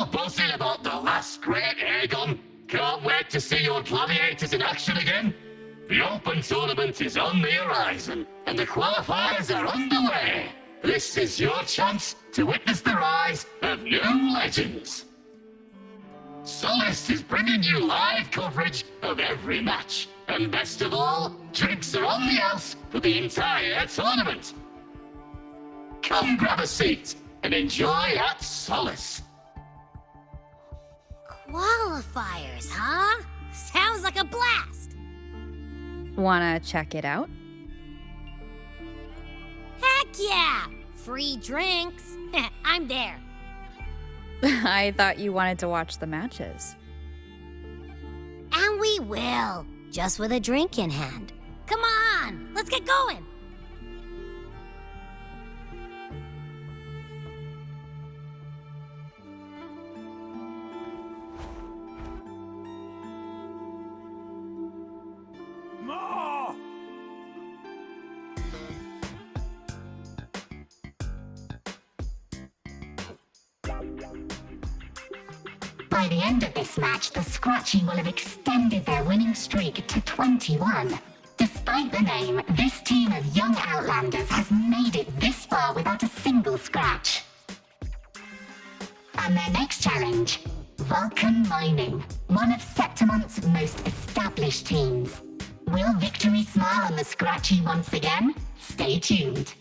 Still buzzing about the last great air gun? Can't wait to see your gladiators in action again? The Open Tournament is on the horizon, and the qualifiers are underway. This is your chance to witness the rise of new legends. Solace is bringing you live coverage of every match. And best of all, drinks are on the house for the entire tournament. Come grab a seat and enjoy at Solace. Qualifiers, huh? Sounds like a blast! Wanna check it out? Heck yeah! Free drinks. I'm there. I thought you wanted to watch the matches. And we will, just with a drink in hand. Come on, let's get going. By the end of this match, the Scratchy will have extended their winning streak to 21. Despite the name, this team of young Outlanders has made it this far without a single scratch. And their next challenge, Vulcan Mining, one of Septimont's most established teams. Will victory smile on the Scratchy once again? Stay tuned.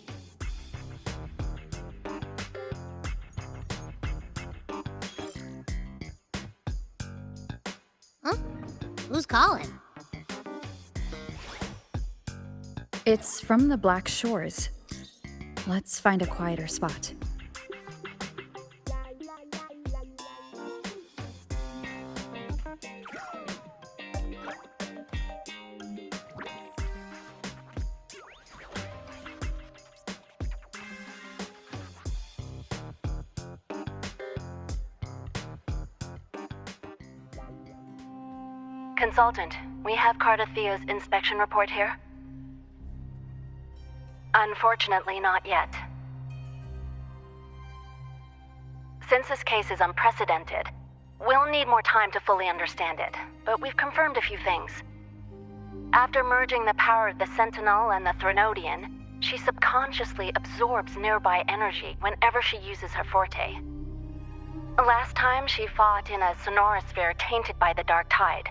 Huh? Who's calling? It's from the Black Shores. Let's find a quieter spot. Consultant, we have Cardathia's inspection report here. Unfortunately, not yet. Since this case is unprecedented, we'll need more time to fully understand it, but we've confirmed a few things. After merging the power of the Sentinel and the Threnodian, she subconsciously absorbs nearby energy whenever she uses her forte. Last time, she fought in a sonorosphere tainted by the Dark Tide.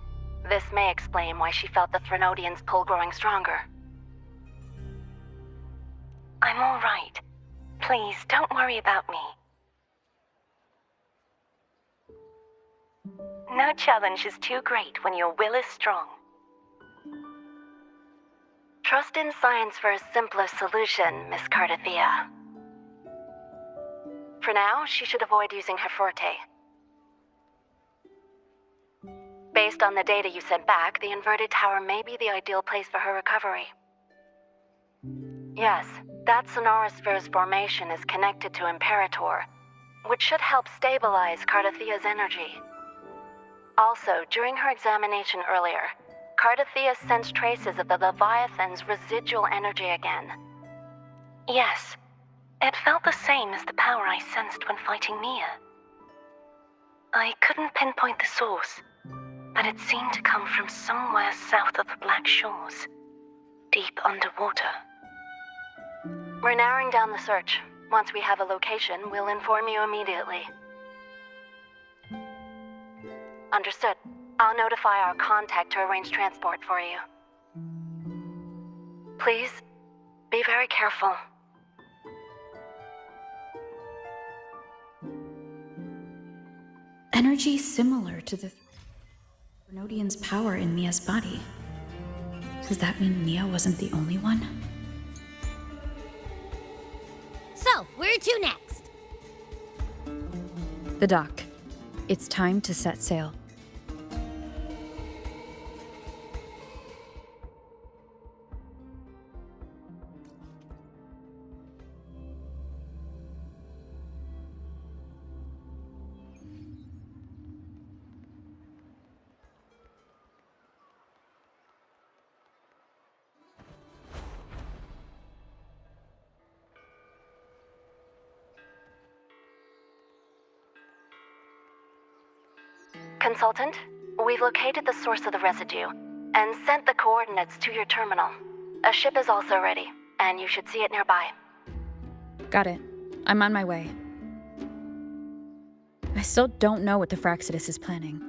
This may explain why she felt the Threnodian's pull growing stronger. I'm all right. Please, don't worry about me. No challenge is too great when your will is strong. Trust in science for a simpler solution, Miss Cardathia. For now, she should avoid using her forte. Based on the data you sent back, the inverted tower may be the ideal place for her recovery. Yes, that sonorosphere's formation is connected to Imperator, which should help stabilize Cardathia's energy. Also, during her examination earlier, Cardathia sensed traces of the Leviathan's residual energy again. Yes, it felt the same as the power I sensed when fighting Mia. I couldn't pinpoint the source, but it seemed to come from somewhere south of the Black Shores, deep underwater. We're narrowing down the search. Once we have a location, we'll inform you immediately. Understood. I'll notify our contact to arrange transport for you. Please, be very careful. Energy similar to the Threnodian's power in Mia's body. Does that mean Mia wasn't the only one? So, where to next? The dock. It's time to set sail. Consultant, we've located the source of the residue and sent the coordinates to your terminal. A ship is also ready, and you should see it nearby. Got it. I'm on my way. I still don't know what the Fraxidus is planning.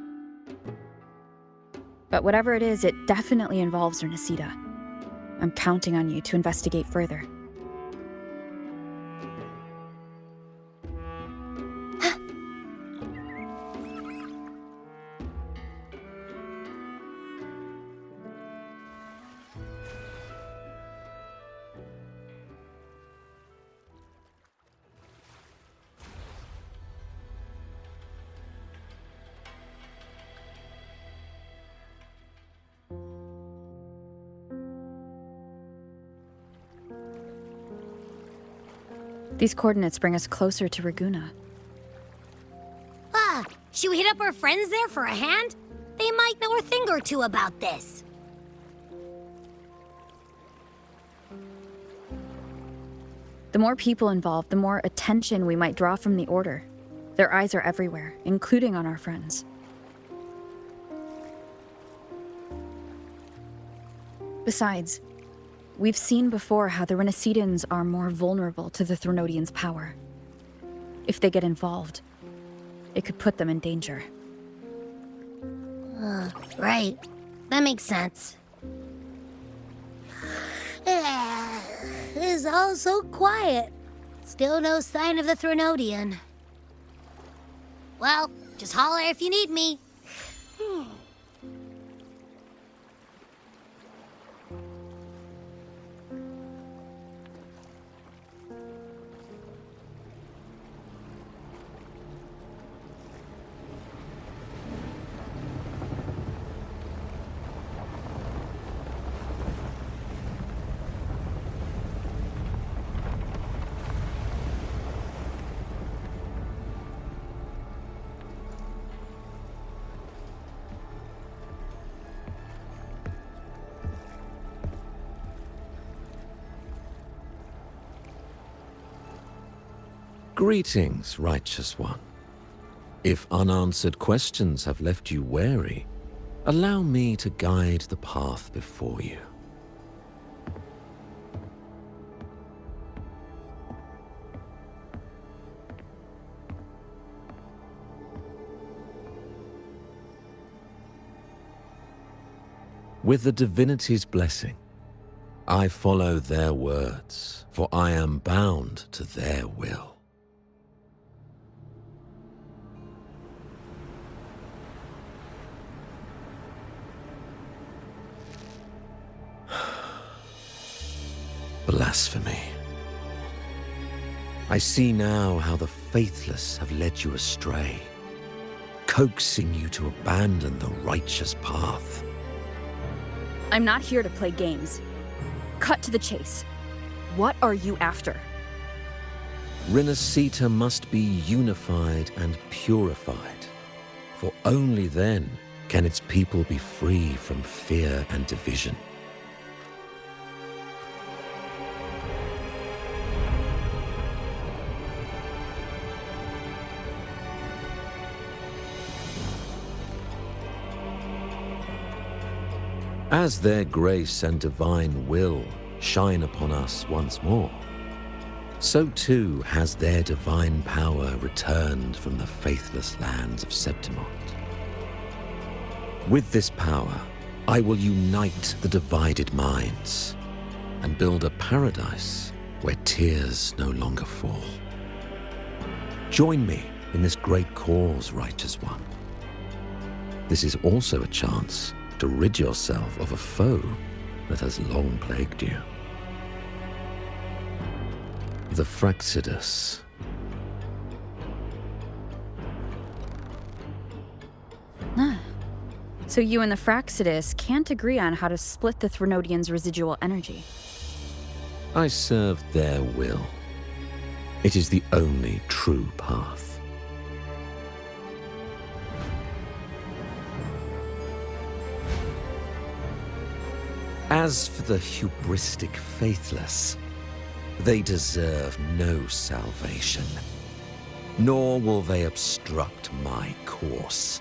But whatever it is, it definitely involves Ernesita. I'm counting on you to investigate further. These coordinates bring us closer to Raguna. Should we hit up our friends there for a hand? They might know a thing or two about this. The more people involved, the more attention we might draw from the Order. Their eyes are everywhere, including on our friends. Besides, we've seen before how the Renacedans are more vulnerable to the Threnodians' power. If they get involved, it could put them in danger. Right. That makes sense. It's all so quiet. Still no sign of the Threnodian. Well, just holler if you need me. Greetings, righteous one. If unanswered questions have left you wary, allow me to guide the path before you. With the divinity's blessing, I follow their words, for I am bound to their will. Blasphemy. I see now how the faithless have led you astray, coaxing you to abandon the righteous path. I'm not here to play games. Cut to the chase. What are you after? Renacita must be unified and purified, for only then can its people be free from fear and division. As their grace and divine will shine upon us once more, so too has their divine power returned from the faithless lands of Septimont. With this power, I will unite the divided minds and build a paradise where tears no longer fall. Join me in this great cause, righteous one. This is also a chance to rid yourself of a foe that has long plagued you. The Fraxidus. So you and the Fraxidus can't agree on how to split the Threnodians' residual energy. I serve their will. It is the only true path. As for the hubristic faithless, they deserve no salvation, nor will they obstruct my course.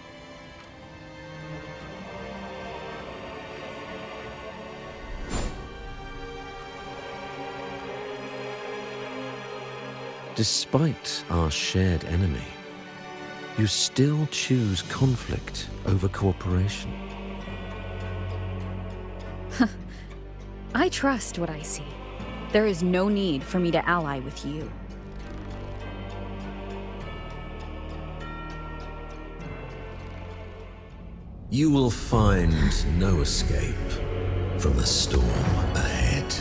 Despite our shared enemy, you still choose conflict over cooperation. I trust what I see. There is no need for me to ally with you. You will find no escape from the storm ahead.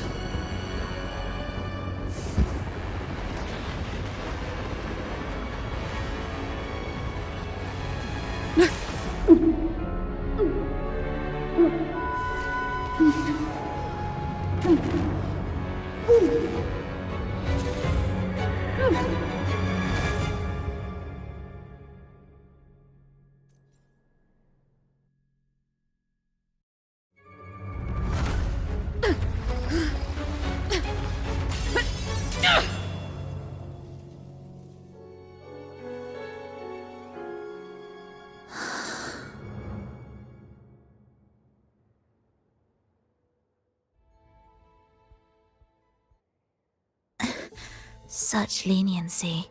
Such leniency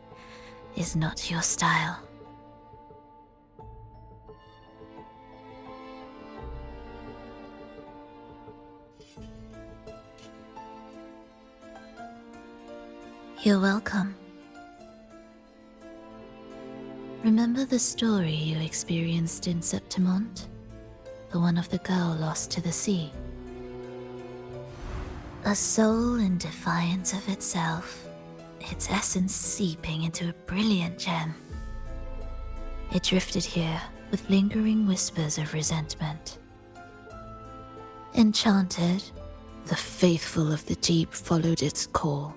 is not your style. You're welcome. Remember the story you experienced in Septimont? The one of the girl lost to the sea? A soul in defiance of itself, its essence seeping into a brilliant gem. It drifted here with lingering whispers of resentment. Enchanted, the faithful of the deep followed its call,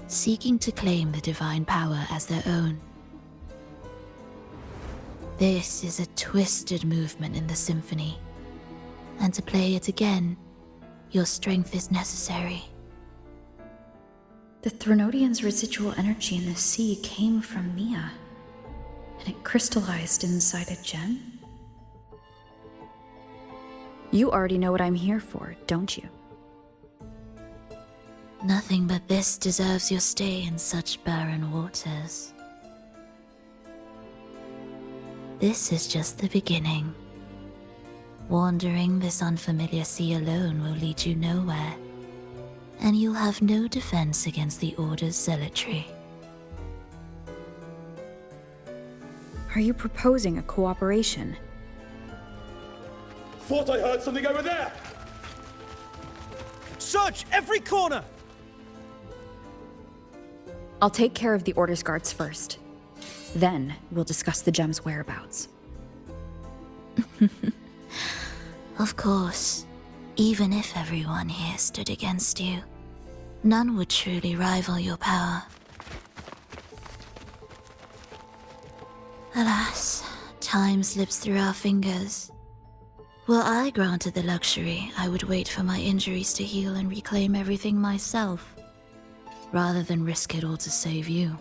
seeking to claim the divine power as their own. This is a twisted movement in the symphony, and to play it again, your strength is necessary. The Threnodian's residual energy in the sea came from Mia, and it crystallized inside a gem? You already know what I'm here for, don't you? Nothing but this deserves your stay in such barren waters. This is just the beginning. Wandering this unfamiliar sea alone will lead you nowhere, and you'll have no defense against the Order's zealotry. Are you proposing a cooperation? Thought I heard something over there! Search every corner! I'll take care of the Order's guards first. Then we'll discuss the gem's whereabouts. Of course, even if everyone here stood against you, none would truly rival your power. Alas, time slips through our fingers. Were I granted the luxury, I would wait for my injuries to heal and reclaim everything myself, rather than risk it all to save you.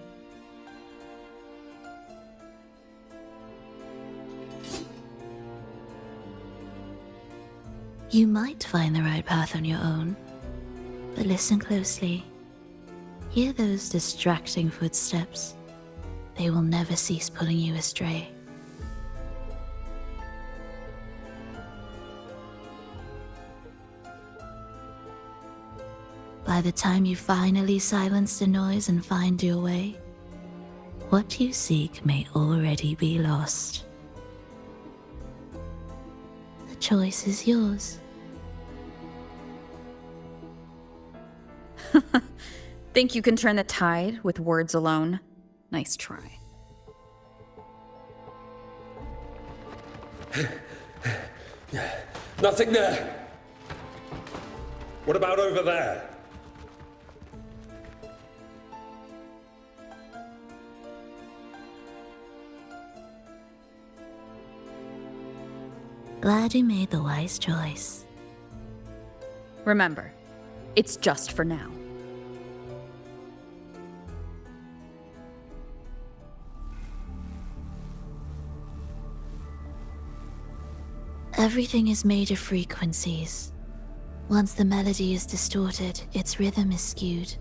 You might find the right path on your own, but listen closely. Hear those distracting footsteps. They will never cease pulling you astray. By the time you finally silence the noise and find your way, what you seek may already be lost. The choice is yours. Think you can turn the tide with words alone? Nice try. Nothing there! What about over there? Glad you made the wise choice. Remember, it's just for now. Everything is made of frequencies. Once the melody is distorted, its rhythm is skewed.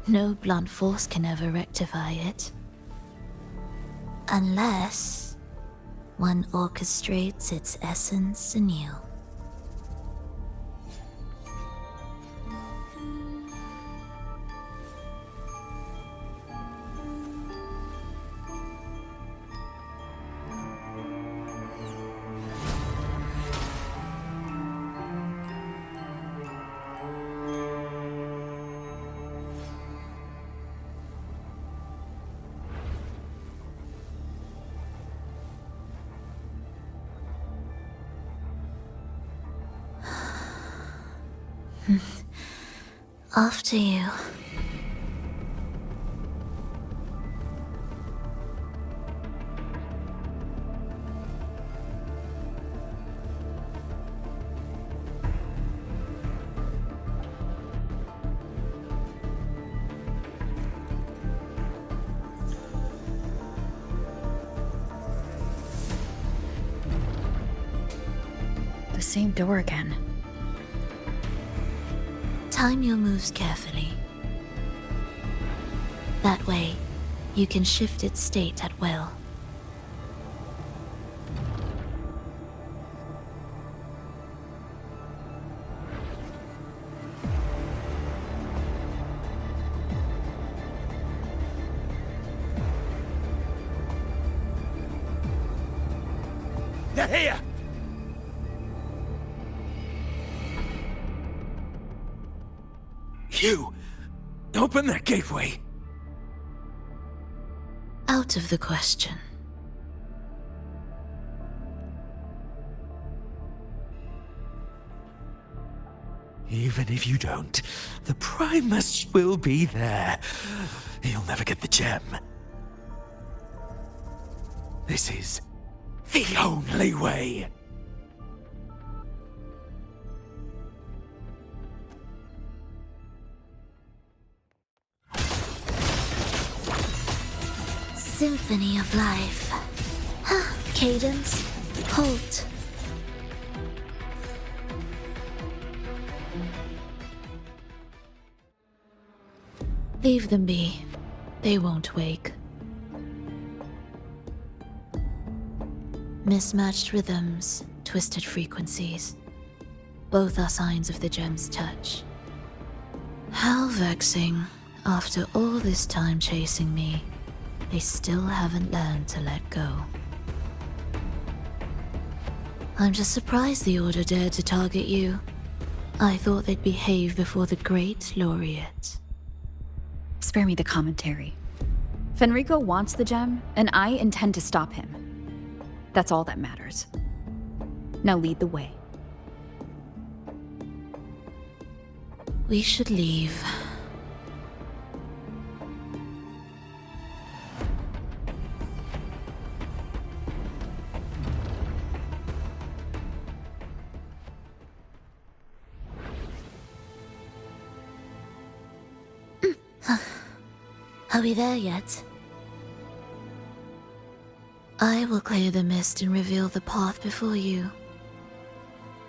No blunt force can ever rectify it. Unless one orchestrates its essence anew. After you. The same door again. Time your moves carefully. That way, you can shift its state at will. They're here! You! Open that gateway! Out of the question. Even if you don't, the Primus will be there. You'll never get the gem. This is the only way. Symphony of life. Cadence. Halt. Leave them be. They won't wake. Mismatched rhythms, twisted frequencies. Both are signs of the gem's touch. How vexing. After all this time chasing me, they still haven't learned to let go. I'm just surprised the Order dared to target you. I thought they'd behave before the great laureate. Spare me the commentary. Fenrico wants the gem, and I intend to stop him. That's all that matters. Now lead the way. We should leave. Are we there yet? I will clear the mist and reveal the path before you.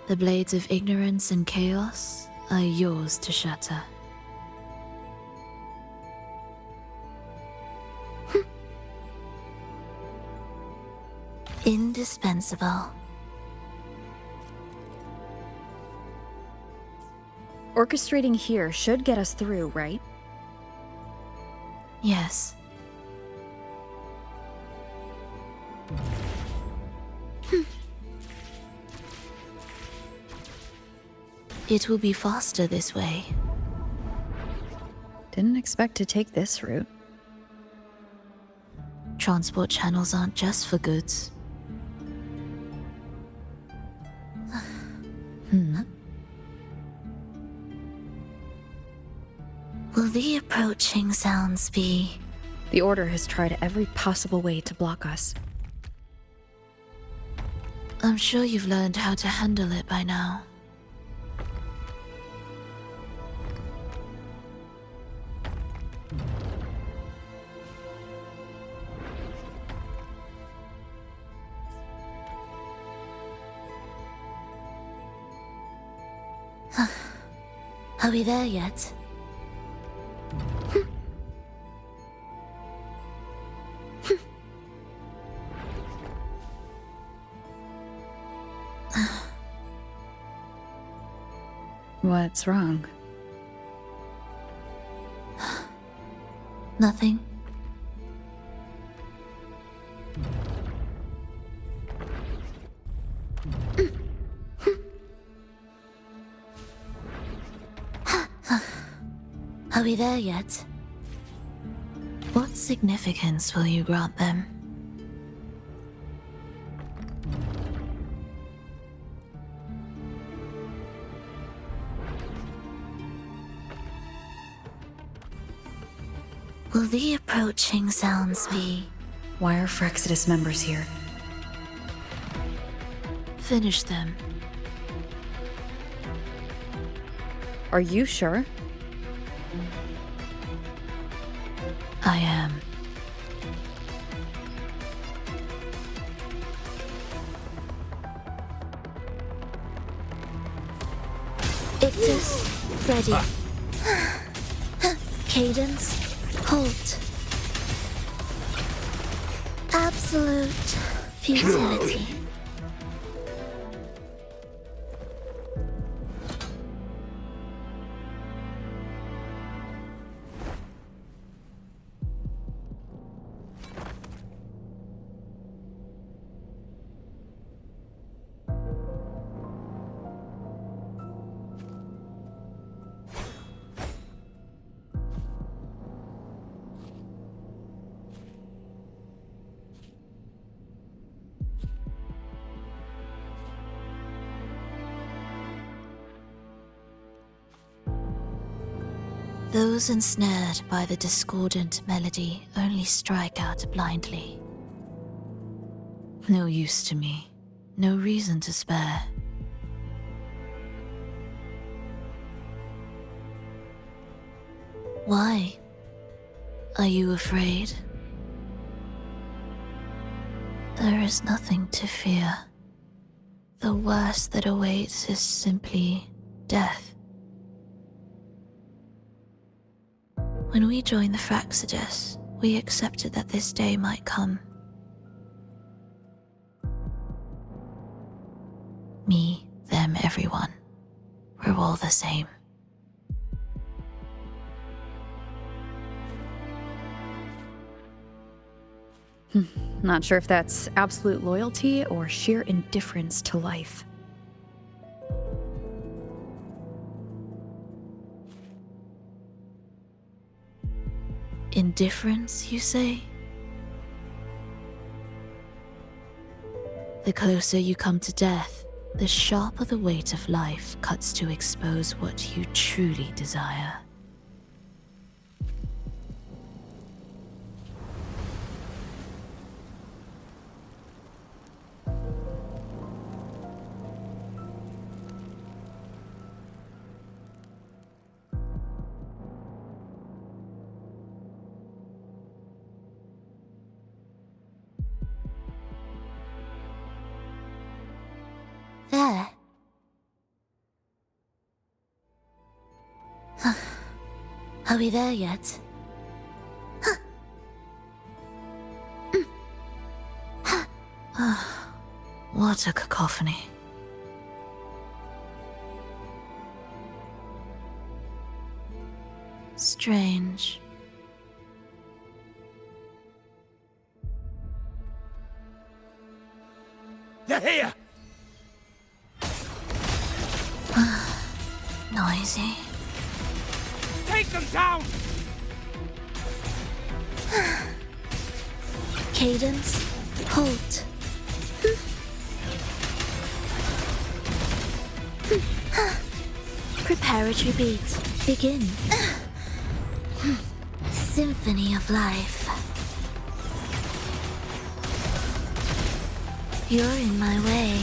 The blades of ignorance and chaos are yours to shatter. Indispensable. Orchestrating here should get us through, right? Yes. It will be faster this way. Didn't expect to take this route. Transport channels aren't just for goods. Will the approaching sounds be? The Order has tried every possible way to block us. I'm sure you've learned how to handle it by now. Are we there yet? What's wrong? Nothing. Are we there yet? What significance will you grant them? Will the approaching sounds be... Why are Frexidus members here? Finish them. Are you sure? I am. Ictus, ready. Cadence, halt. Absolute futility. Those ensnared by the discordant melody only strike out blindly. No use to me, no reason to spare. Why? Are you afraid? There is nothing to fear. The worst that awaits is simply death. When we joined the Frexidus, we accepted that this day might come. Me, them, everyone. We're all the same. Not sure if that's absolute loyalty or sheer indifference to life. Indifference, you say? The closer you come to death, the sharper the weight of life cuts to expose what you truly desire. There. Are we there yet? What a cacophony. Strange. They're here! Noisy. Take them down! Cadence, halt. Preparatory beat, begin. Symphony of life. You're in my way.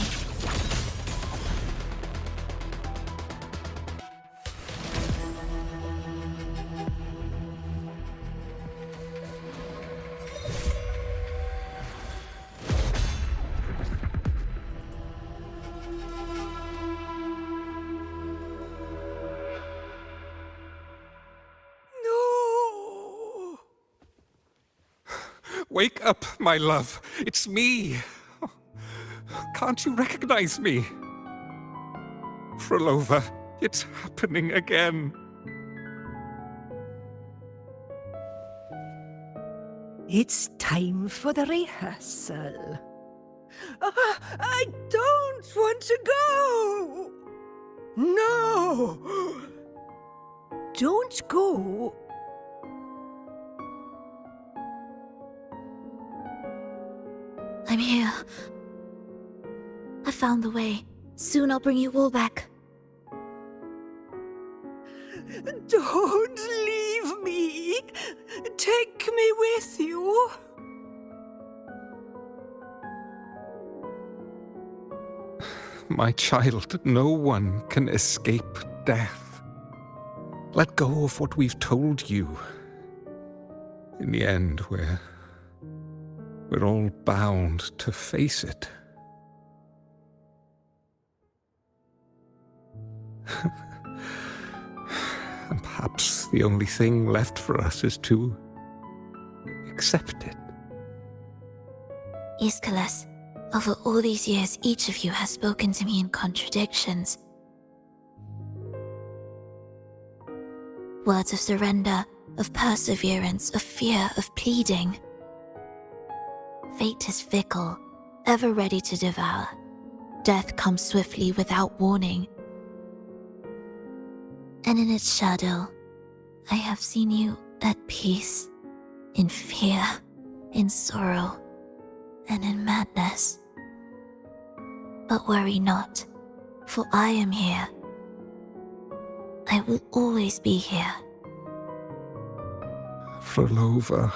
No! Wake up, my love. It's me. Can't you recognize me? Frolova, It's happening again. It's time for the rehearsal. I don't want to go! No! Don't go. I'm here. I found the way. Soon I'll bring you all back. Don't leave me. Take me with you. My child, no one can escape death. Let go of what we've told you. In the end, we're all bound to face it. And perhaps the only thing left for us is to accept it. Aeschylus, over all these years, each of you has spoken to me in contradictions. Words of surrender, of perseverance, of fear, of pleading. Fate is fickle, ever ready to devour. Death comes swiftly without warning. And in its shadow, I have seen you at peace, in fear, in sorrow, and in madness. But worry not, for I am here. I will always be here. Frolova,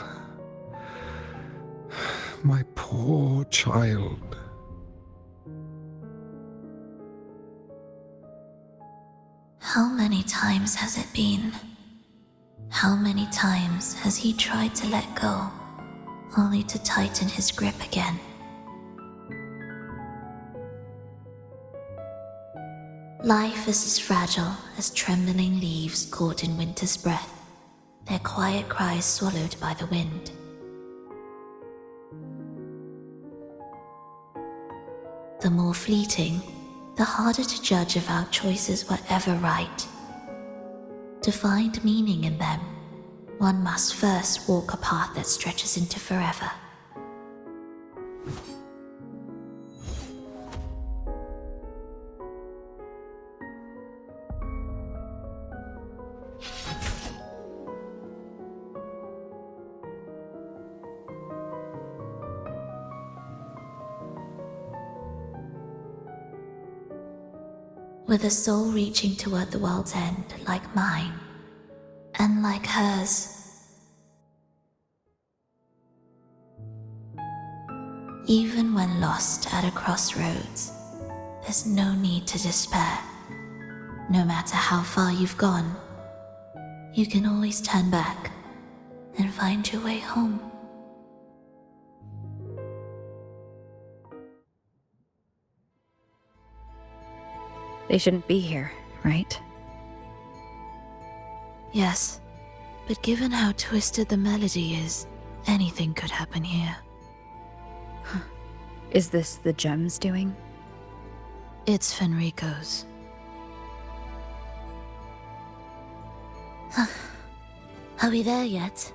my poor child. How many times has it been? How many times has he tried to let go, only to tighten his grip again? Life is as fragile as trembling leaves caught in winter's breath, their quiet cries swallowed by the wind. The more fleeting, the harder to judge if our choices were ever right. To find meaning in them, one must first walk a path that stretches into forever. With a soul reaching toward the world's end like mine, and like hers. Even when lost at a crossroads, there's no need to despair. No matter how far you've gone, you can always turn back and find your way home. They shouldn't be here, right? Yes, but given how twisted the melody is, anything could happen here. Is this the gems doing? It's Fenrico's. Are we there yet?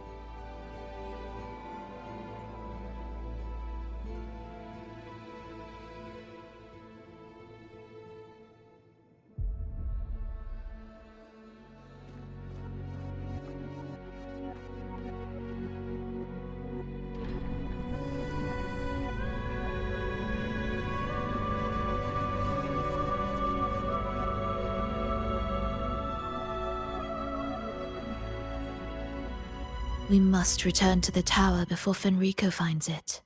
We must return to the tower before Fenrico finds it.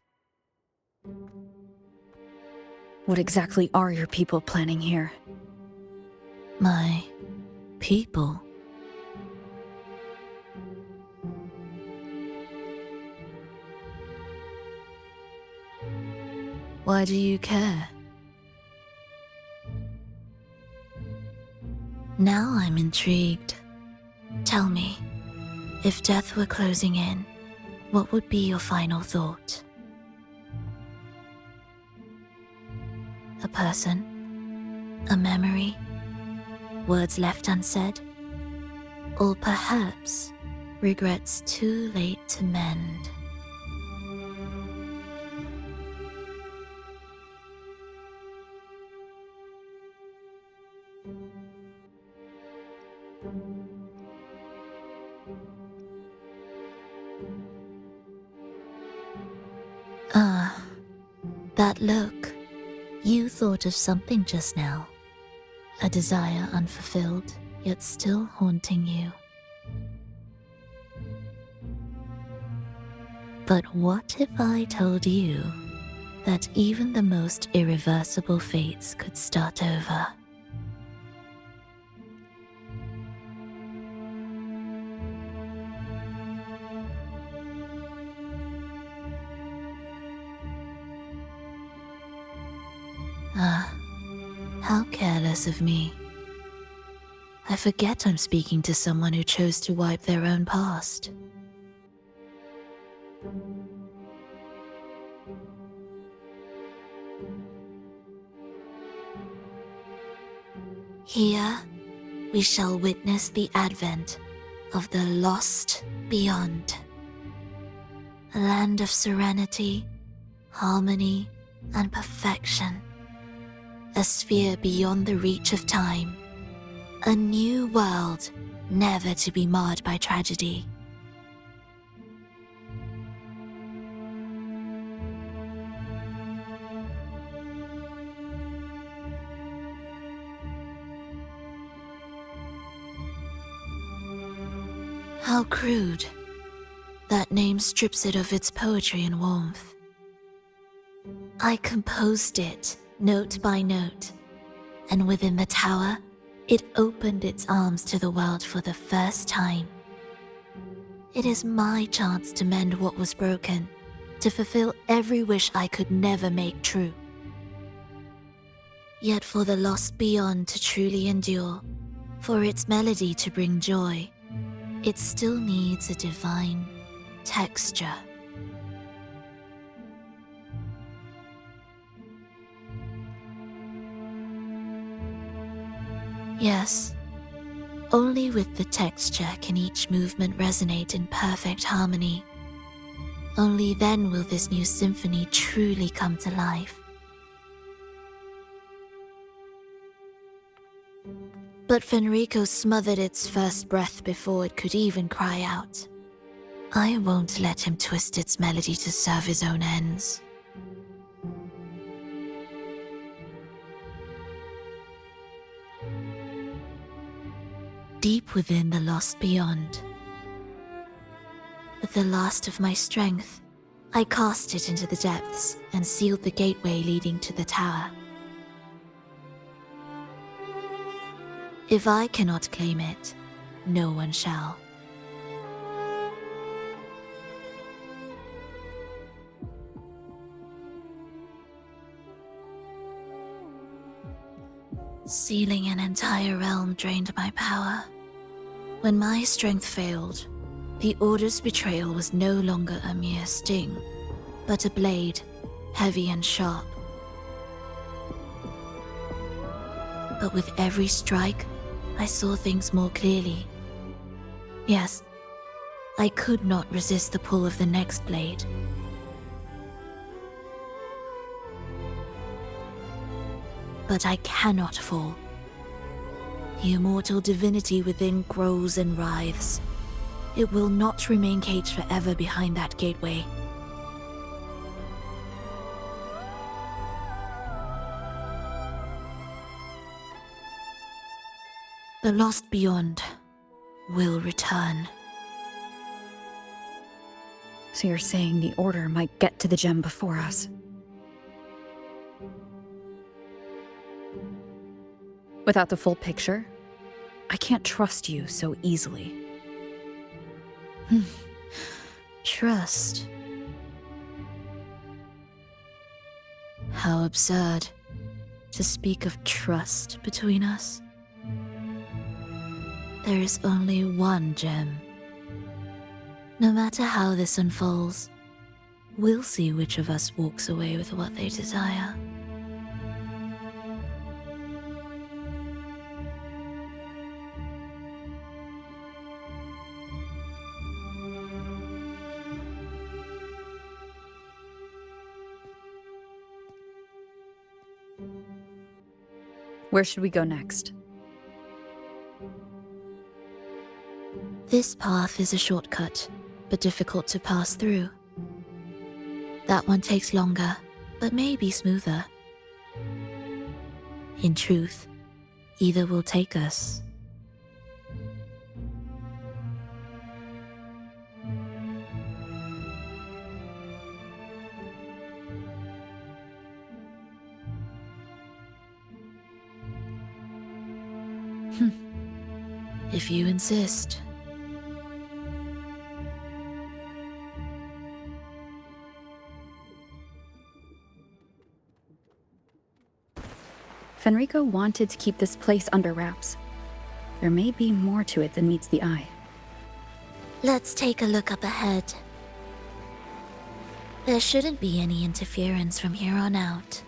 What exactly are your people planning here? My people? Why do you care? Now I'm intrigued. Tell me, if death were closing in, what would be your final thought? A person? A memory? words left unsaid? Or perhaps regrets too late to mend? Ah, that look. You thought of something just now. A desire unfulfilled, yet still haunting you. But what if I told you that even the most irreversible fates could start over? Ah, how careless of me. I forget I'm speaking to someone who chose to wipe their own past. Here, we shall witness the advent of the lost beyond. A land of serenity, harmony, and perfection. A sphere beyond the reach of time. A new world, never to be marred by tragedy. How crude. That name strips it of its poetry and warmth. I composed it, note by note, and within the tower, it opened its arms to the world for the first time. It is my chance to mend what was broken, to fulfill every wish I could never make true. Yet for the lost beyond to truly endure, for its melody to bring joy, it still needs a divine texture. Yes, only with the texture can each movement resonate in perfect harmony. Only then will this new symphony truly come to life. But Fenrico smothered its first breath before it could even cry out. I won't let him twist its melody to serve his own ends. Deep within the lost beyond, with the last of my strength, I cast it into the depths and sealed the gateway leading to the tower. If I cannot claim it, no one shall. Sealing an entire realm drained my power. When my strength failed, the Order's betrayal was no longer a mere sting, but a blade, heavy and sharp. But with every strike, I saw things more clearly. Yes, I could not resist the pull of the next blade. But I cannot fall. The immortal divinity within grows and writhes. It will not remain caged forever behind that gateway. The lost beyond will return. So you're saying the Order might get to the gem before us? Without the full picture, I can't trust you so easily. Trust. How absurd to speak of trust between us. There is only one gem. No matter how this unfolds, we'll see which of us walks away with what they desire. Where should we go next? This path is a shortcut, but difficult to pass through. That one takes longer, but may be smoother. In truth, either will take us. If you insist. Fenrico wanted to keep this place under wraps. There may be more to it than meets the eye. Let's take a look up ahead. There shouldn't be any interference from here on out.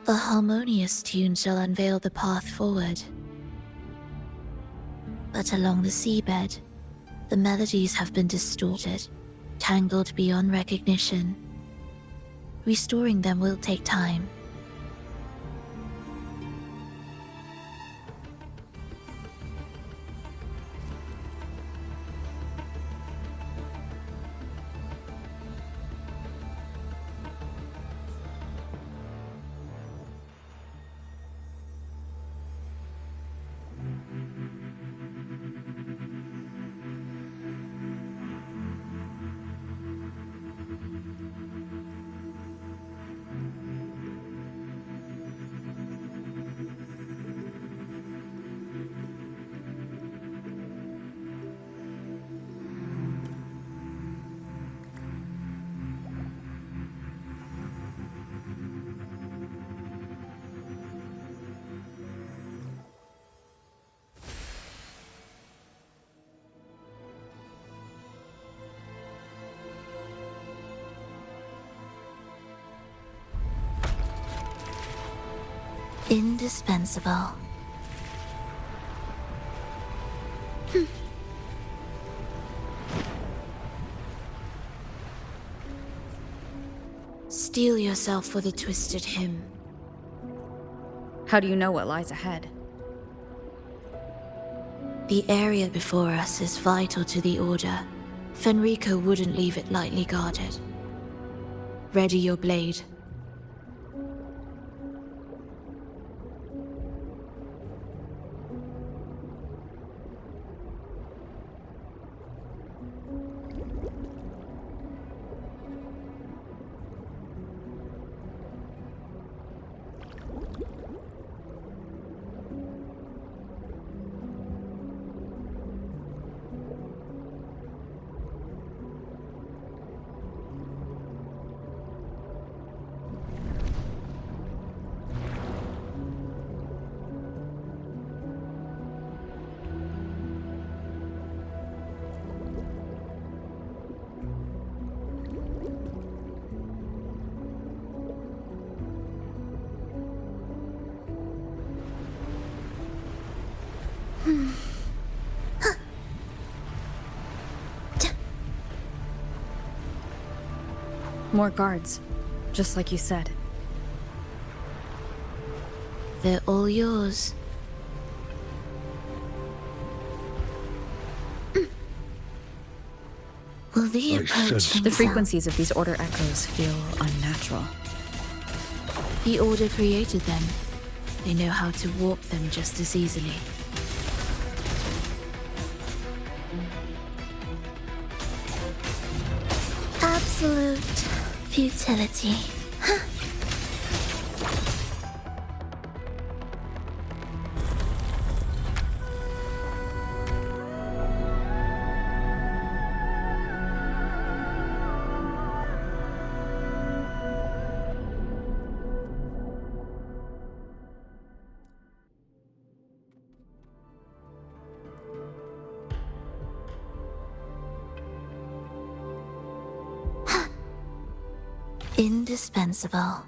A harmonious tune shall unveil the path forward. But along the seabed, the melodies have been distorted, tangled beyond recognition. Restoring them will take time. Indispensable. Steel yourself for the twisted hymn. How do you know what lies ahead? The area before us is vital to the Order. Fenrico wouldn't leave it lightly guarded. Ready your blade. More guards, just like you said. They're all yours. Will the approaching The frequencies of these Order echoes feel unnatural. The Order created them. They know how to warp them just as easily. Absolute futility. Indispensable.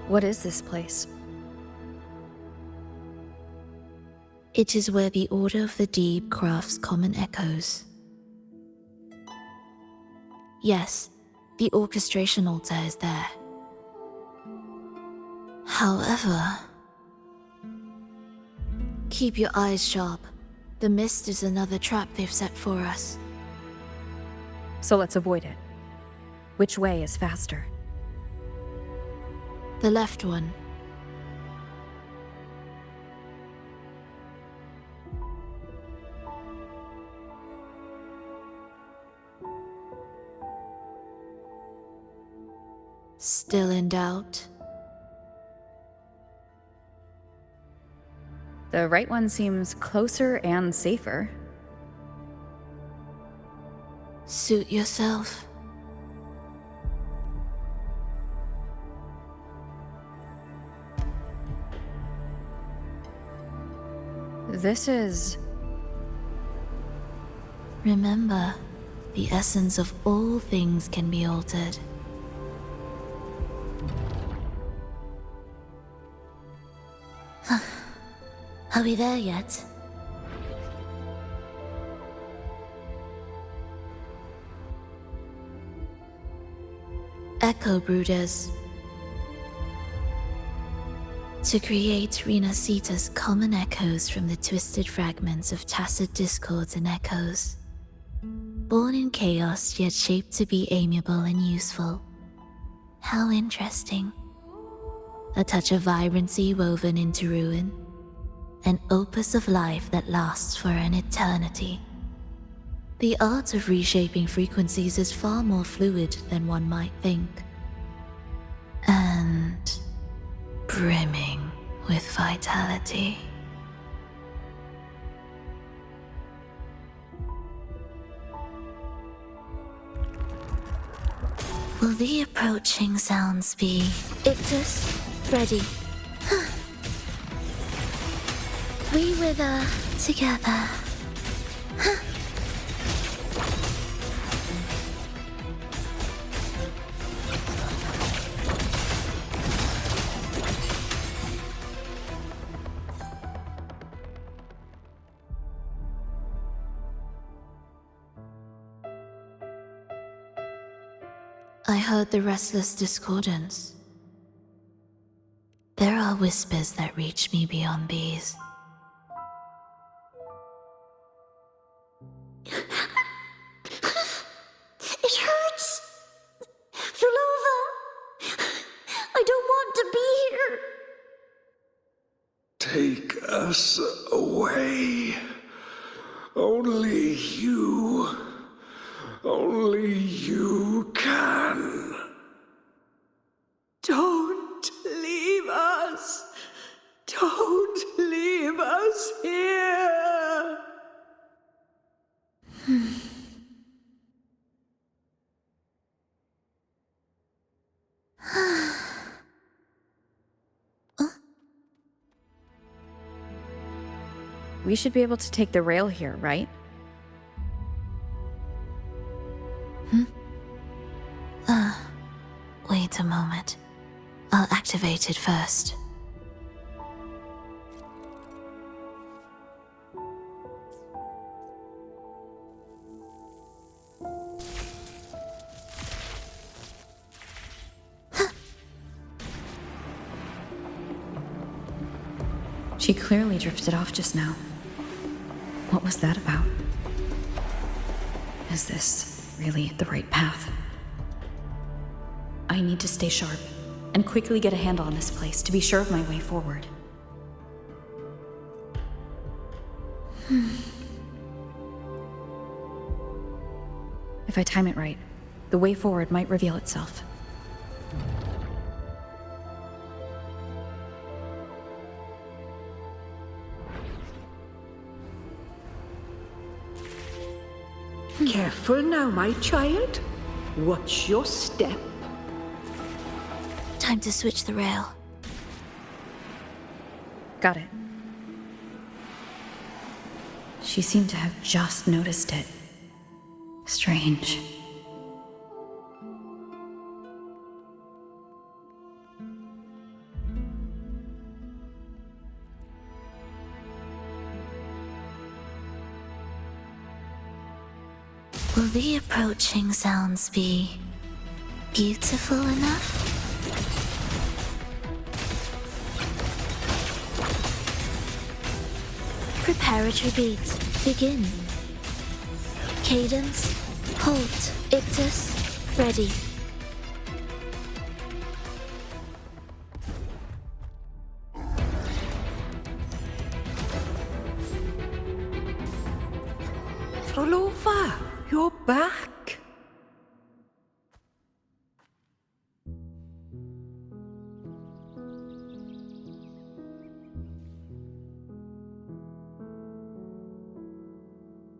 What is this place? It is where the Order of the Deep crafts common echoes. Yes, the orchestration altar is there. However, keep your eyes sharp. The mist is another trap they've set for us. So let's avoid it. Which way is faster? The left one. Still in doubt? The right one seems closer and safer. Suit yourself. This is... Remember, the essence of all things can be altered. Are we there yet? Echo Brooders. To create Renasita's common echoes from the twisted fragments of tacit discords and echoes. Born in chaos, yet shaped to be amiable and useful. How interesting. A touch of vibrancy woven into ruin. An opus of life that lasts for an eternity. The art of reshaping frequencies is far more fluid than one might think. And brimming with vitality. Will the approaching sounds be Ictus, ready? We wither together. I heard the restless discordance. There are whispers that reach me beyond these. It hurts! Vulova! I don't want to be here! Take us away. Only you can. Don't leave us! Don't leave us here! We should be able to take the rail here, right? Wait a moment. I'll activate it first. She clearly drifted off just now. What was that about? Is this really the right path? I need to stay sharp and quickly get a handle on this place to be sure of my way forward. If I time it right, the way forward might reveal itself. Careful now, my child. Watch your step. Time to switch the rail. Got it. She seemed to have just noticed it. Strange. Will the approaching sounds be beautiful enough? Preparatory beats, begin. Cadence, halt, ictus, ready. Rolova, you're back.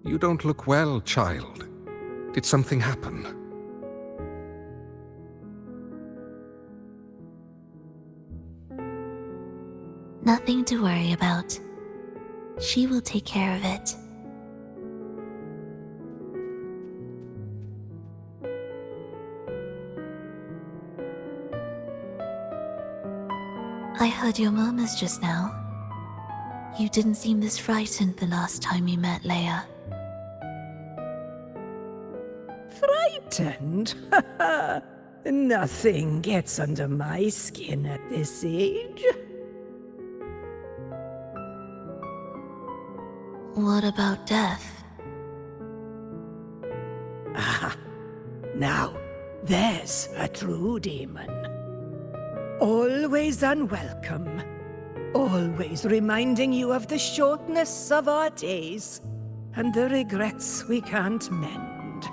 You don't look well, child. Did something happen? Nothing to worry about. She will take care of it. I heard your murmurs just now. You didn't seem this frightened the last time you met Leia. Frightened? Nothing gets under my skin at this age. What about death? Ah, now, there's a true demon. Always unwelcome. Always reminding you of the shortness of our days and the regrets we can't mend.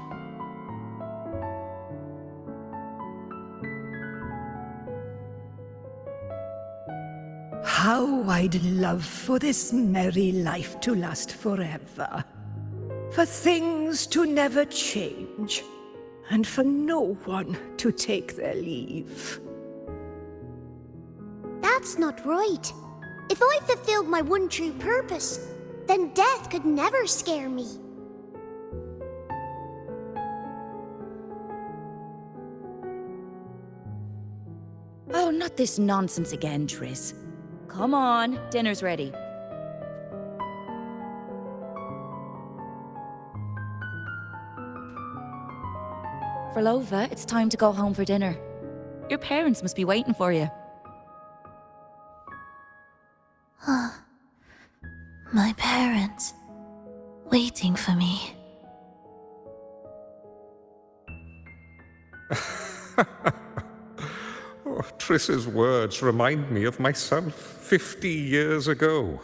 How I'd love for this merry life to last forever. For things to never change, and for no one to take their leave. That's not right. If I fulfilled my one true purpose, then death could never scare me. Oh, not this nonsense again, Triss. Come on, dinner's ready. Frolova, it's time to go home for dinner. Your parents must be waiting for you. My parents, waiting for me. Oh, Triss's words remind me of myself 50 years ago.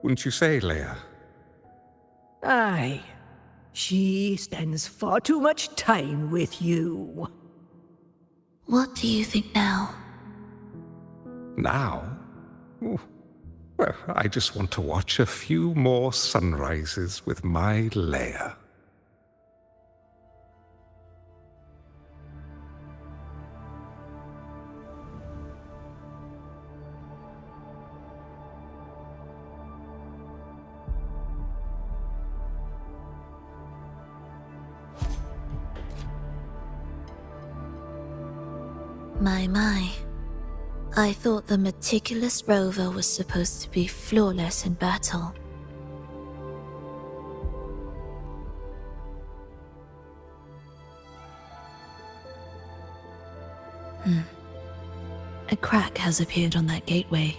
Wouldn't you say, Leia? Aye. She spends far too much time with you. What do you think now? Now? Oh, well, I just want to watch a few more sunrises with my Leia. My. I thought the meticulous rover was supposed to be flawless in battle. A crack has appeared on that gateway.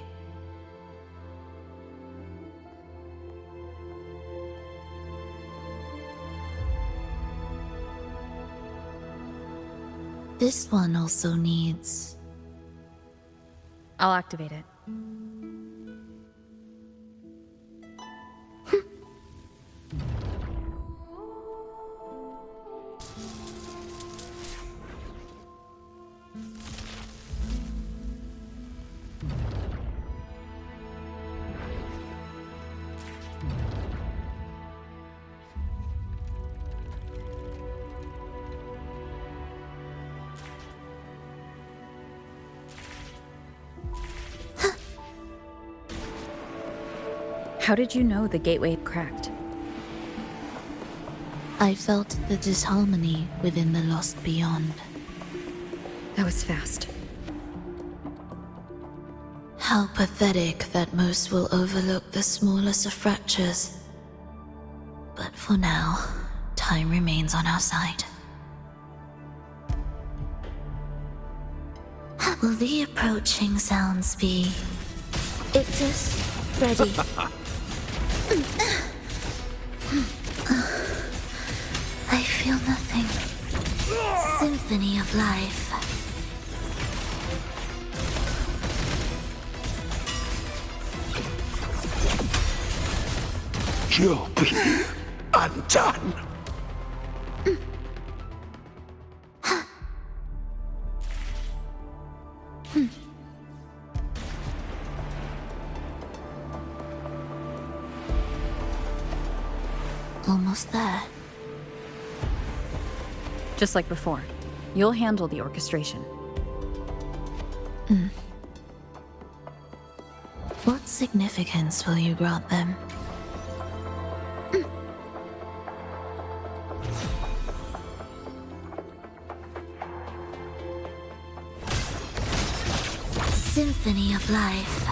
This one also needs... I'll activate it. How did you know the gateway cracked? I felt the disharmony within the lost beyond. That was fast. How pathetic that most will overlook the smallest of fractures. But for now, time remains on our side. Will the approaching sounds be Ictus ready? I feel nothing. Symphony of life. You'll be undone. Almost there. Just like before, you'll handle the orchestration. What significance will you grant them? Symphony of life.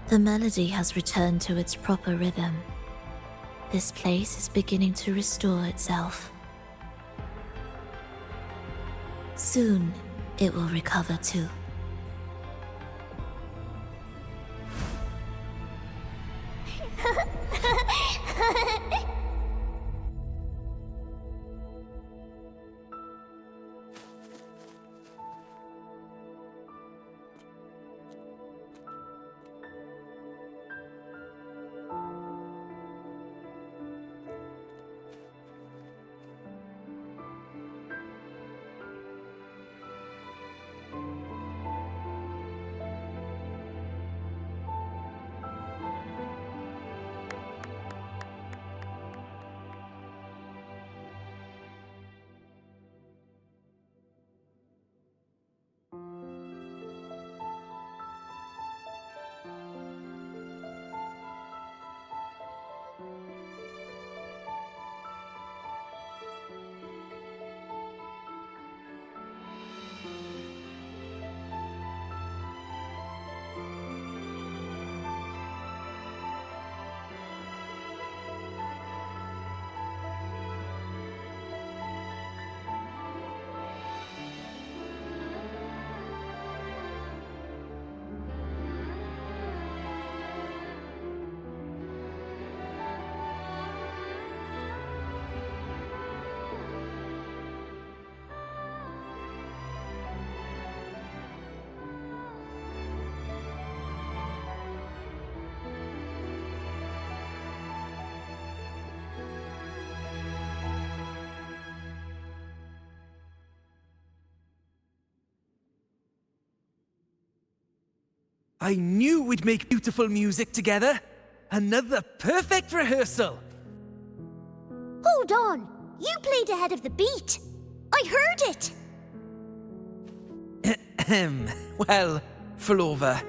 The melody has returned to its proper rhythm. This place is beginning to restore itself. Soon, it will recover too. I knew we'd make beautiful music together. Another perfect rehearsal. Hold on! You played ahead of the beat! I heard it! Well, Flova,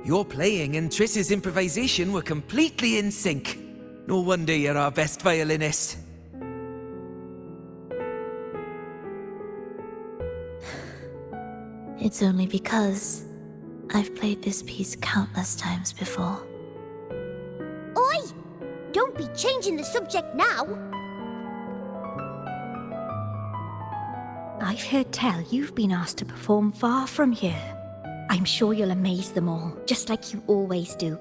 your playing and Triss's improvisation were completely in sync. No wonder you're our best violinist. It's only because I've played this piece countless times before. Oi! Don't be changing the subject now! I've heard tell you've been asked to perform far from here. I'm sure you'll amaze them all, just like you always do.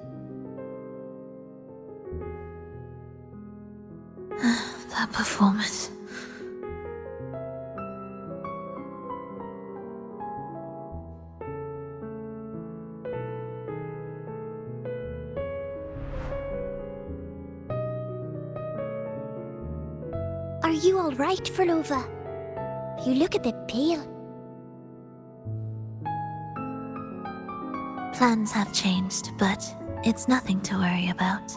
That performance. Are you all right, Furlova? You look a bit pale. Plans have changed, but it's nothing to worry about.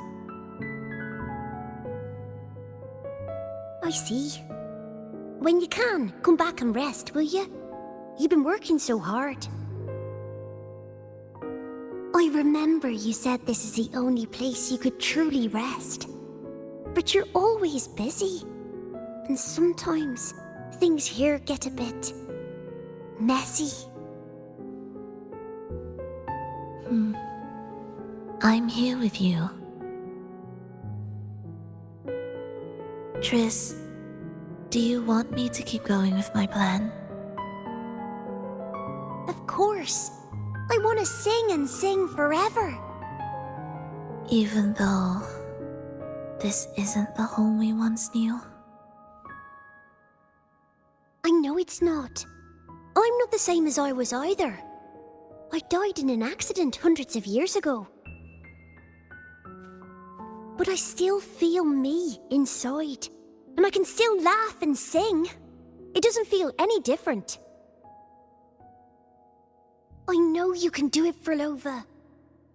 I see. When you can, come back and rest, will you? You've been working so hard. I remember you said this is the only place you could truly rest. But you're always busy. And sometimes things here get a bit messy. I'm here with you. Triss, do you want me to keep going with my plan? Of course. I want to sing and sing forever. Even though this isn't the home we once knew? I know it's not. I'm not the same as I was either. I died in an accident hundreds of years ago. But I still feel me inside. And I can still laugh and sing. It doesn't feel any different. I know you can do it, Furlova.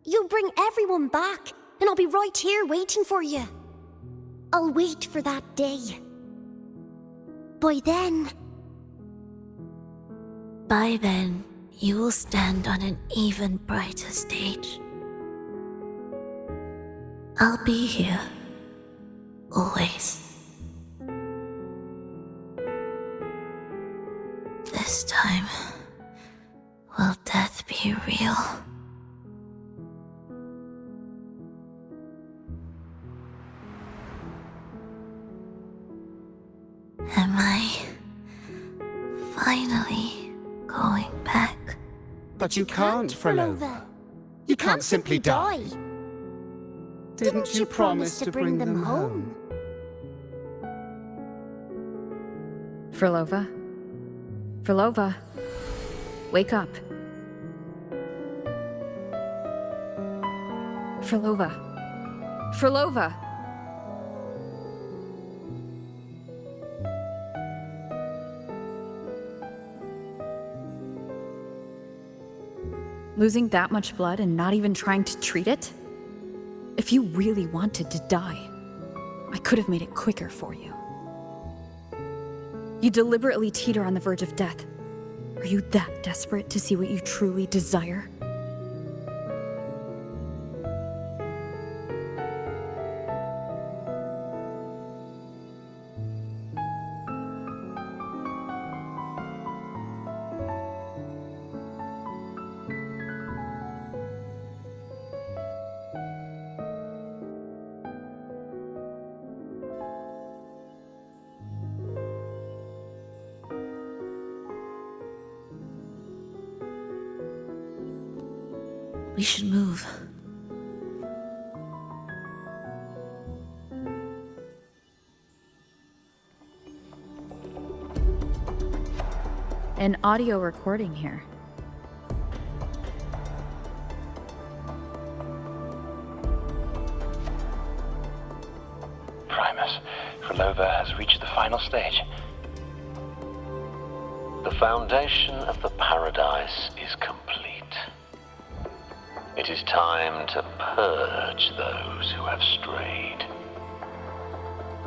You'll bring everyone back, and I'll be right here waiting for you. I'll wait for that day. By then, you will stand on an even brighter stage. I'll be here. Always. This time, will death be real? Am I finally going back? But you can't, Furlova. You can't simply die. Didn't you promise to bring them home? Furlova? Furlova? Wake up. Furlova? Furlova? Losing that much blood and not even trying to treat it? If you really wanted to die, I could have made it quicker for you. You deliberately teeter on the verge of death. Are you that desperate to see what you truly desire? We should move. An audio recording here. Primus, Furlova has reached the final stage. The foundation of the paradise is complete. It is time to purge those who have strayed.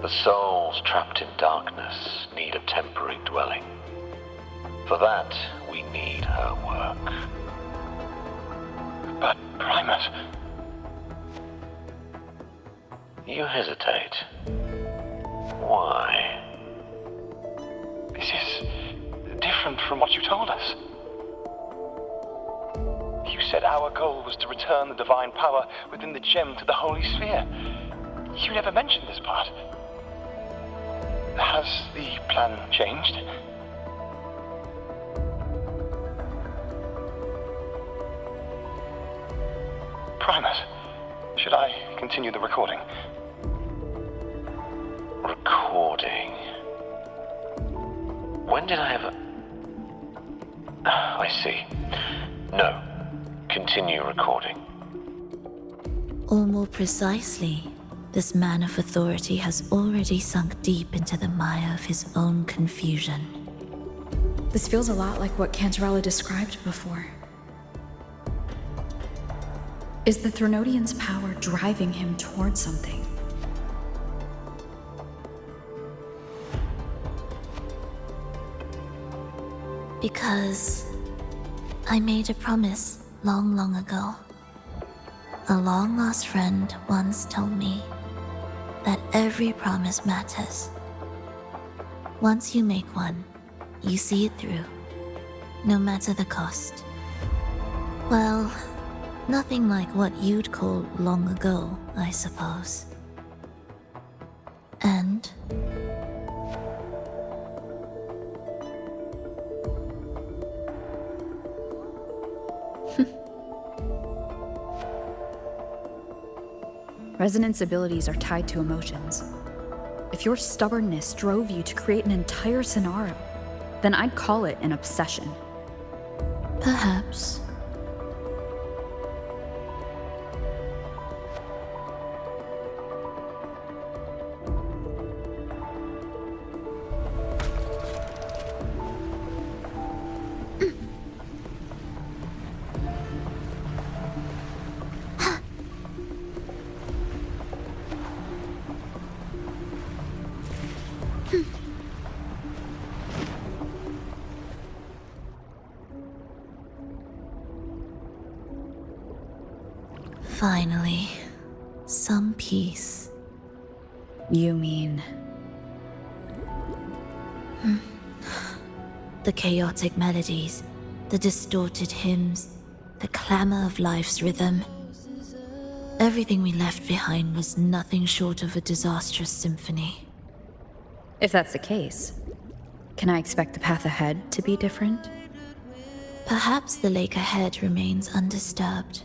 The souls trapped in darkness need a temporary dwelling. For that, we need her work. But, Primus... You hesitate. Why? This is different from what you told us. You said our goal was to return the divine power within the gem to the Holy Sphere. You never mentioned this part. Has the plan changed? primers. Should I continue the recording? Recording. When did I ever... I see. No. Continue recording. Or more precisely, this man of authority has already sunk deep into the mire of his own confusion. This feels a lot like what Cantarella described before. Is the Threnodian's power driving him towards something? Because I made a promise long, long ago. A long-lost friend once told me that every promise matters. Once you make one, you see it through, no matter the cost. Well, nothing like what you'd call long ago, I suppose. And Resonance abilities are tied to emotions. If your stubbornness drove you to create an entire scenario, then I'd call it an obsession. perhaps. Finally, some peace. You mean... The chaotic melodies, the distorted hymns, the clamor of life's rhythm. Everything we left behind was nothing short of a disastrous symphony. If that's the case, can I expect the path ahead to be different? Perhaps the lake ahead remains undisturbed.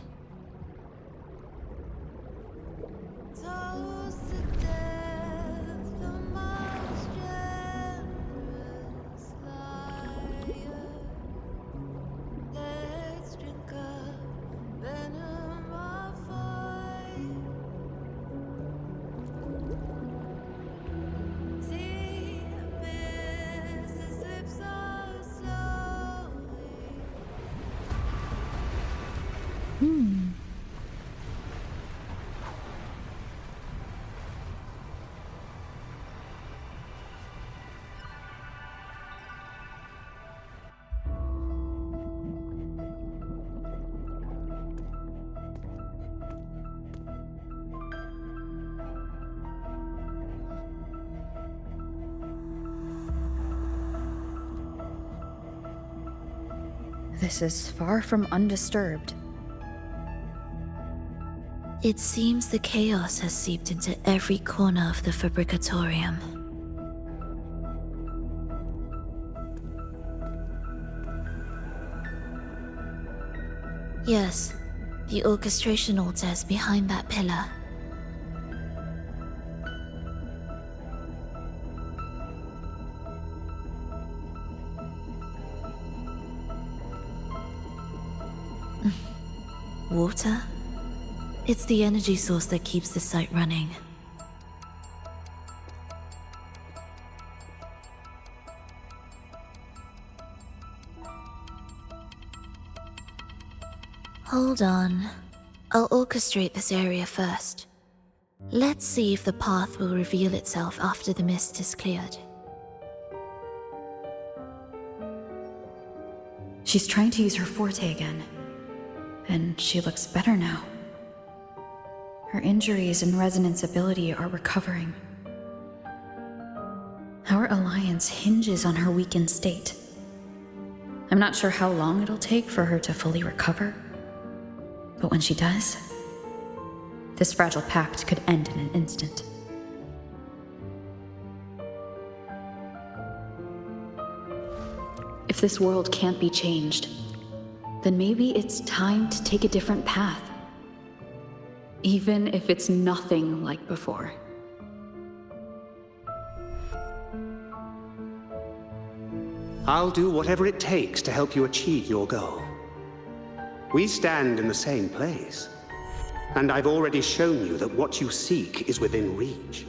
This is far from undisturbed. It seems the chaos has seeped into every corner of the Fabricatorium. Yes, the orchestration altar is behind that pillar. Water? It's the energy source that keeps the site running. Hold on. I'll orchestrate this area first. Let's see if the path will reveal itself after the mist is cleared. She's trying to use her forte again. And she looks better now. Her injuries and resonance ability are recovering. Our alliance hinges on her weakened state. I'm not sure how long it'll take for her to fully recover, but when she does, this fragile pact could end in an instant. If this world can't be changed, then maybe it's time to take a different path. Even if it's nothing like before. I'll do whatever it takes to help you achieve your goal. We stand in the same place, and I've already shown you that what you seek is within reach.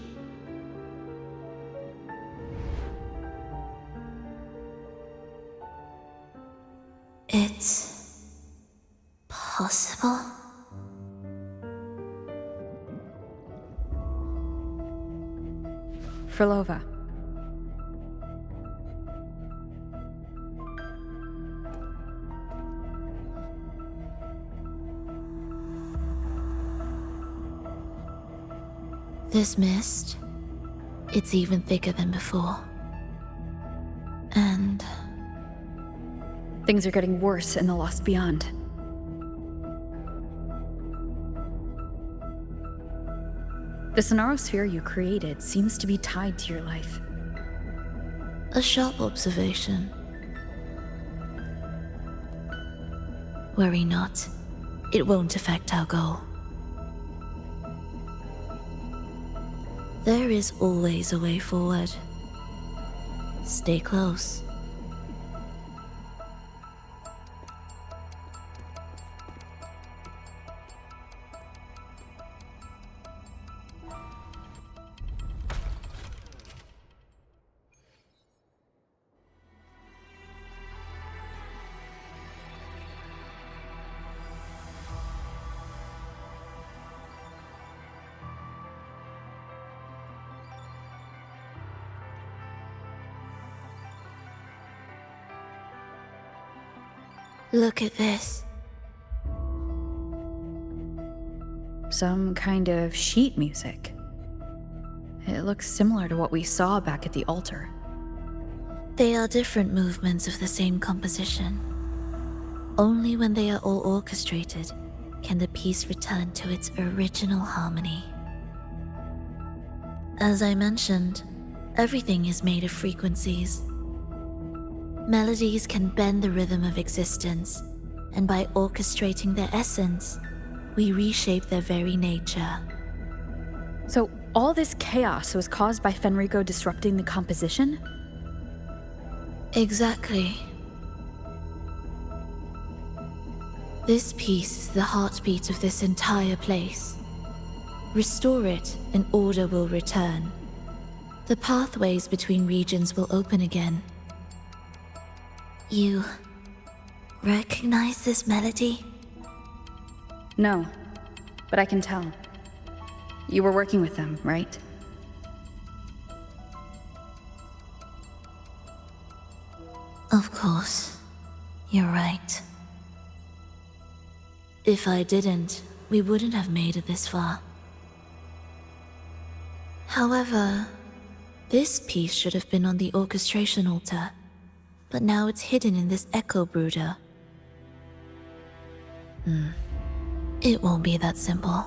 It's possible? Frolova. This mist, it's even thicker than before. And things are getting worse in the Lost Beyond. The Sonarosphere you created seems to be tied to your life. a sharp observation. Worry not. It won't affect our goal. There is always a way forward. Stay close. Look at this. Some kind of sheet music. It looks similar to what we saw back at the altar. They are different movements of the same composition. Only when they are all orchestrated can the piece return to its original harmony. As I mentioned, everything is made of frequencies. Melodies can bend the rhythm of existence, and by orchestrating their essence, we reshape their very nature. So all this chaos was caused by Fenrico disrupting the composition? Exactly. This piece is the heartbeat of this entire place. Restore it, and order will return. The pathways between regions will open again. You recognize this melody? No, but I can tell. You were working with them, right? Of course. You're right. If I didn't, we wouldn't have made it this far. However, this piece should have been on the orchestration altar, but now it's hidden in this echo brooder. It won't be that simple.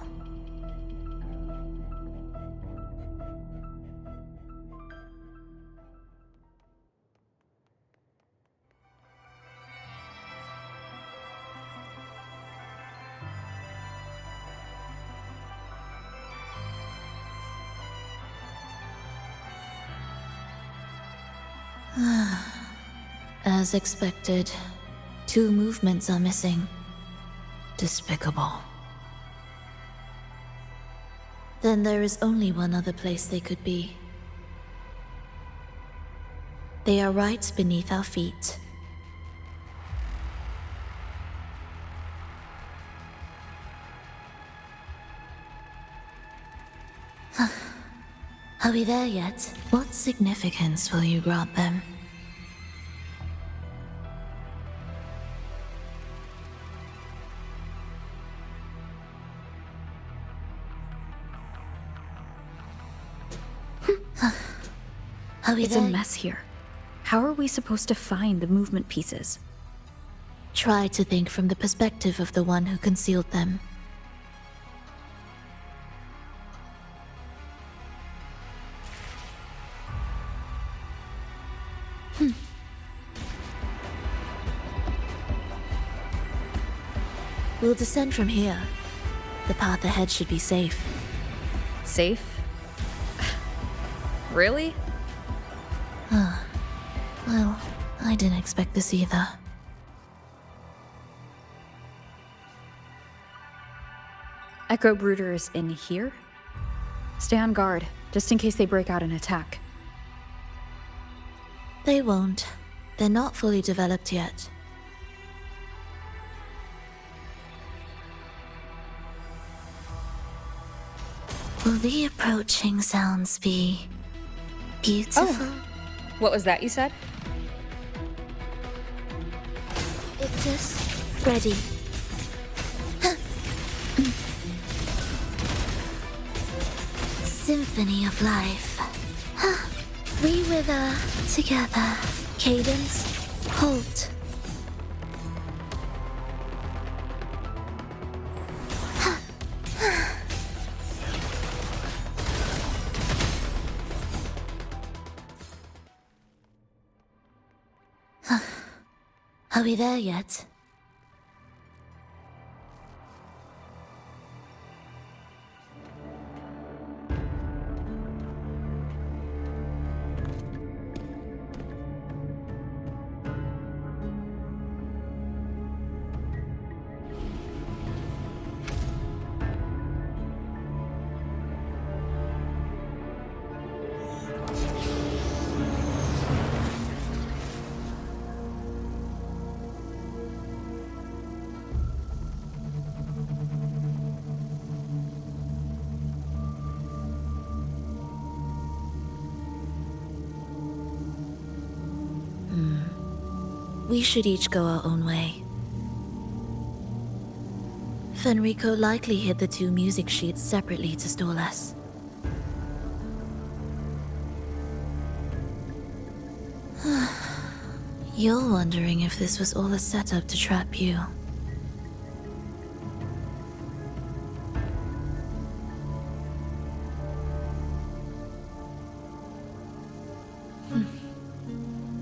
As expected, 2 movements are missing. Despicable. Then there is only one other place they could be. They are right beneath our feet. Are we there yet? What significance will you grant them? It's a mess here. How are we supposed to find the movement pieces? Try to think from the perspective of the one who concealed them. We'll descend from here. The path ahead should be safe. Safe? Really? Well, I didn't expect this either. Echo Brooders in here? Stay on guard, just in case they break out and attack. They won't. They're not fully developed yet. Will the approaching sounds be beautiful? Oh. What was that you said? It's us. Ready. Symphony of life. We wither together. Cadence, halt. Are we there yet? We should each go our own way. Fenrico likely hid the two music sheets separately to stall us. You're wondering if this was all a setup to trap you.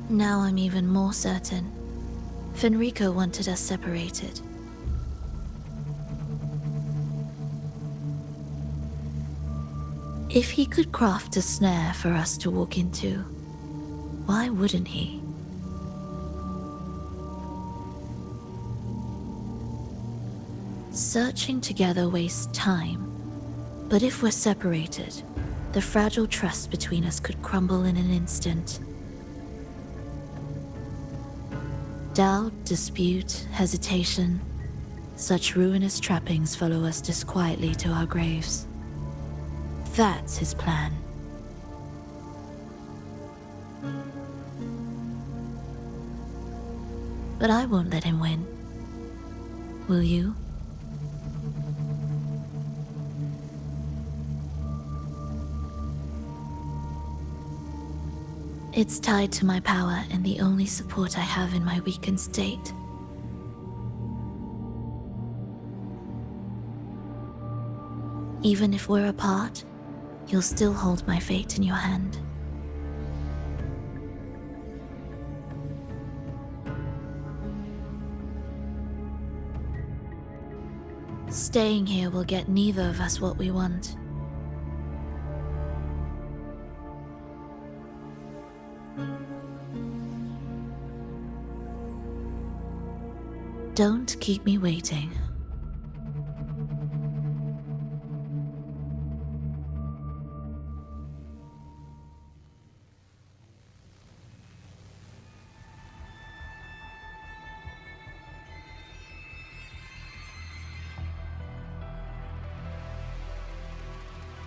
Now I'm even more certain. Fenrico wanted us separated. If he could craft a snare for us to walk into, why wouldn't he? Searching together wastes time, but if we're separated, the fragile trust between us could crumble in an instant. Doubt, dispute, hesitation, such ruinous trappings follow us disquietly to our graves. That's his plan. But I won't let him win. Will you? It's tied to my power and the only support I have in my weakened state. Even if we're apart, you'll still hold my fate in your hand. Staying here will get neither of us what we want. Don't keep me waiting.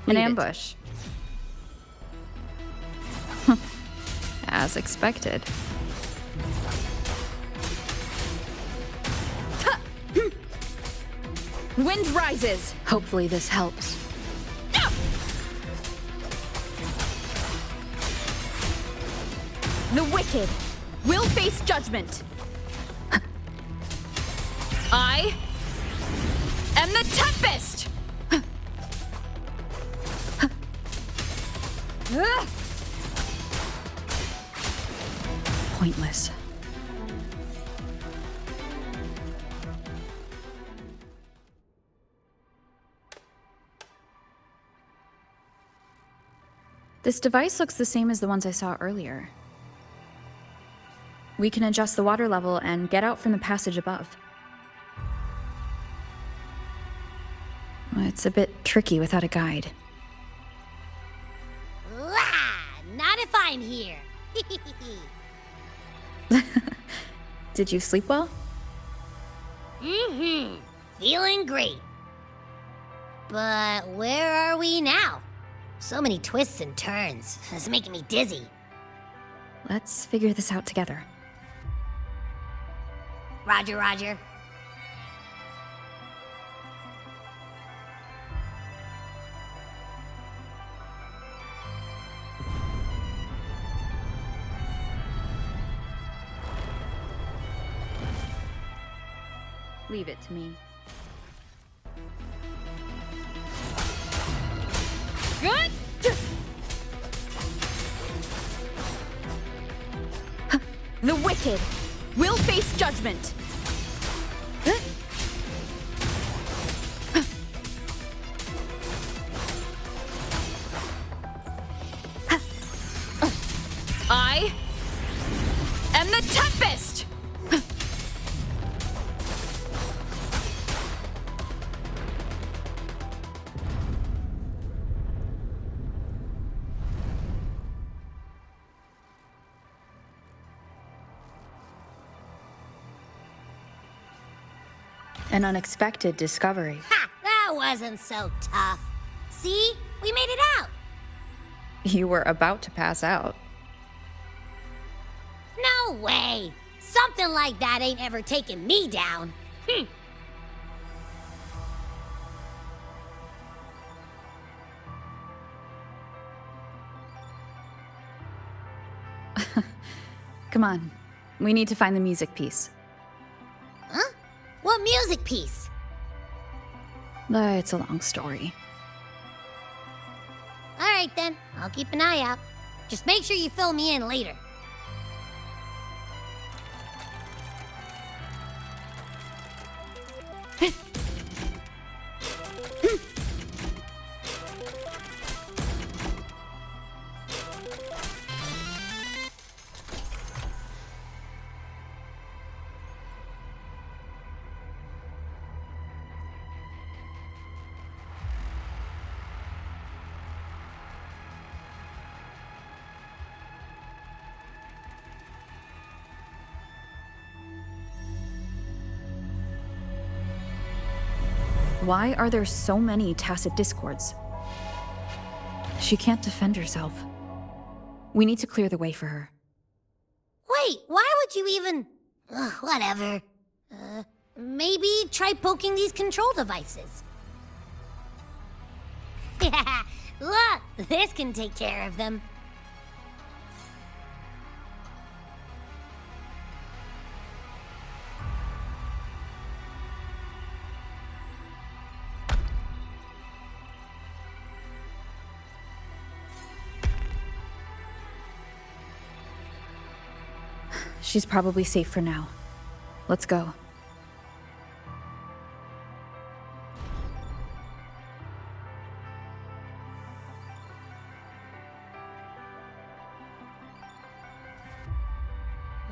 An ambush. As expected. Wind rises! Hopefully this helps. The wicked will face judgment. I am the Tempest! Pointless. This device looks the same as the ones I saw earlier. We can adjust the water level and get out from the passage above. It's a bit tricky without a guide. Not if I'm here. Did you sleep well? Feeling great. But where are we now? So many twists and turns. It's making me dizzy. Let's figure this out together. Roger, Roger. Leave it to me. Good. The wicked will face judgment. I am the Tempest! An unexpected discovery. Ha! That wasn't so tough. See? We made it out. You were about to pass out. No way. Something like that ain't ever taken me down. Come on. We need to find the music piece. Huh? What music piece? It's a long story. All right then. I'll keep an eye out. Just make sure you fill me in later. Why are there so many tacit discords? She can't defend herself. We need to clear the way for her. Wait, why would you even... whatever. Maybe try poking these control devices. Look, this can take care of them. She's probably safe for now. Let's go.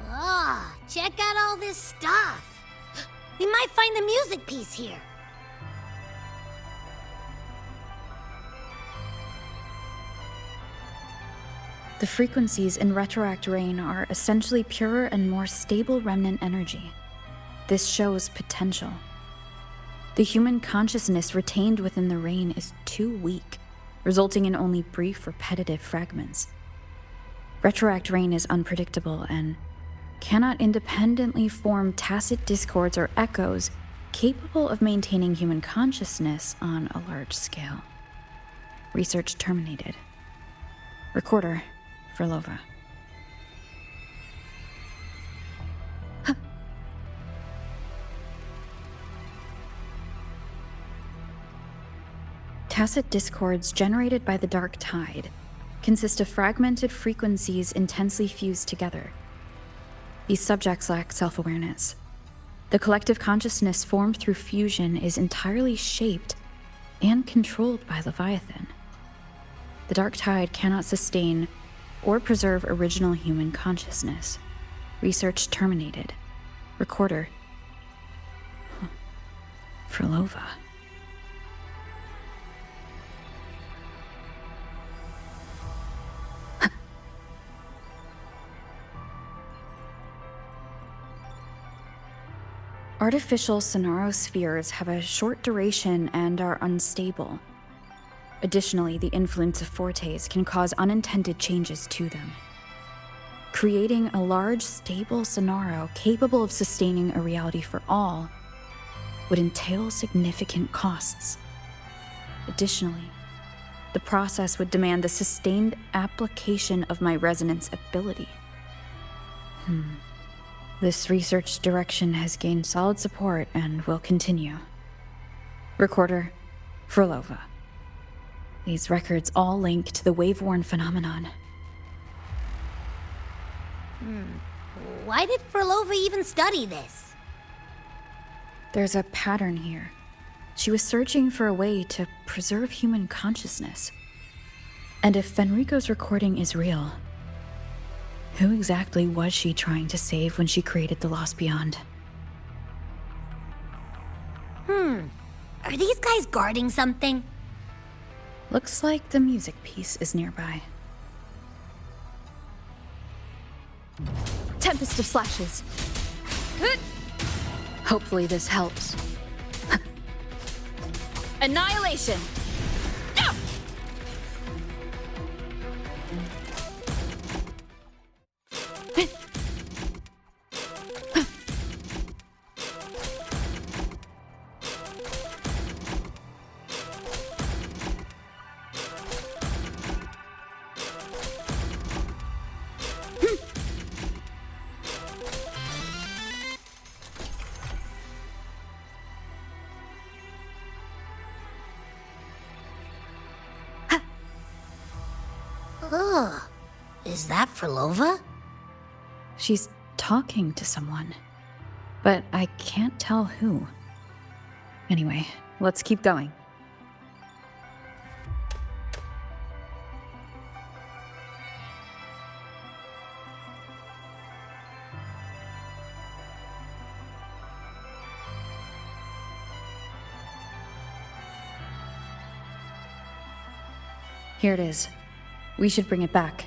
Oh, check out all this stuff. We might find the music piece here. The frequencies in Retroact Rain are essentially purer and more stable remnant energy. This shows potential. The human consciousness retained within the rain is too weak, resulting in only brief, repetitive fragments. Retroact Rain is unpredictable and cannot independently form tacit discords or echoes capable of maintaining human consciousness on a large scale. Research terminated. Recorder. For Lova. Tacit discords generated by the dark tide consist of fragmented frequencies intensely fused together. These subjects lack self-awareness. The collective consciousness formed through fusion is entirely shaped and controlled by Leviathan. The dark tide cannot sustain or preserve original human consciousness. Research terminated. Recorder. Frolova. Artificial sonarospheres have a short duration and are unstable. Additionally, the influence of fortes can cause unintended changes to them. Creating a large, stable sonaro capable of sustaining a reality for all would entail significant costs. Additionally, the process would demand the sustained application of my resonance ability. This research direction has gained solid support and will continue. Recorder, Frolova. These records all link to the wave-worn phenomenon. Why did Frolova even study this? There's a pattern here. She was searching for a way to preserve human consciousness. And if Fenrico's recording is real, who exactly was she trying to save when she created the Lost Beyond? Are these guys guarding something? Looks like the music piece is nearby. Tempest of Slashes. Hopefully this helps. Annihilation! Is that Frolova? She's talking to someone, but I can't tell who. Anyway, let's keep going. Here it is. We should bring it back.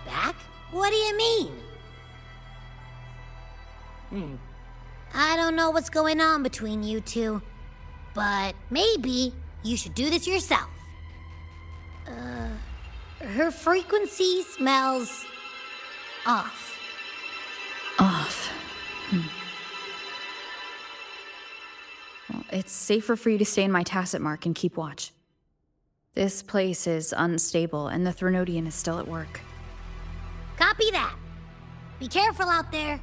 Back? What do you mean? I don't know what's going on between you two, but maybe you should do this yourself. Her frequency smells off. Off. Well, it's safer for you to stay in my tacit mark and keep watch. This place is unstable, and the Threnodian is still at work. Copy that. Be careful out there.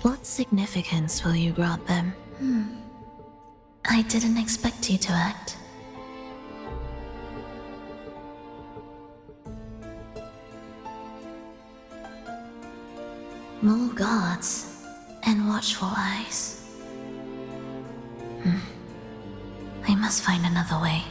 What significance will you grant them? I didn't expect you to act. More guards and watchful eyes. I must find another way.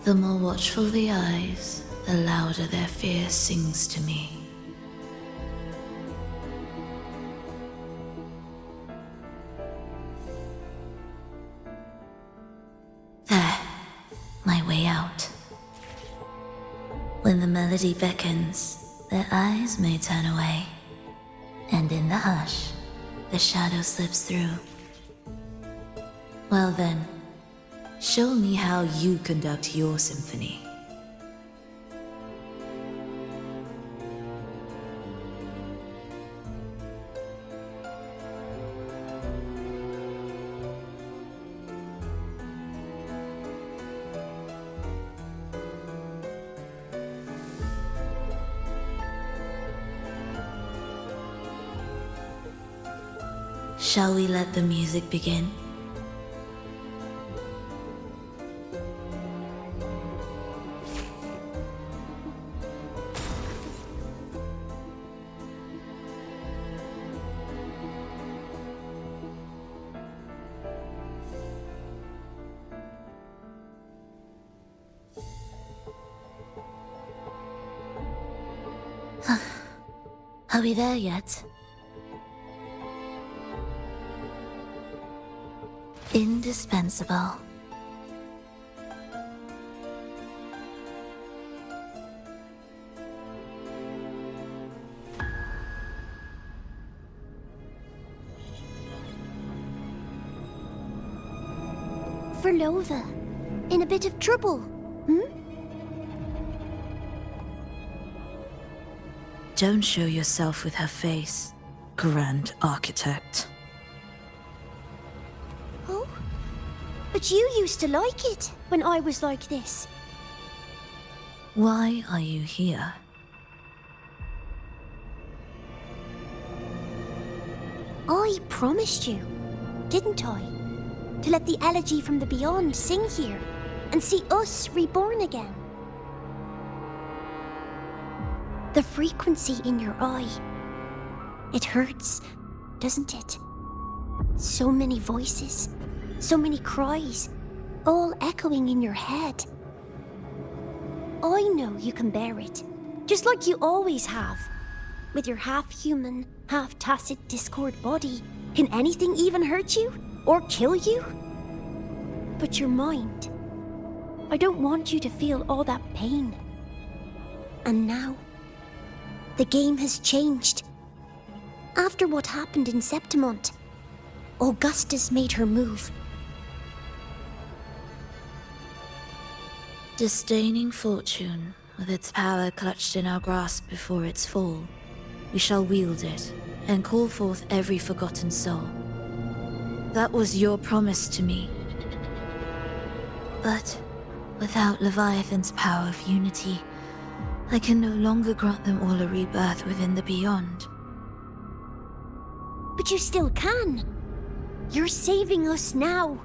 The more watchful the eyes, the louder their fear sings to me. There, my way out. When the melody beckons, their eyes may turn away, and in the hush, the shadow slips through. Well then, show me how you conduct your symphony. Shall we let the music begin? Are we there yet? Indispensable. Verlova, in a bit of trouble, Don't show yourself with her face, Grand Architect. Oh? But you used to like it when I was like this. Why are you here? I promised you, didn't I? To let the elegy from the beyond sing here and see us reborn again. The frequency in your eye. It hurts, doesn't it? So many voices, so many cries, all echoing in your head. I know you can bear it, just like you always have. With your half-human, half-tacit Discord body, can anything even hurt you? Or kill you? But your mind, I don't want you to feel all that pain. And now, the game has changed. After what happened in Septimont, Augustus made her move. Disdaining fortune, with its power clutched in our grasp before its fall, we shall wield it and call forth every forgotten soul. That was your promise to me. But without Leviathan's power of unity, I can no longer grant them all a rebirth within the beyond. But you still can. You're saving us now.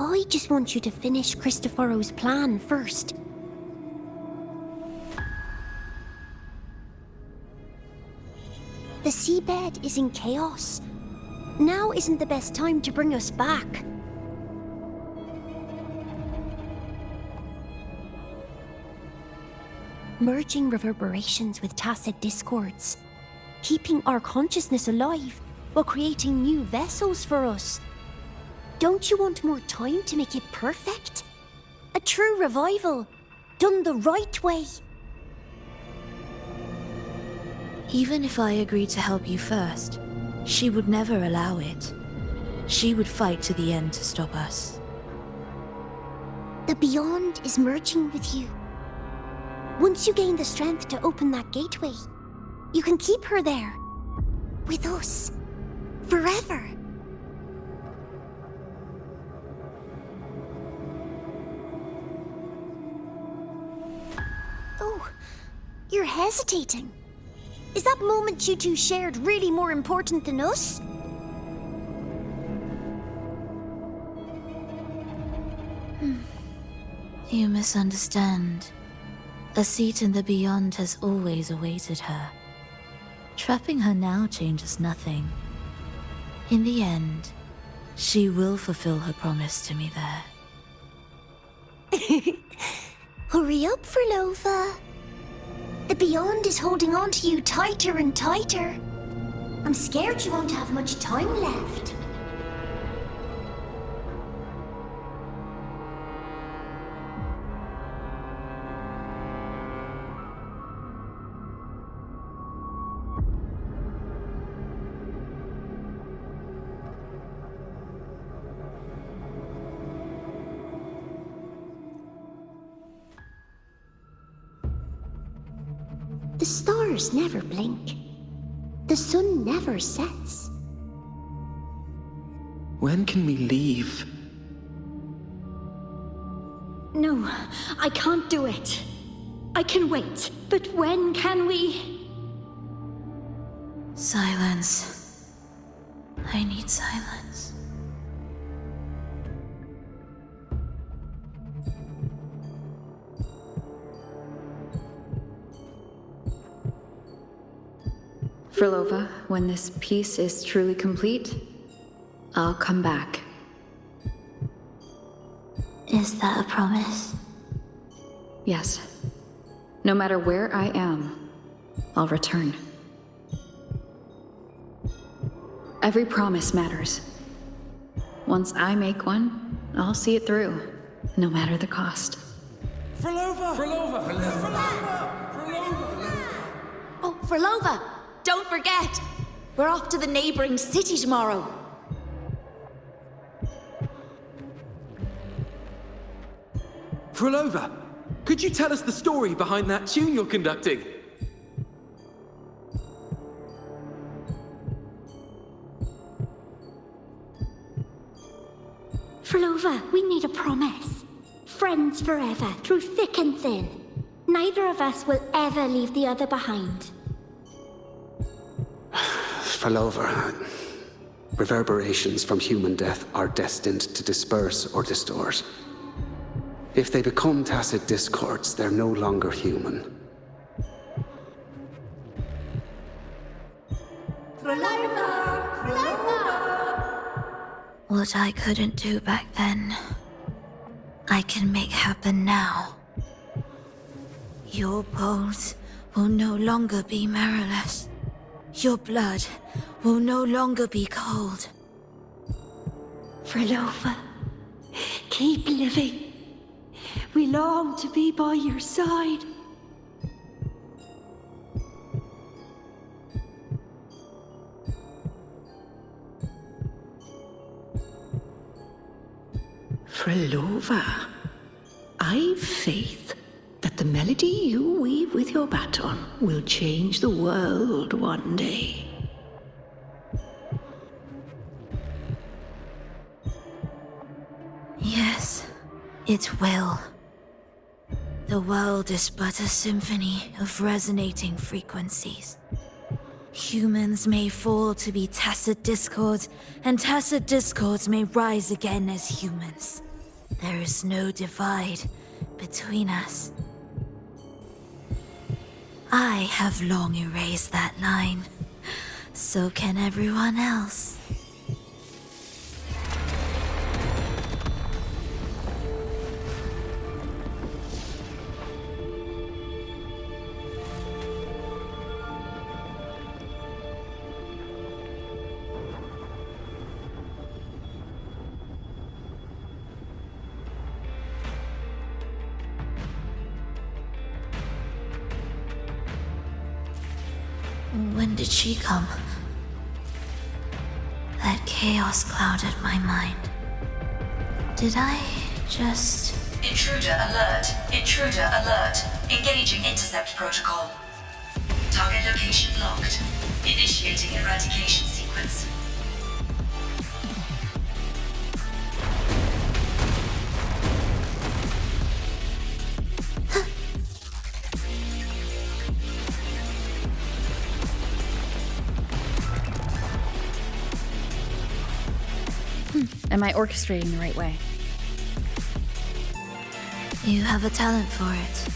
I just want you to finish Cristoforo's plan first. The seabed is in chaos. Now isn't the best time to bring us back. Merging reverberations with tacit discords, keeping our consciousness alive while creating new vessels for us. Don't you want more time to make it perfect? A true revival, done the right way. Even if I agreed to help you first, she would never allow it. She would fight to the end to stop us. The Beyond is merging with you. Once you gain the strength to open that gateway, you can keep her there. With us. Forever. Oh, you're hesitating. Is that moment you two shared really more important than us? You misunderstand. A seat in the beyond has always awaited her. Trapping her now changes nothing. In the end, she will fulfill her promise to me there. Hurry up, Verlova. The Beyond is holding on to you tighter and tighter. I'm scared you won't have much time left. The stars never blink. The sun never sets. When can we leave? No, I can't do it. I can wait, but when can we? Silence. I need silence. Frolova, when this piece is truly complete, I'll come back. Is that a promise? Yes. No matter where I am, I'll return. Every promise matters. Once I make one, I'll see it through, no matter the cost. Frolova! Frolova! Oh, Frolova! Don't forget! We're off to the neighboring city tomorrow. Frolova, could you tell us the story behind that tune you're conducting? Frolova, we need a promise. Friends forever, through thick and thin. Neither of us will ever leave the other behind. Frolova, reverberations from human death are destined to disperse or distort. If they become tacit discords, they're no longer human. What I couldn't do back then, I can make happen now. Your bones will no longer be marrowless. Your blood will no longer be cold. Frolova, keep living. We long to be by your side. Frolova, I've faith that the melody you weave with your baton will change the world one day. Yes, it will. The world is but a symphony of resonating frequencies. Humans may fall to be tacit discords, and tacit discords may rise again as humans. There is no divide between us. I have long erased that line. So can everyone else. When did she come? That chaos clouded my mind. Did I just... Intruder alert! Intruder alert! Engaging intercept protocol. Target location locked. Initiating eradication sequence. Am I orchestrating the right way? You have a talent for it.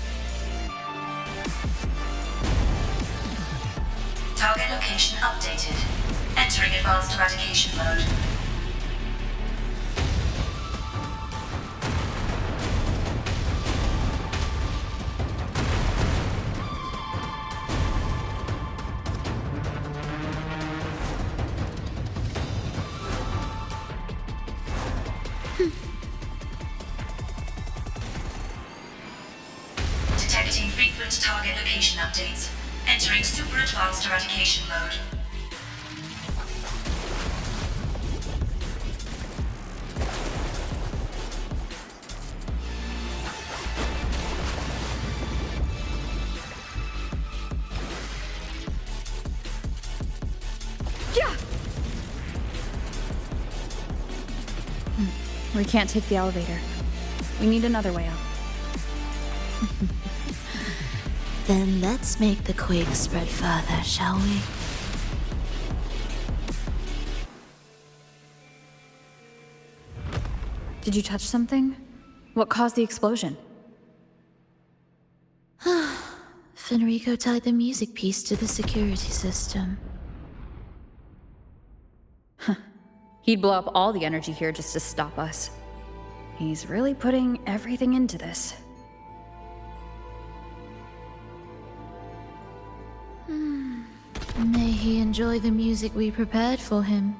Target location updated. Entering advanced eradication mode. Detecting frequent target location updates. Entering super advanced eradication mode. We can't take the elevator. We need another way up. Then let's make the quake spread further, shall we? Did you touch something? What caused the explosion? Fenrico tied the music piece to the security system. He'd blow up all the energy here just to stop us. He's really putting everything into this. May he enjoy the music we prepared for him.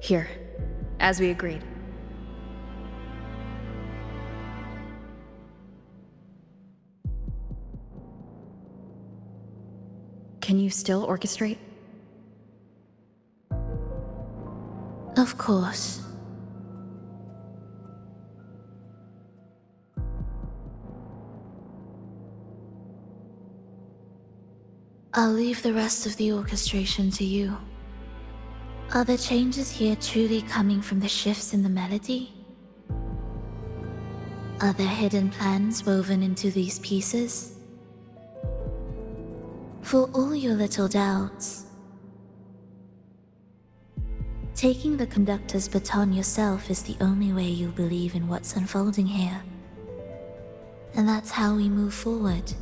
Here, as we agreed. Can you still orchestrate? Of course. I'll leave the rest of the orchestration to you. Are the changes here truly coming from the shifts in the melody? Are there hidden plans woven into these pieces? For all your little doubts, taking the conductor's baton yourself is the only way you'll believe in what's unfolding here. And that's how we move forward.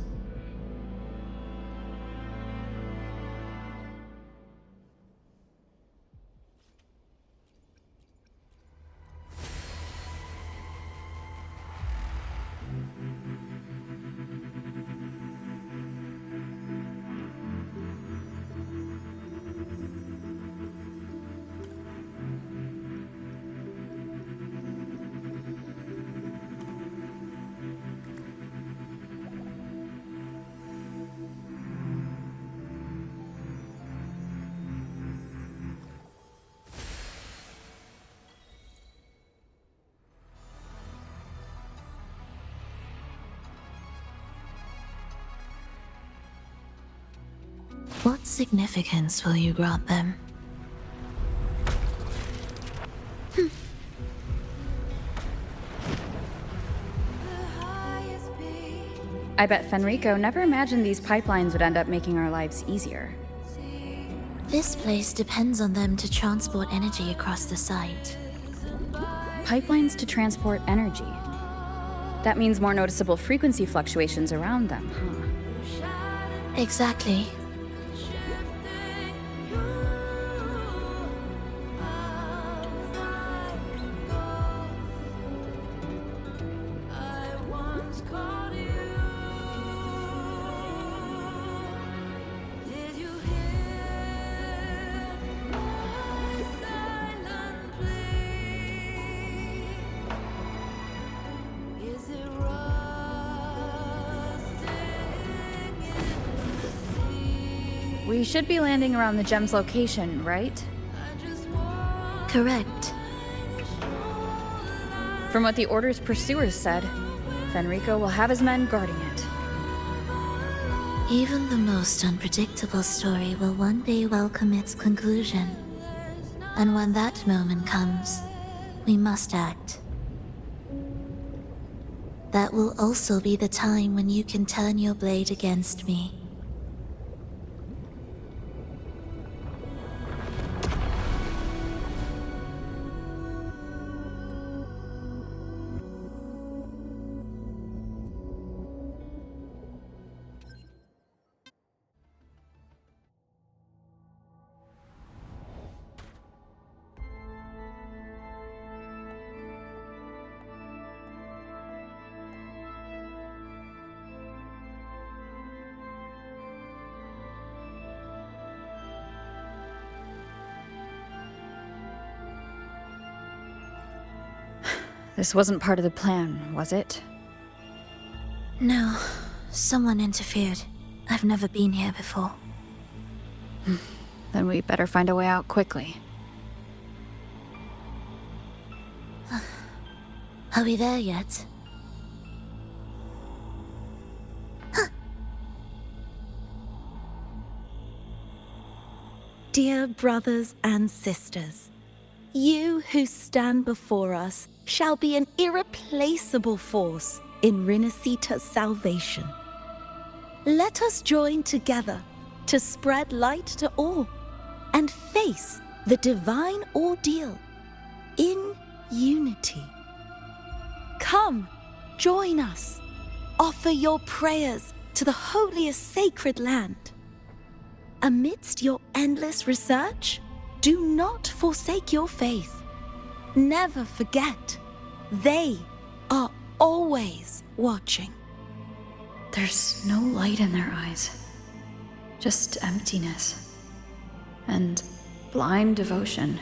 What significance will you grant them? I bet Fenrico never imagined these pipelines would end up making our lives easier. This place depends on them to transport energy across the site. Pipelines to transport energy. That means more noticeable frequency fluctuations around them, huh? Exactly. We should be landing around the gem's location, right? Correct. From what the Order's pursuers said, Fenrico will have his men guarding it. Even the most unpredictable story will one day welcome its conclusion. And when that moment comes, we must act. That will also be the time when you can turn your blade against me. This wasn't part of the plan, was it? No, someone interfered. I've never been here before. Then we better find a way out quickly. Are we there yet? Dear brothers and sisters, you who stand before us shall be an irreplaceable force in Rinasita's salvation. Let us join together to spread light to all and face the divine ordeal in unity. Come, join us. Offer your prayers to the holiest sacred land. Amidst your endless research, do not forsake your faith. Never forget, they are always watching. There's no light in their eyes, just emptiness and blind devotion.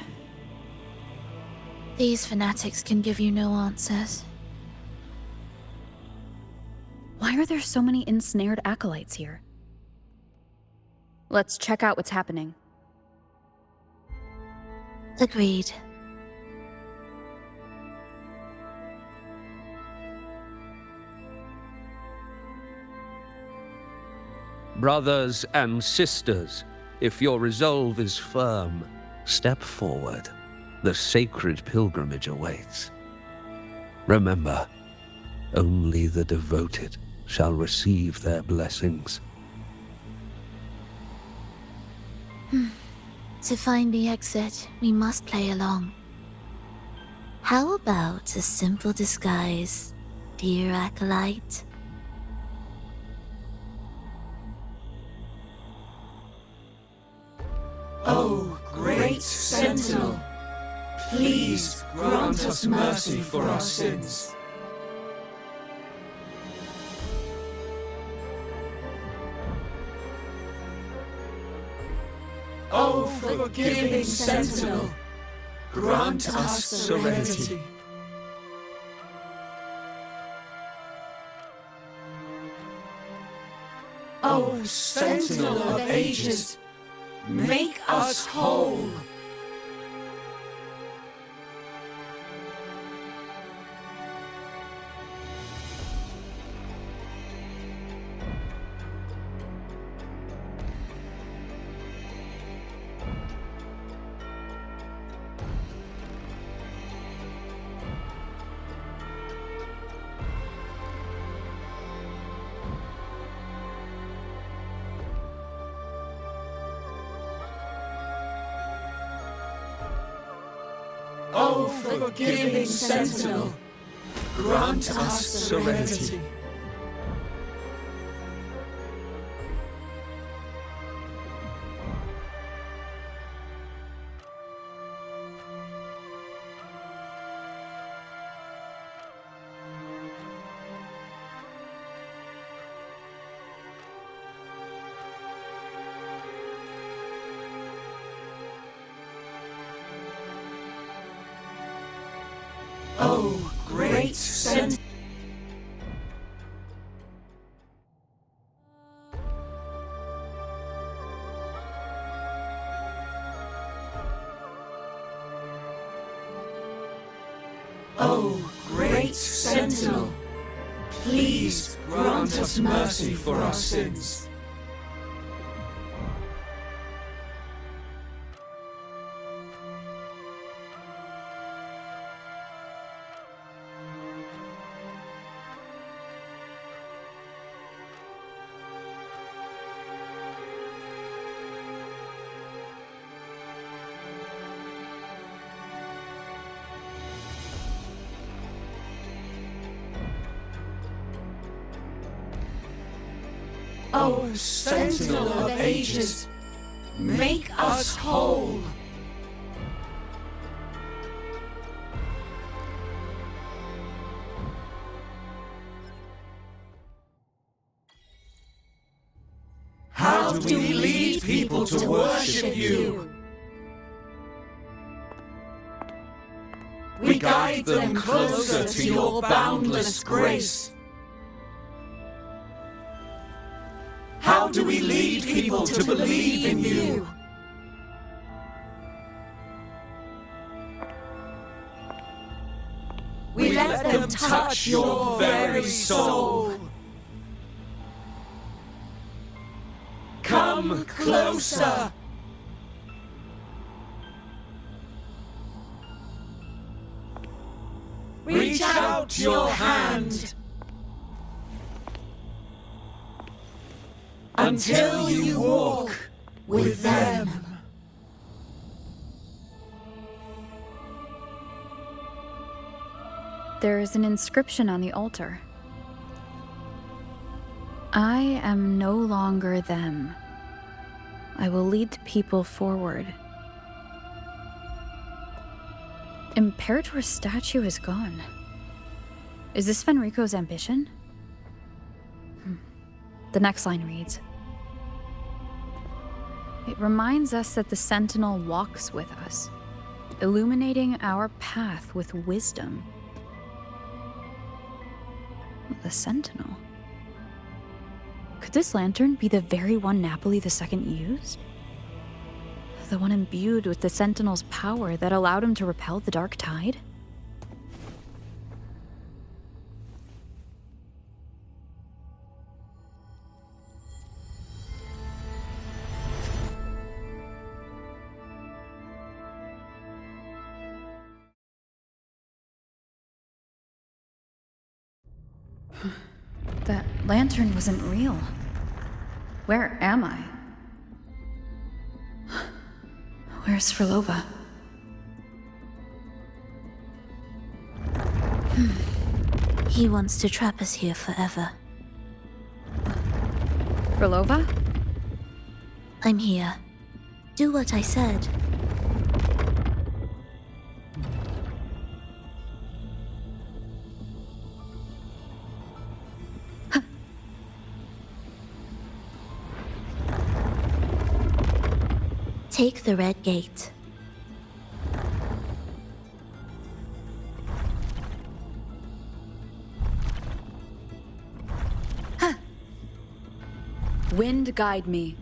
These fanatics can give you no answers. Why are there so many ensnared acolytes here? Let's check out what's happening. Agreed. Brothers and sisters, if your resolve is firm, step forward. The sacred pilgrimage awaits. Remember, only the devoted shall receive their blessings. To find the exit, we must play along. How about a simple disguise, dear acolyte? O great Sentinel, please grant us mercy for our sins. O forgiving Sentinel, grant us serenity. O Sentinel of ages, make us whole. O forgiving Sentinel, grant us serenity. O great Sentinel. O great Sentinel, please grant us mercy for our sins. O Sentinel of ages, make us whole. How do we lead people to worship you? We guide them closer to your boundless grace. How do we lead people to believe in you? We let them touch your very soul. Come closer. out your hand until you walk with them. There is an inscription on the altar. I am no longer them. I will lead the people forward. Imperator's statue is gone. Is this Fenrico's ambition? The next line reads, it reminds us that the Sentinel walks with us, illuminating our path with wisdom. The Sentinel? Could this lantern be the very one Napoli II used? The one imbued with the Sentinel's power that allowed him to repel the Dark Tide? That lantern wasn't real. Where am I? Where's Frolova? He wants to trap us here forever. Frolova? I'm here. Do what I said. Take the red gate. Wind guide me.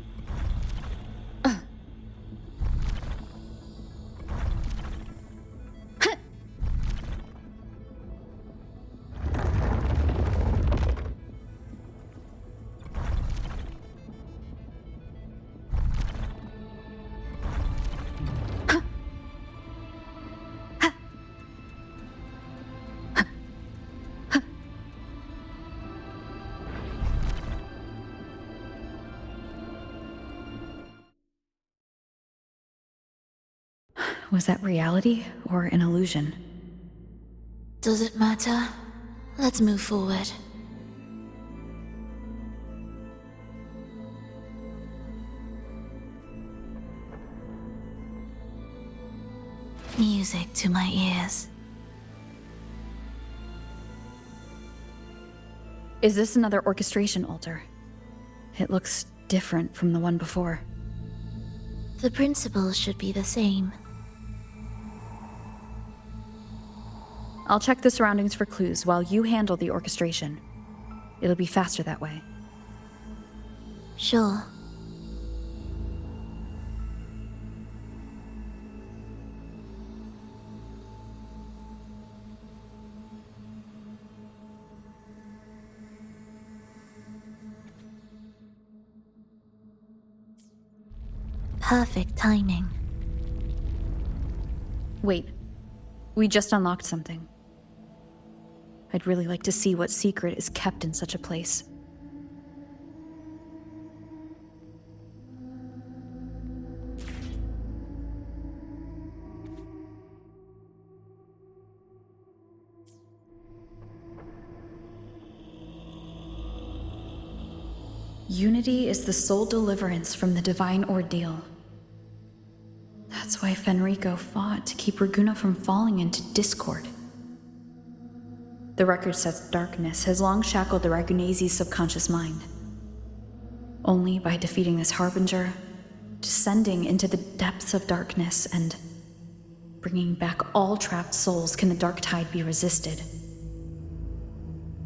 Was that reality or an illusion? Does it matter? Let's move forward. Music to my ears. Is this another orchestration altar? It looks different from the one before. The principles should be the same. I'll check the surroundings for clues while you handle the orchestration. It'll be faster that way. Sure. Perfect timing. Wait, we just unlocked something. I'd really like to see what secret is kept in such a place. Unity is the sole deliverance from the divine ordeal. That's why Fenrico fought to keep Raguna from falling into discord. The record says darkness has long shackled the Ragunese's subconscious mind. Only by defeating this harbinger, descending into the depths of darkness, and bringing back all trapped souls can the Dark Tide be resisted.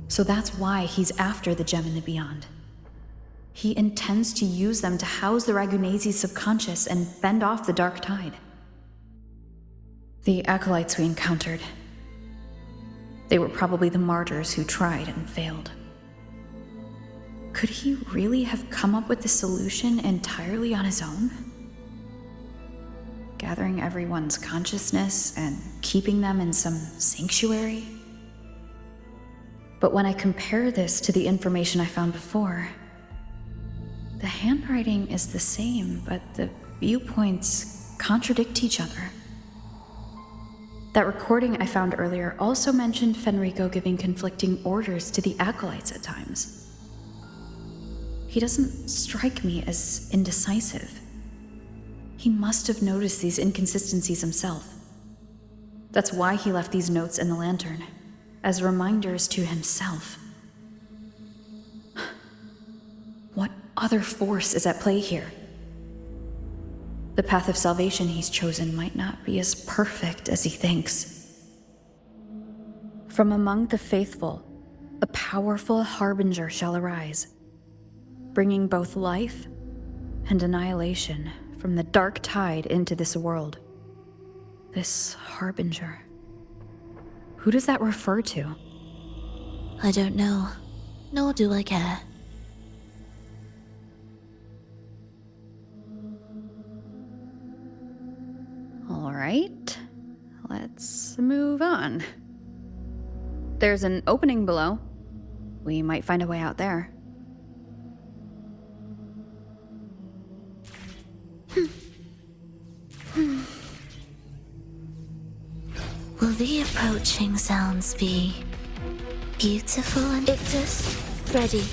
So that's why he's after the gem in the Beyond. He intends to use them to house the Ragunese's subconscious and fend off the Dark Tide. The acolytes we encountered, they were probably the martyrs who tried and failed. Could he really have come up with the solution entirely on his own? Gathering everyone's consciousness and keeping them in some sanctuary? But when I compare this to the information I found before, the handwriting is the same, but the viewpoints contradict each other. That recording I found earlier also mentioned Fenrico giving conflicting orders to the acolytes at times. He doesn't strike me as indecisive. He must have noticed these inconsistencies himself. That's why he left these notes in the lantern, as reminders to himself. What other force is at play here? The path of salvation he's chosen might not be as perfect as he thinks. From among the faithful, a powerful harbinger shall arise, bringing both life and annihilation from the dark tide into this world. This harbinger. Who does that refer to? I don't know, nor do I care. All right, let's move on. There's an opening below. We might find a way out there. Will the approaching sounds be beautiful and Ictus, ready?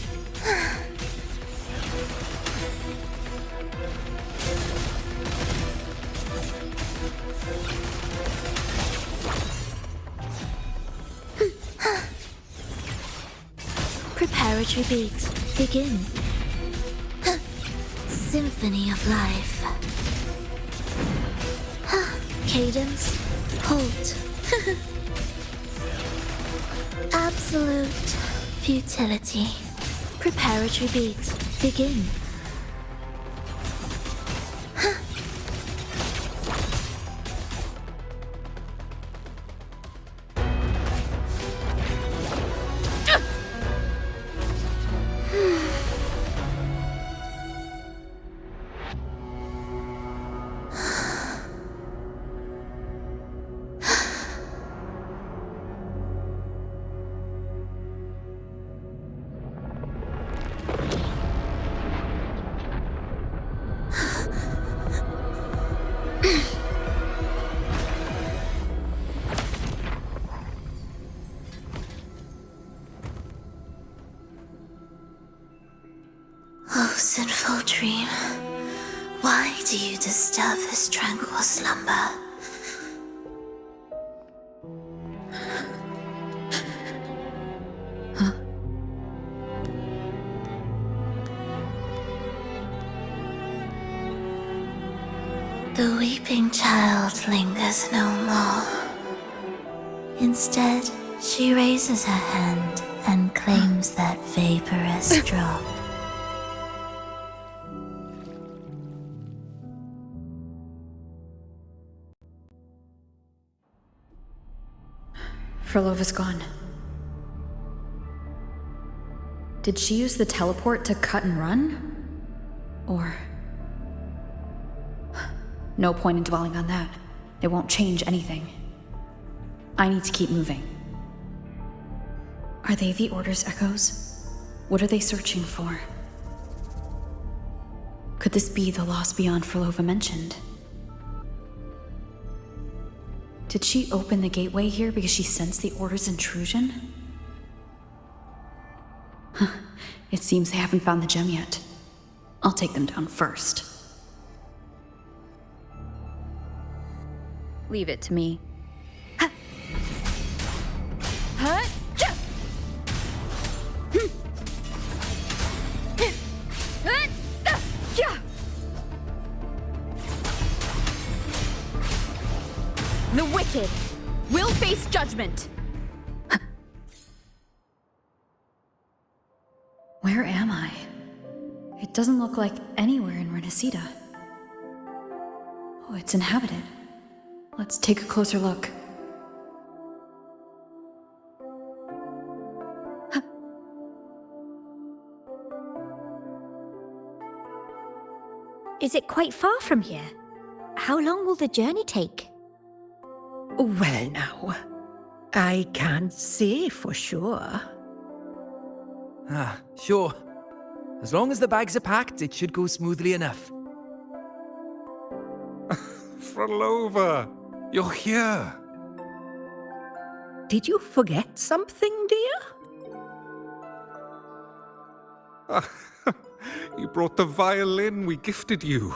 Preparatory beat, begin. Symphony of life. Cadence, halt. Absolute futility. Preparatory beat, begin. Oh, sinful dream, why do you disturb this tranquil slumber? The weeping child lingers no more. Instead, she raises her hand and claims that vaporous drop. Frolova's gone. Did she use the teleport to cut and run? Or... No point in dwelling on that. It won't change anything. I need to keep moving. Are they the Order's echoes? What are they searching for? Could this be the lost beyond Frolova mentioned? Did she open the gateway here because she sensed the Order's intrusion? It seems they haven't found the gem yet. I'll take them down first. Leave it to me. The wicked will face judgment. Where am I? It doesn't look like anywhere in Renacita. Oh, it's inhabited. Let's take a closer look. Is it quite far from here? How long will the journey take? Well now, I can't say for sure. Ah, sure. As long as the bags are packed, it should go smoothly enough. Frolova, you're here. Did you forget something, dear? You brought the violin we gifted you.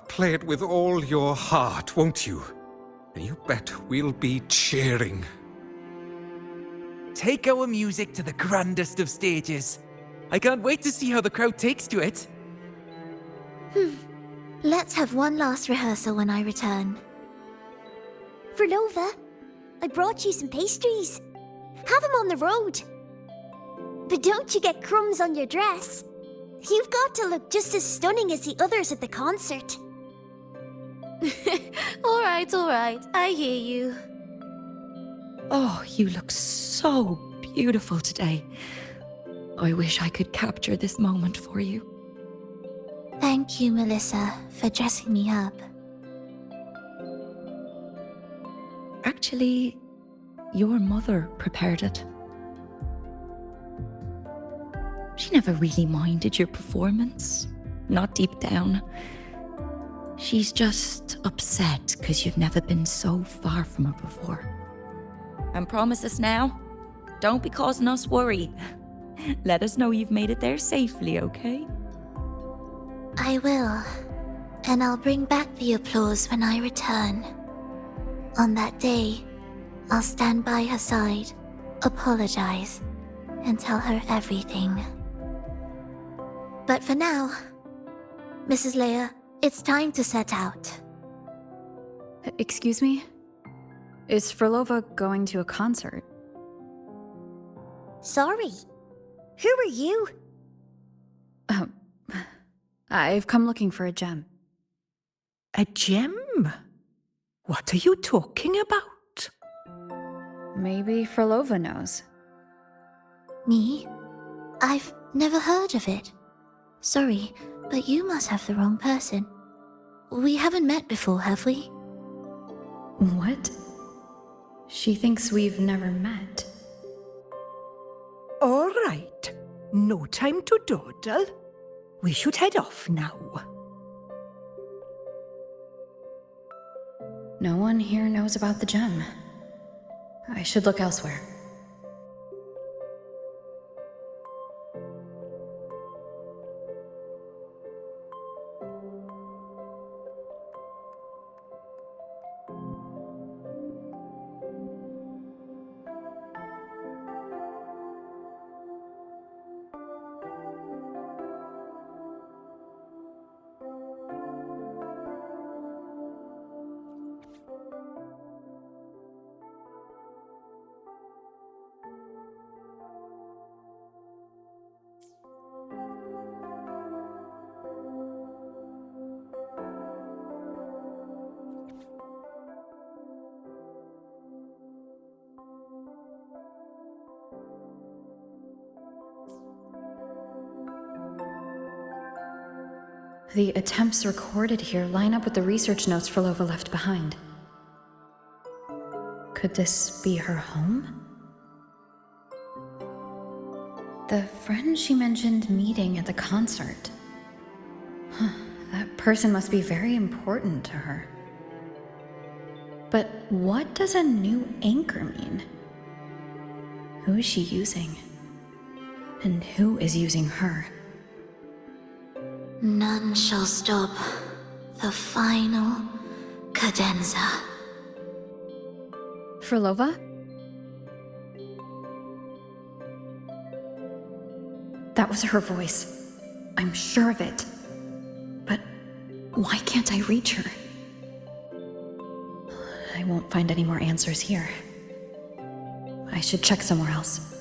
Play it with all your heart, won't you? You bet we'll be cheering. Take our music to the grandest of stages. I can't wait to see how the crowd takes to it. Let's have one last rehearsal when I return. Frolova, I brought you some pastries. Have them on the road. But don't you get crumbs on your dress. You've got to look just as stunning as the others at the concert. All right, I hear you. Oh, you look so beautiful today. I wish I could capture this moment for you. Thank you, Melissa, for dressing me up. Actually, your mother prepared it. She never really minded your performance, not deep down. She's just upset because you've never been so far from her before. And promise us now, don't be causing us worry. Let us know you've made it there safely, okay? I will. And I'll bring back the applause when I return. On that day, I'll stand by her side, apologize, and tell her everything. But for now, Mrs. Leia, it's time to set out. Excuse me? Is Frolova going to a concert? Sorry. Who are you? I've come looking for a gem. A gem? What are you talking about? Maybe Frolova knows. Me? I've never heard of it. Sorry, but you must have the wrong person. We haven't met before, have we? What? She thinks we've never met. All right. No time to dawdle. We should head off now. No one here knows about the gem. I should look elsewhere. The attempts recorded here line up with the research notes Frolova left behind. Could this be her home? The friend she mentioned meeting at the concert. That person must be very important to her. But what does a new anchor mean? Who is she using? And who is using her? None shall stop the final cadenza. Frolova? That was her voice. I'm sure of it. But why can't I reach her? I won't find any more answers here. I should check somewhere else.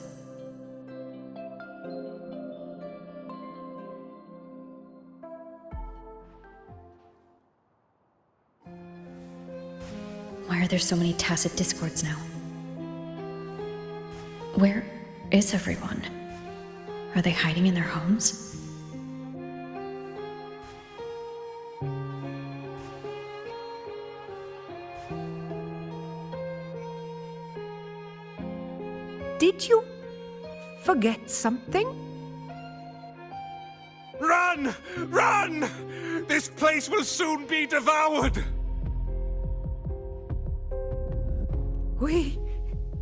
Why are there so many tacit discords now? Where is everyone? Are they hiding in their homes? Did you forget something? Run! Run! This place will soon be devoured! We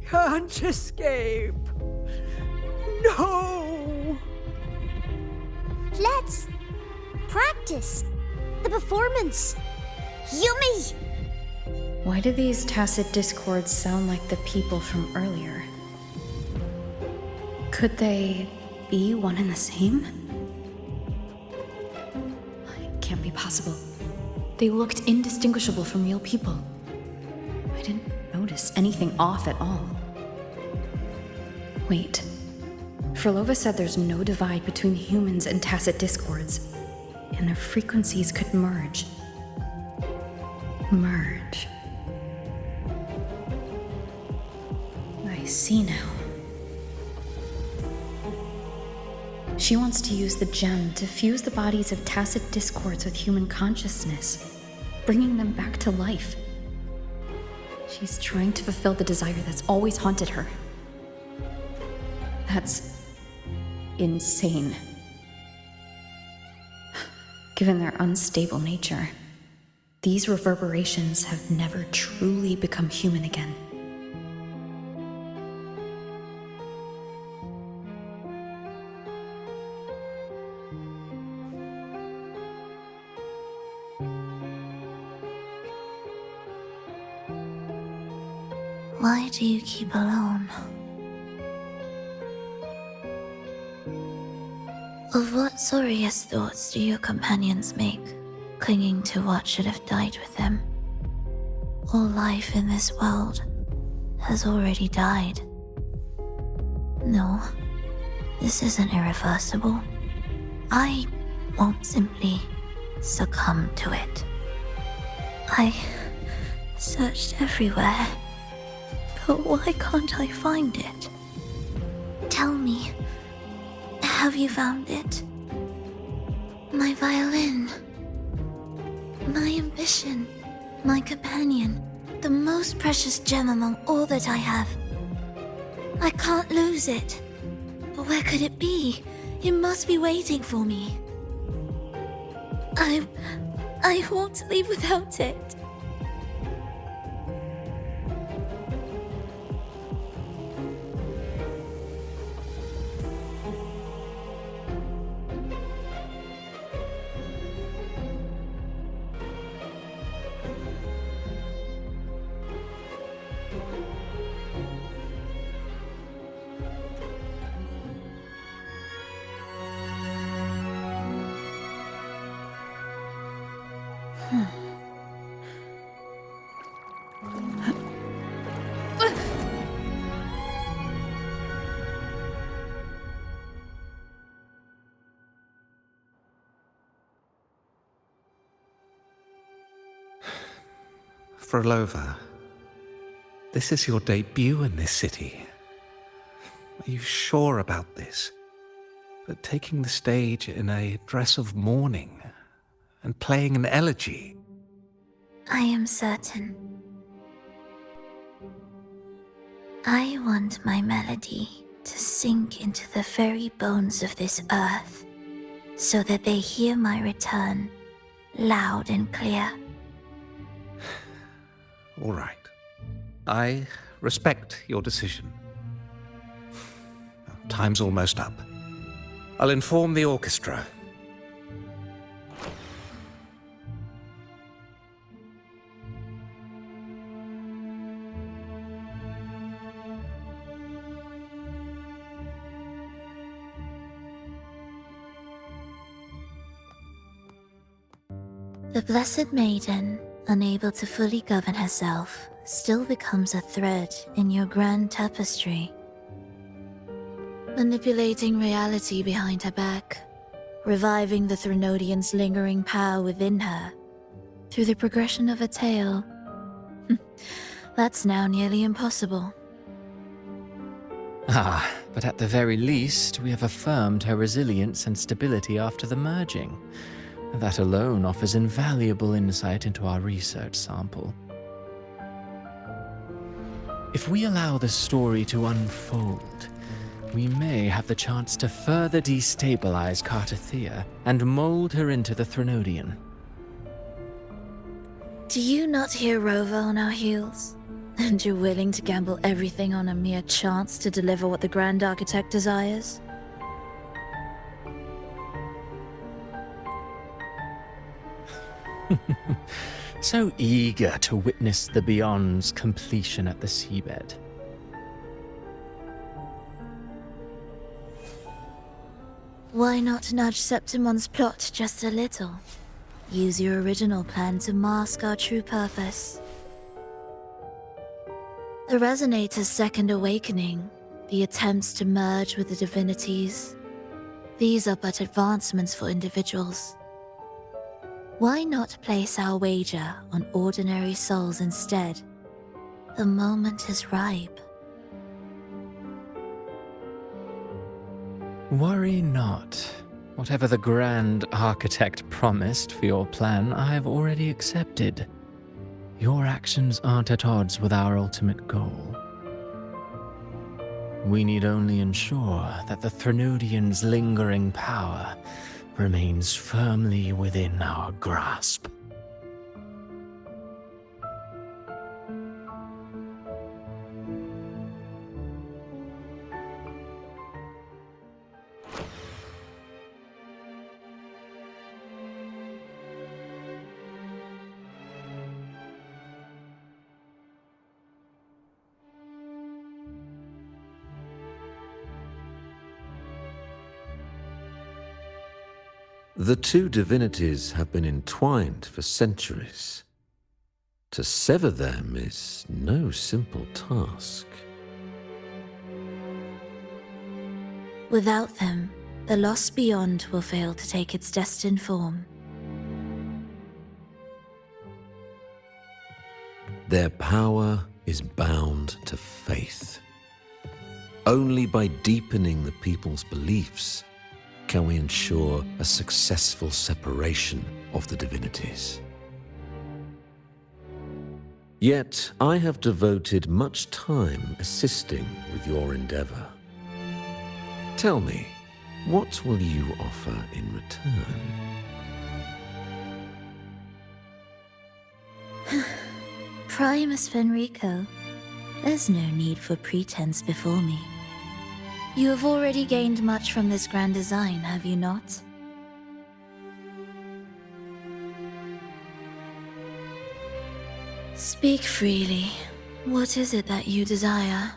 can't escape. No! Let's practice the performance. Yummy! Why do these tacit discords sound like the people from earlier? Could they be one and the same? It can't be possible. They looked indistinguishable from real people. I didn't notice anything off at all. Wait. Frolova said there's no divide between humans and tacit discords, and their frequencies could merge. Merge. I see now. She wants to use the gem to fuse the bodies of tacit discords with human consciousness, bringing them back to life. She's trying to fulfill the desire that's always haunted her. That's insane. Given their unstable nature, these reverberations have never truly become human again. Why do you keep alone? Of what sorriest thoughts do your companions make, clinging to what should have died with them? All life in this world has already died. No, this isn't irreversible. I won't simply succumb to it. I searched everywhere, but why can't I find it? Tell me, have you found it? My violin. My ambition. My companion. The most precious gem among all that I have. I can't lose it. But where could it be? It must be waiting for me. I won't leave without it. Frolova, this is your debut in this city. Are you sure about this? But taking the stage in a dress of mourning and playing an elegy? I am certain. I want my melody to sink into the very bones of this earth, so that they hear my return, loud and clear. All right. I respect your decision. Time's almost up. I'll inform the orchestra. The Blessed Maiden, unable to fully govern herself, still becomes a thread in your grand tapestry. Manipulating reality behind her back, reviving the Threnodian's lingering power within her, through the progression of a tale. That's now nearly impossible. Ah, but at the very least, we have affirmed her resilience and stability after the merging. That alone offers invaluable insight into our research sample. If we allow the story to unfold, we may have the chance to further destabilize Cartathea and mold her into the Threnodian. Do you not hear Rover on our heels? And you're willing to gamble everything on a mere chance to deliver what the Grand Architect desires? So eager to witness the Beyond's completion at the seabed. Why not nudge Septimon's plot just a little? Use your original plan to mask our true purpose. The Resonator's second awakening, the attempts to merge with the divinities, these are but advancements for individuals. Why not place our wager on ordinary souls instead? The moment is ripe. Worry not. Whatever the Grand Architect promised for your plan, I have already accepted. Your actions aren't at odds with our ultimate goal. We need only ensure that the Threnodian's lingering power remains firmly within our grasp. The two divinities have been entwined for centuries. To sever them is no simple task. Without them, the lost beyond will fail to take its destined form. Their power is bound to faith. Only by deepening the people's beliefs can we ensure a successful separation of the divinities. Yet I have devoted much time assisting with your endeavor. Tell me, what will you offer in return? Primus Fenrico, there's no need for pretense before me. You have already gained much from this grand design, have you not? Speak freely. What is it that you desire?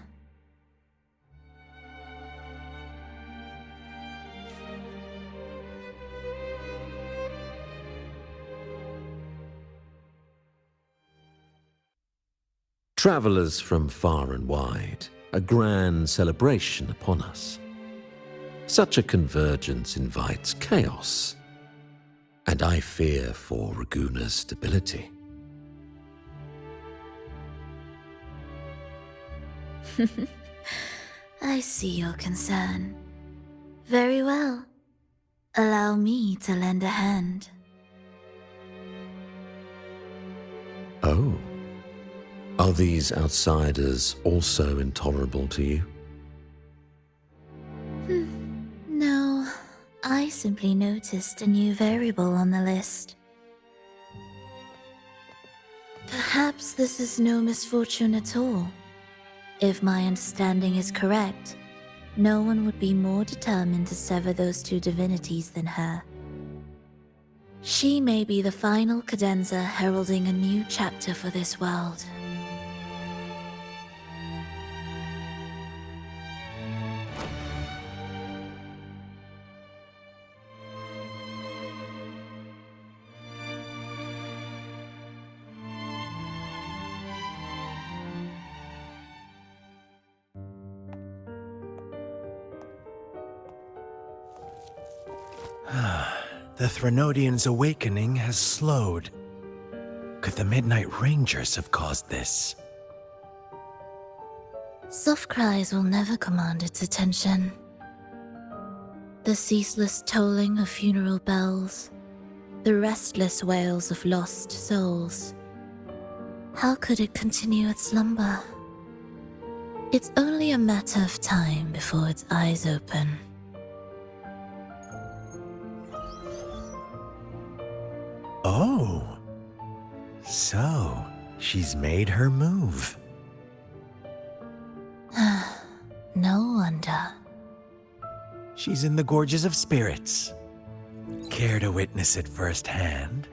Travelers from far and wide, a grand celebration upon us. Such a convergence invites chaos, and I fear for Raguna's stability. I see your concern. Very well. Allow me to lend a hand. Oh. Are these outsiders also intolerable to you? No, I simply noticed a new variable on the list. Perhaps this is no misfortune at all. If my understanding is correct, no one would be more determined to sever those two divinities than her. She may be the final cadenza heralding a new chapter for this world. The Threnodian's awakening has slowed. Could the Midnight Rangers have caused this? Soft cries will never command its attention. The ceaseless tolling of funeral bells, the restless wails of lost souls. How could it continue its slumber? It's only a matter of time before its eyes open. Oh. So, she's made her move. No wonder. She's in the Gorges of Spirits. Care to witness it firsthand?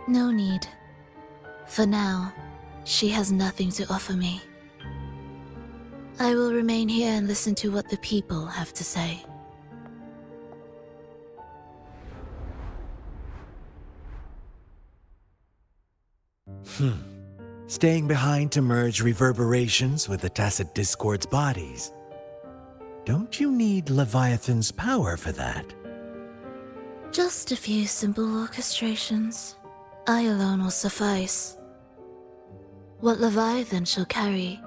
No need. For now, she has nothing to offer me. I will remain here and listen to what the people have to say. Staying behind to merge reverberations with the Tacit Discord's bodies. Don't you need Leviathan's power for that? Just a few simple orchestrations. I alone will suffice. What Leviathan shall carry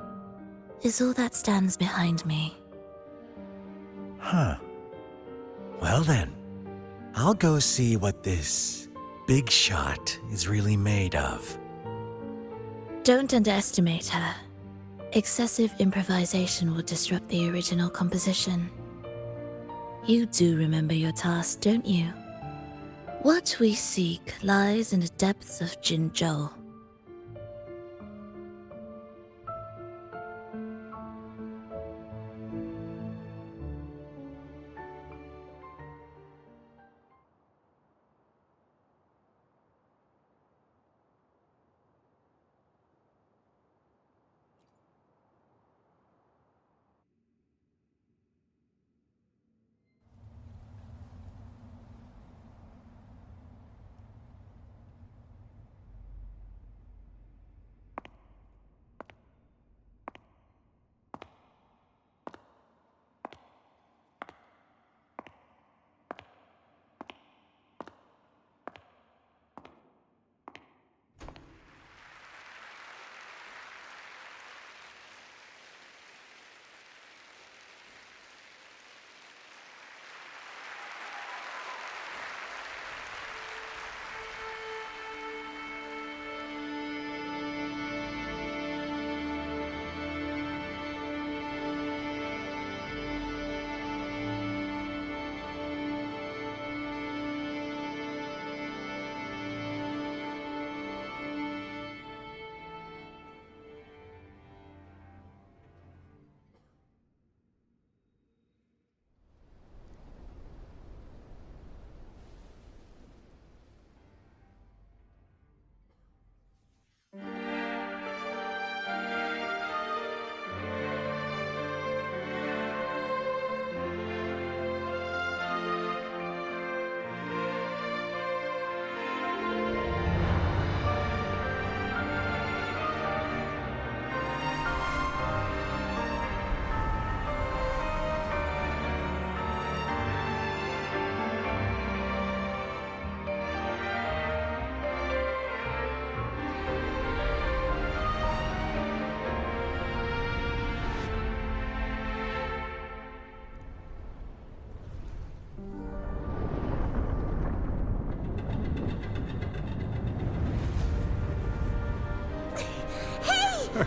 is all that stands behind me. Huh. Well then, I'll go see what this big shot is really made of. Don't underestimate her. Excessive improvisation will disrupt the original composition. You do remember your task, don't you? What we seek lies in the depths of Jinzhou.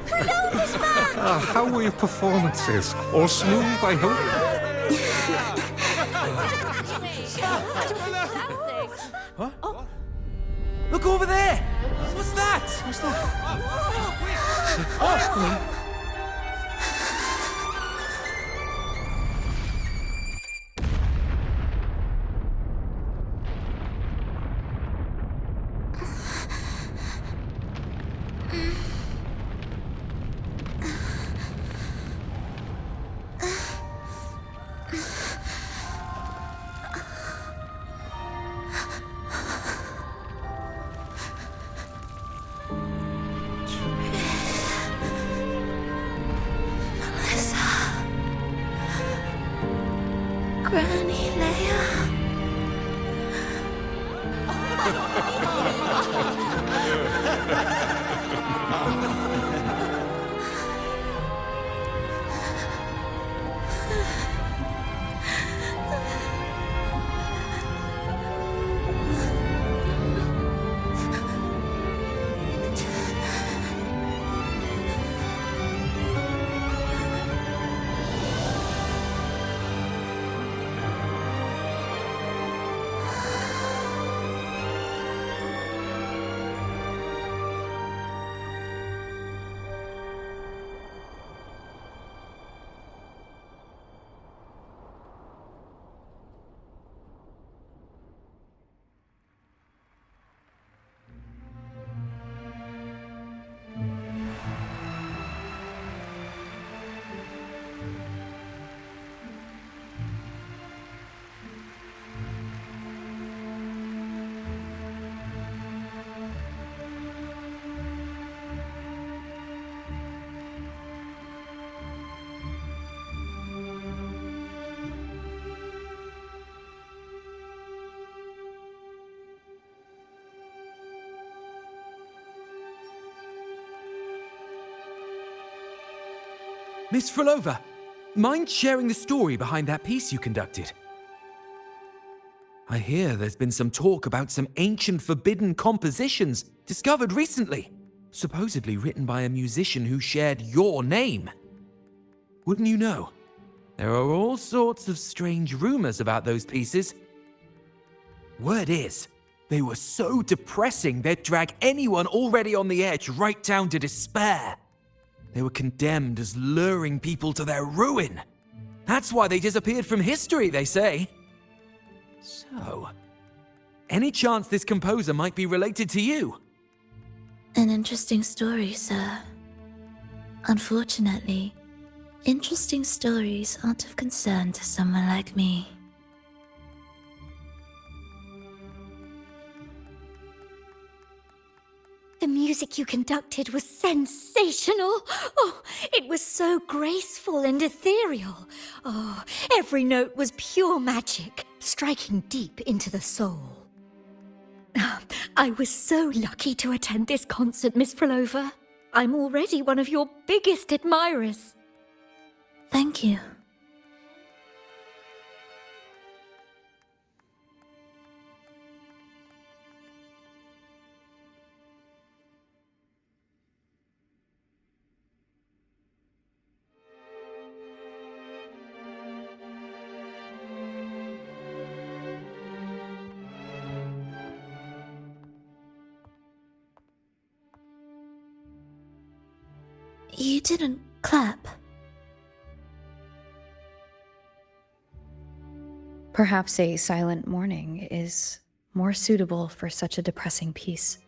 Fulova's back! How were your performances? All smooth, I hope? What? Oh. Look over there! What's that? What's that? Oh. Miss Frolova, mind sharing the story behind that piece you conducted? I hear there's been some talk about some ancient forbidden compositions discovered recently, supposedly written by a musician who shared your name. Wouldn't you know, there are all sorts of strange rumors about those pieces. Word is, they were so depressing they'd drag anyone already on the edge right down to despair. They were condemned as luring people to their ruin. That's why they disappeared from history, they say. So, any chance this composer might be related to you? An interesting story, sir. Unfortunately, interesting stories aren't of concern to someone like me. The music you conducted was sensational. Oh, it was so graceful and ethereal. Oh, every note was pure magic, striking deep into the soul. I was so lucky to attend this concert, Miss Frolova. I'm already one of your biggest admirers. Thank you. You didn't clap. Perhaps a silent mourning is more suitable for such a depressing piece.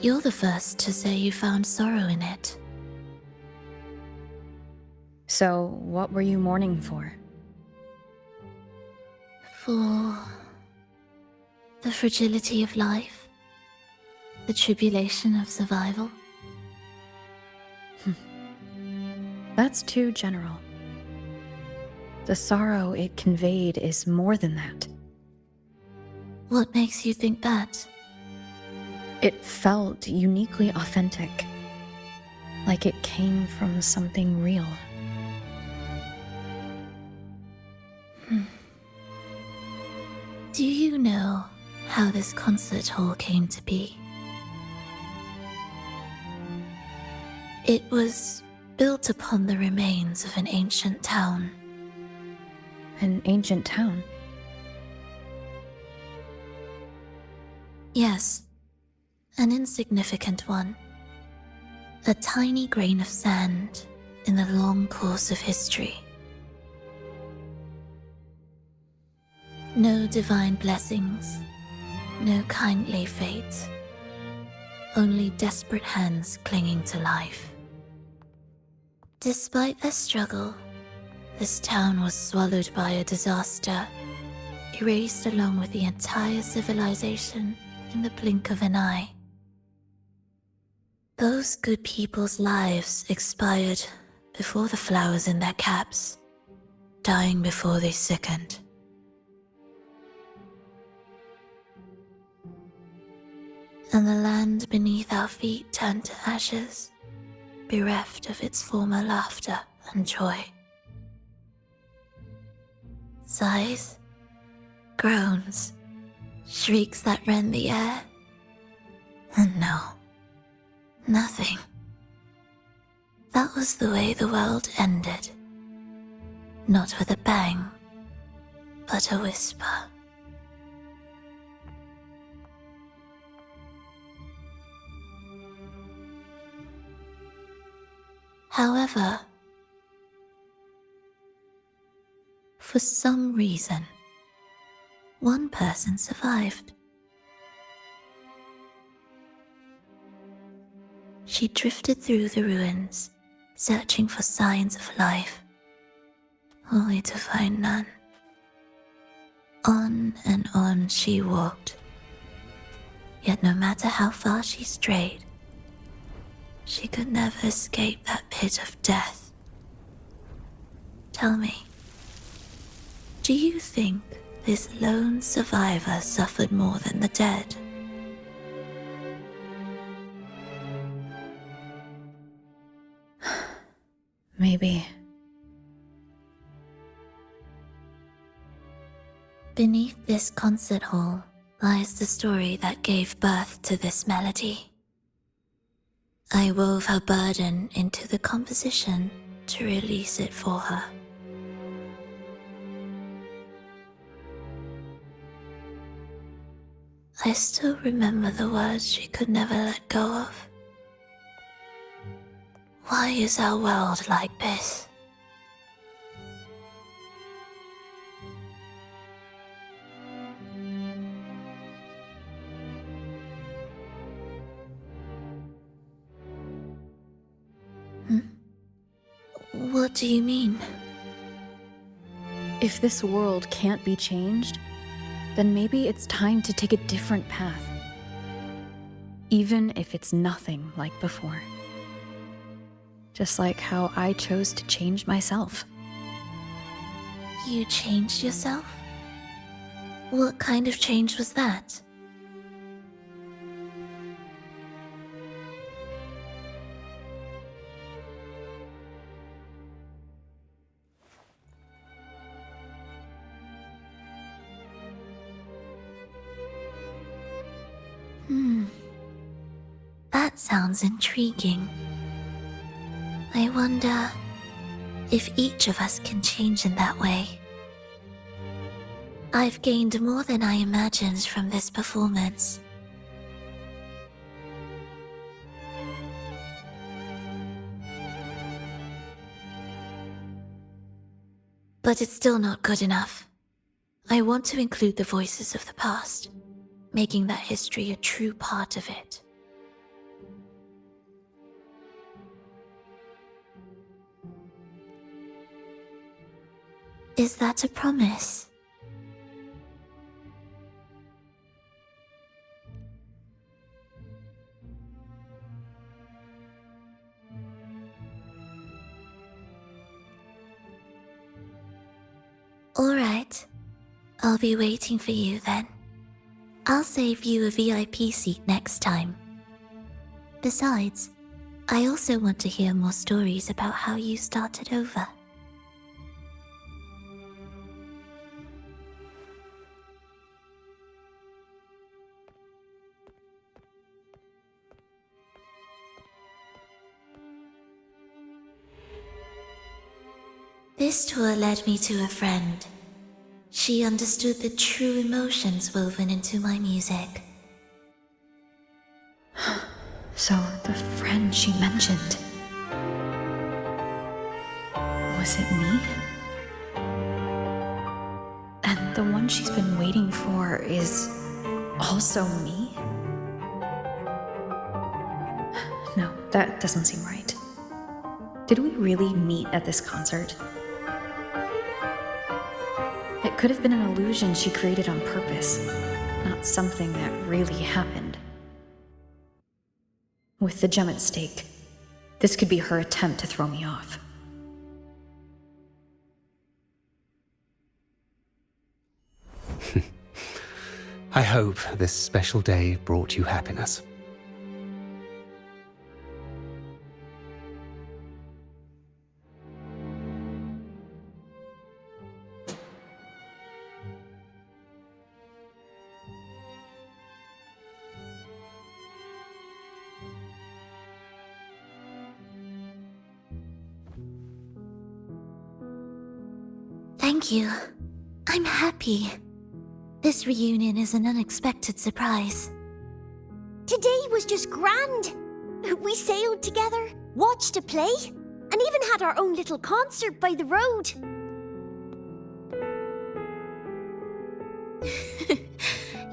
You're the first to say you found sorrow in it. So, what were you mourning for? For the fragility of life, the tribulation of survival. That's too general. The sorrow it conveyed is more than that. What makes you think that? It felt uniquely authentic, like it came from something real. Do you know how this concert hall came to be? It was built upon the remains of an ancient town. An ancient town? Yes, an insignificant one. A tiny grain of sand in the long course of history. No divine blessings, no kindly fate. Only desperate hands clinging to life. Despite their struggle, this town was swallowed by a disaster, erased along with the entire civilization in the blink of an eye. Those good people's lives expired before the flowers in their caps, dying before they sickened. And the land beneath our feet turned to ashes, bereft of its former laughter and joy. Sighs, groans, shrieks that rend the air. And no, nothing. That was the way the world ended. Not with a bang, but a whisper. However, for some reason, one person survived. She drifted through the ruins, searching for signs of life, only to find none. On and on she walked, yet no matter how far she strayed, she could never escape that pit of death. Tell me, do you think this lone survivor suffered more than the dead? Maybe. Beneath this concert hall lies the story that gave birth to this melody. I wove her burden into the composition to release it for her. I still remember the words she could never let go of. Why is our world like this? What do you mean? If this world can't be changed, then maybe it's time to take a different path. Even if it's nothing like before. Just like how I chose to change myself. You changed yourself? What kind of change was that? That sounds intriguing. I wonder if each of us can change in that way. I've gained more than I imagined from this performance. But it's still not good enough. I want to include the voices of the past, making that history a true part of it. Is that a promise? All right. I'll be waiting for you then. I'll save you a VIP seat next time. Besides, I also want to hear more stories about how you started over. This tour led me to a friend. She understood the true emotions woven into my music. So, the friend she mentioned. Was it me? And the one she's been waiting for is also me? No, that doesn't seem right. Did we really meet at this concert? It could have been an illusion she created on purpose, not something that really happened. With the gem at stake, this could be her attempt to throw me off. I hope this special day brought you happiness. Thank you. I'm happy. This reunion is an unexpected surprise. Today was just grand. We sailed together, watched a play, and even had our own little concert by the road.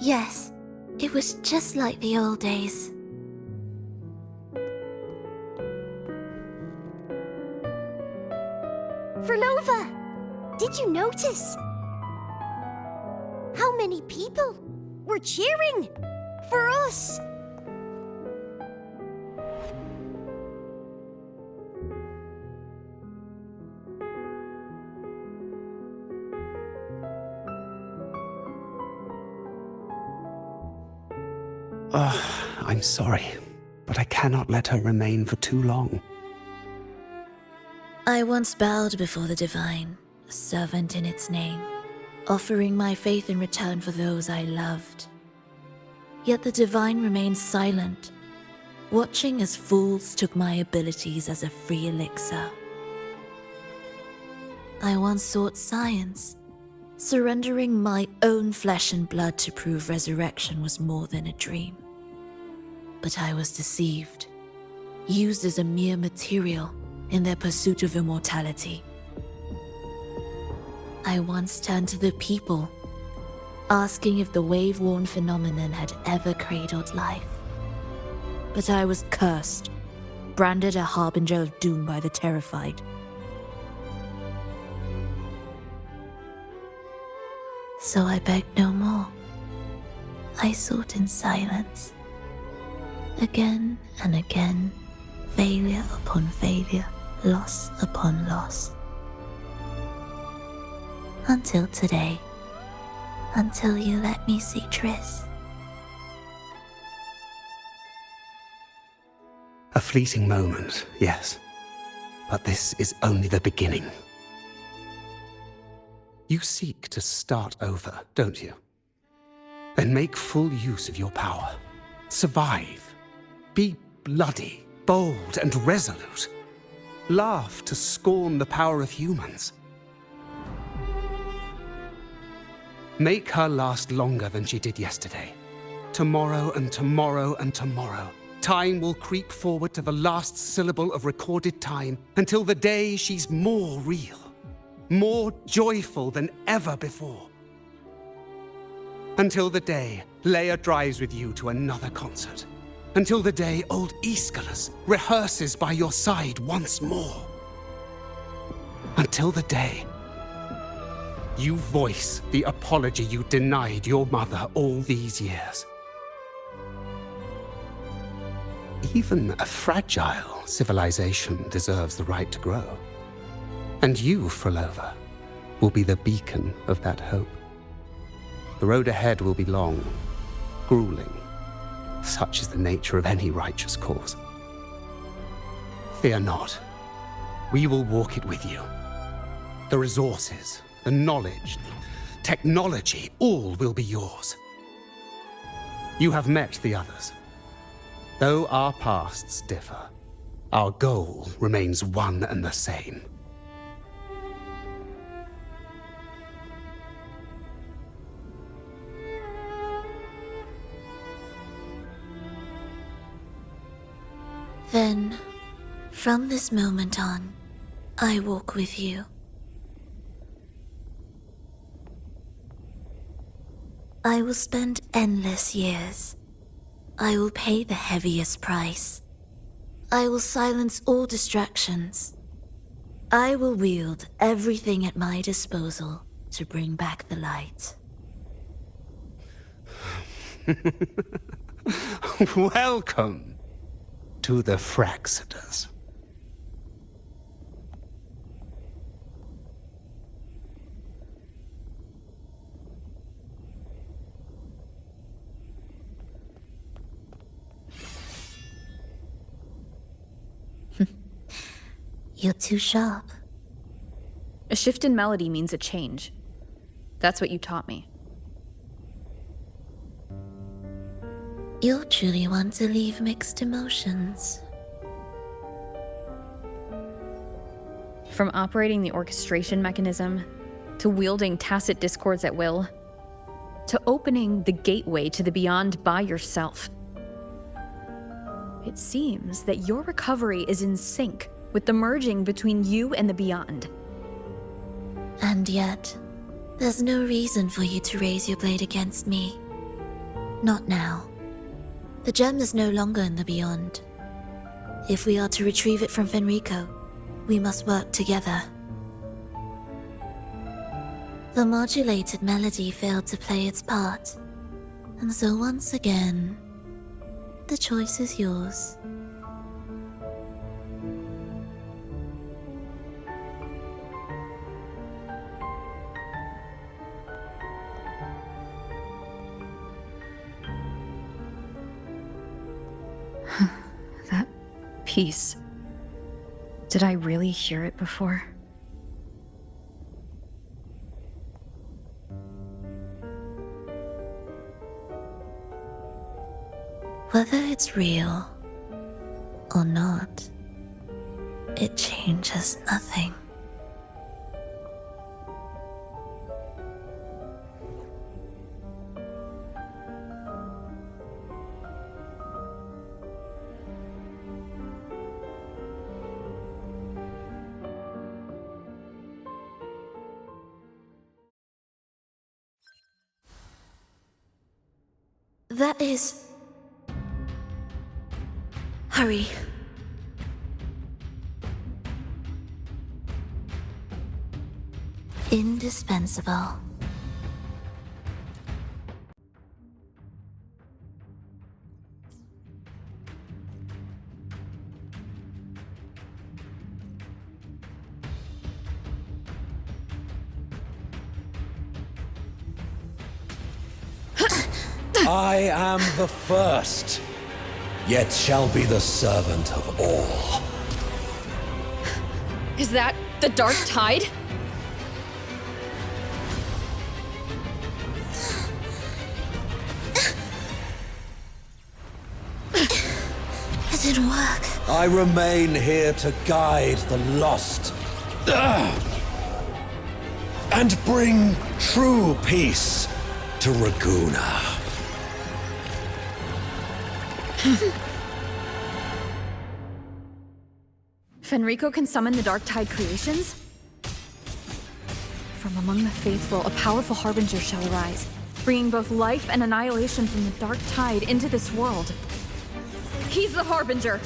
Yes, it was just like the old days. Verlova, did you notice? How many people were cheering for us? I'm sorry, but I cannot let her remain for too long. I once bowed before the divine, a servant in its name, offering my faith in return for those I loved. Yet the divine remained silent, watching as fools took my abilities as a free elixir. I once sought science, surrendering my own flesh and blood to prove resurrection was more than a dream. But I was deceived, used as a mere material in their pursuit of immortality. I once turned to the people, asking if the wave-worn phenomenon had ever cradled life. But I was cursed, branded a harbinger of doom by the terrified. So I begged no more. I sought in silence. Again and again, failure upon failure, loss upon loss. Until today. Until you let me see Triss. A fleeting moment, yes. But this is only the beginning. You seek to start over, don't you? Then make full use of your power. Survive. Be bloody, bold, and resolute. Laugh to scorn the power of humans. Make her last longer than she did yesterday. Tomorrow and tomorrow and tomorrow. Time will creep forward to the last syllable of recorded time until the day she's more real, more joyful than ever before. Until the day Leia drives with you to another concert. Until the day old Aeschylus rehearses by your side once more. Until the day you voice the apology you denied your mother all these years. Even a fragile civilization deserves the right to grow. And you, Frolova, will be the beacon of that hope. The road ahead will be long, grueling. Such is the nature of any righteous cause. Fear not. We will walk it with you. The resources, the knowledge, the technology, all will be yours. You have met the others. Though our pasts differ, our goal remains one and the same. Then, from this moment on, I walk with you. I will spend endless years. I will pay the heaviest price. I will silence all distractions. I will wield everything at my disposal to bring back the light. Welcome to the Fraxiters. You're too sharp. A shift in melody means a change. That's what you taught me. You're truly one to leave mixed emotions. From operating the orchestration mechanism, to wielding tacit discords at will, to opening the gateway to the beyond by yourself. It seems that your recovery is in sync with the merging between you and the beyond. And yet, there's no reason for you to raise your blade against me. Not now. The gem is no longer in the beyond. If we are to retrieve it from Fenrico, we must work together. The modulated melody failed to play its part, and so once again, the choice is yours. That piece. Did I really hear it before? Whether it's real or not, it changes nothing. That is... Hurry. Indispensable. I am the first, yet shall be the servant of all. Is that the Dark Tide? It didn't work. I remain here to guide the lost. And bring true peace to Raguna. Fenrico can summon the Dark Tide creations? From among the faithful, a powerful harbinger shall arise, bringing both life and annihilation from the Dark Tide into this world. He's the harbinger!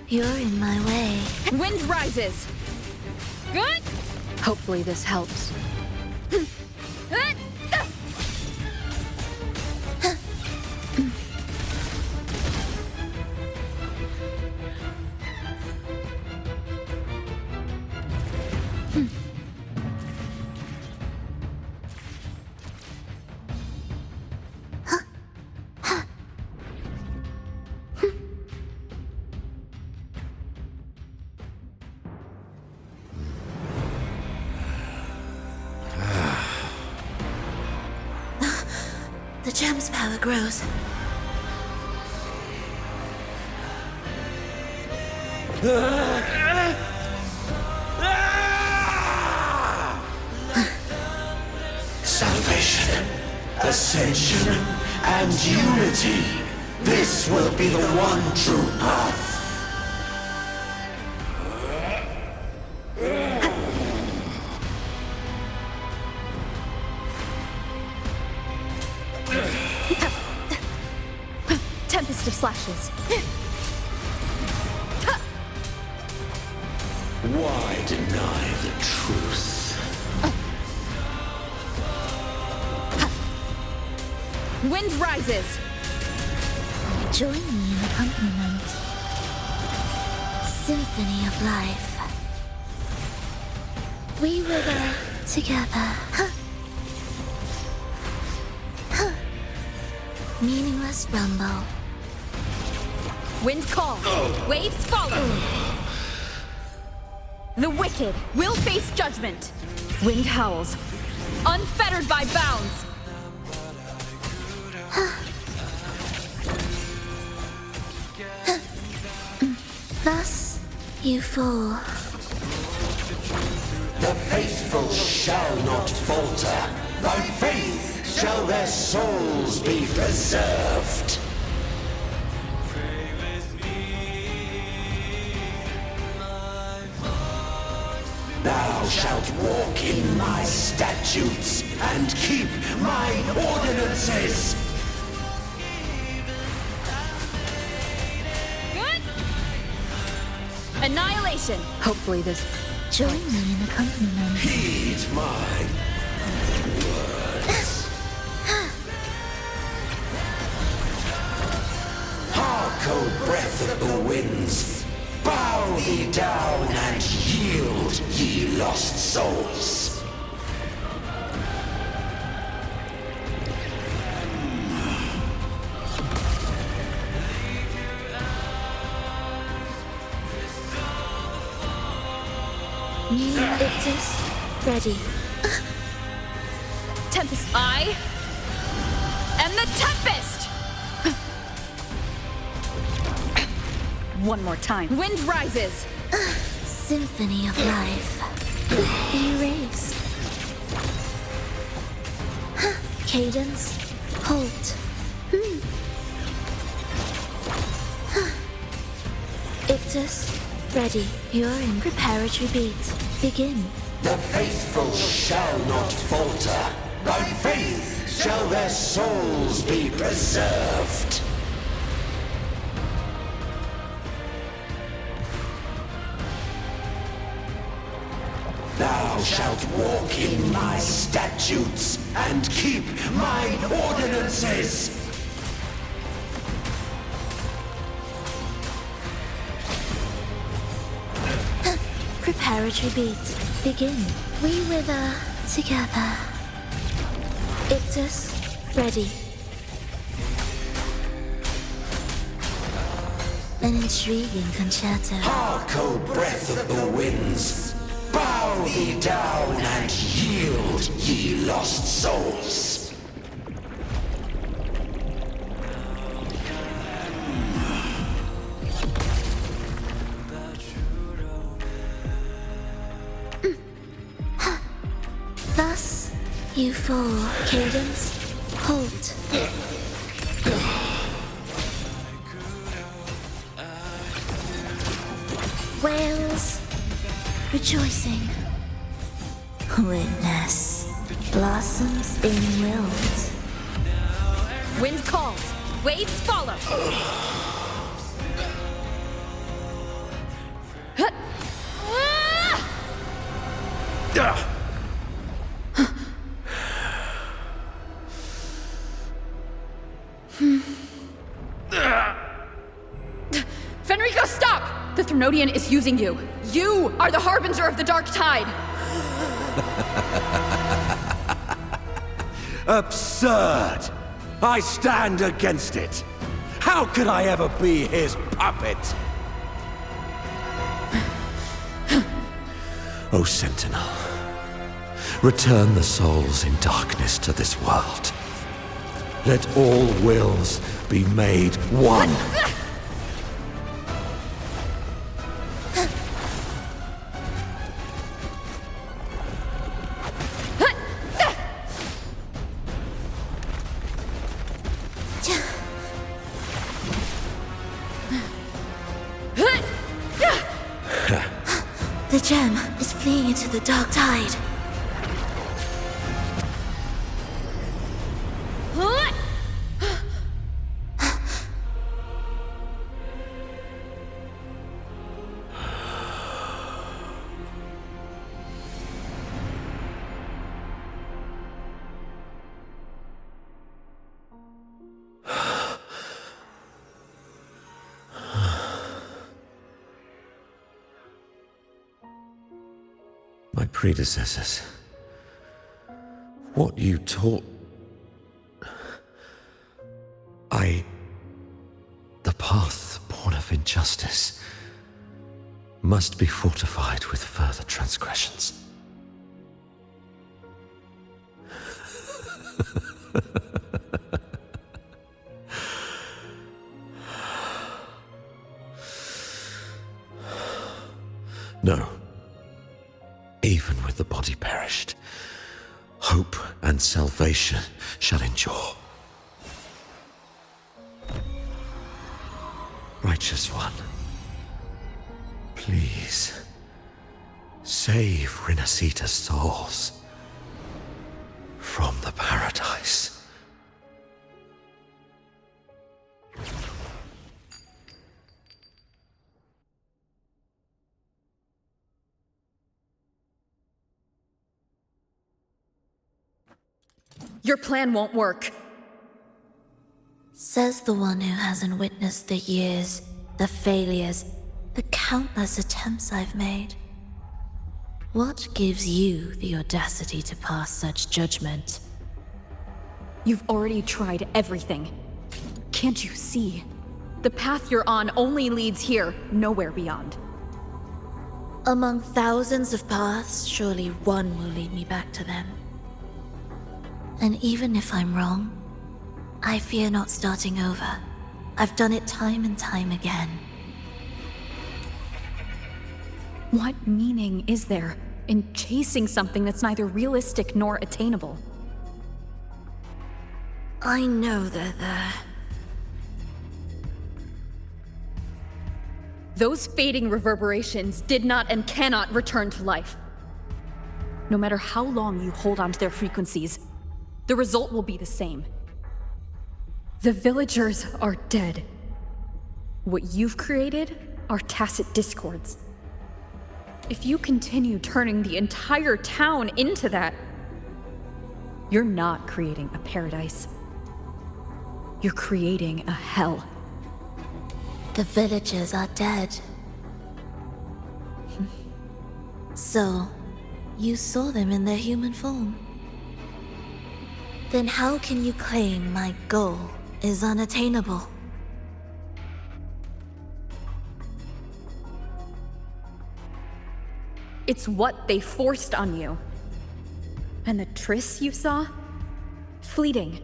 You're in my way. Wind rises! Good! Hopefully this helps. The gem's power grows. Salvation, ascension, and unity. This will be the one true path. Tempest of slashes. Why deny the truth? Wind rises! Join me in accompaniment. Symphony of life. We were there together. Meaningless rumble. Wind calls. Waves follow. The wicked will face judgment. Wind howls. Unfettered by bounds. Thus, you fall. The faithful shall not falter. By faith shall their souls be preserved. Thou shalt walk in my statutes and keep my ordinances. Good. Annihilation. Hopefully this... Join me in accompaniment. Heed my words. Hark, O breath of the winds. Bow thee down and yield, ye lost souls. Ictus, ready. Tempest, I am the Tempest! One more time. Wind rises. Symphony of life. Erase. Cadence, halt. Ictus, ready. You're in preparatory beat. Begin. The faithful shall not falter. By faith shall their souls be preserved. Thou shalt walk in my statutes and keep mine ordinances. Preparatory beat. Begin. We wither together. Ictus, ready. An intriguing concerto. Hark, O breath of the winds! Bow thee down and yield, ye lost souls! Thus, you fall. Cadence, halt. Whales, rejoicing. Witness, blossoms in wilt. Wind calls, waves follow. Fenrico, stop! The Thrunodian is using you. You are the harbinger of the dark tide. Absurd! I stand against it! How could I ever be his puppet? O Sentinel, return the souls in darkness to this world. Let all wills be made one. The gem is fleeing into the dark tide. My predecessors. What you taught... The path born of injustice must be fortified with further transgressions. No. Even with the body perished, hope and salvation shall endure. Righteous One, please save Rinasita's souls from the paradise. Your plan won't work. Says the one who hasn't witnessed the years, the failures, the countless attempts I've made. What gives you the audacity to pass such judgment? You've already tried everything. Can't you see? The path you're on only leads here, nowhere beyond. Among thousands of paths, surely one will lead me back to them. And even if I'm wrong, I fear not starting over. I've done it time and time again. What meaning is there in chasing something that's neither realistic nor attainable? I know they're there. Those fading reverberations did not and cannot return to life. No matter how long you hold on to their frequencies, the result will be the same. The villagers are dead. What you've created are tacit discords. If you continue turning the entire town into that, you're not creating a paradise. You're creating a hell. The villagers are dead. So, you saw them in their human form. Then how can you claim my goal is unattainable? It's what they forced on you. And the trysts you saw? Fleeting,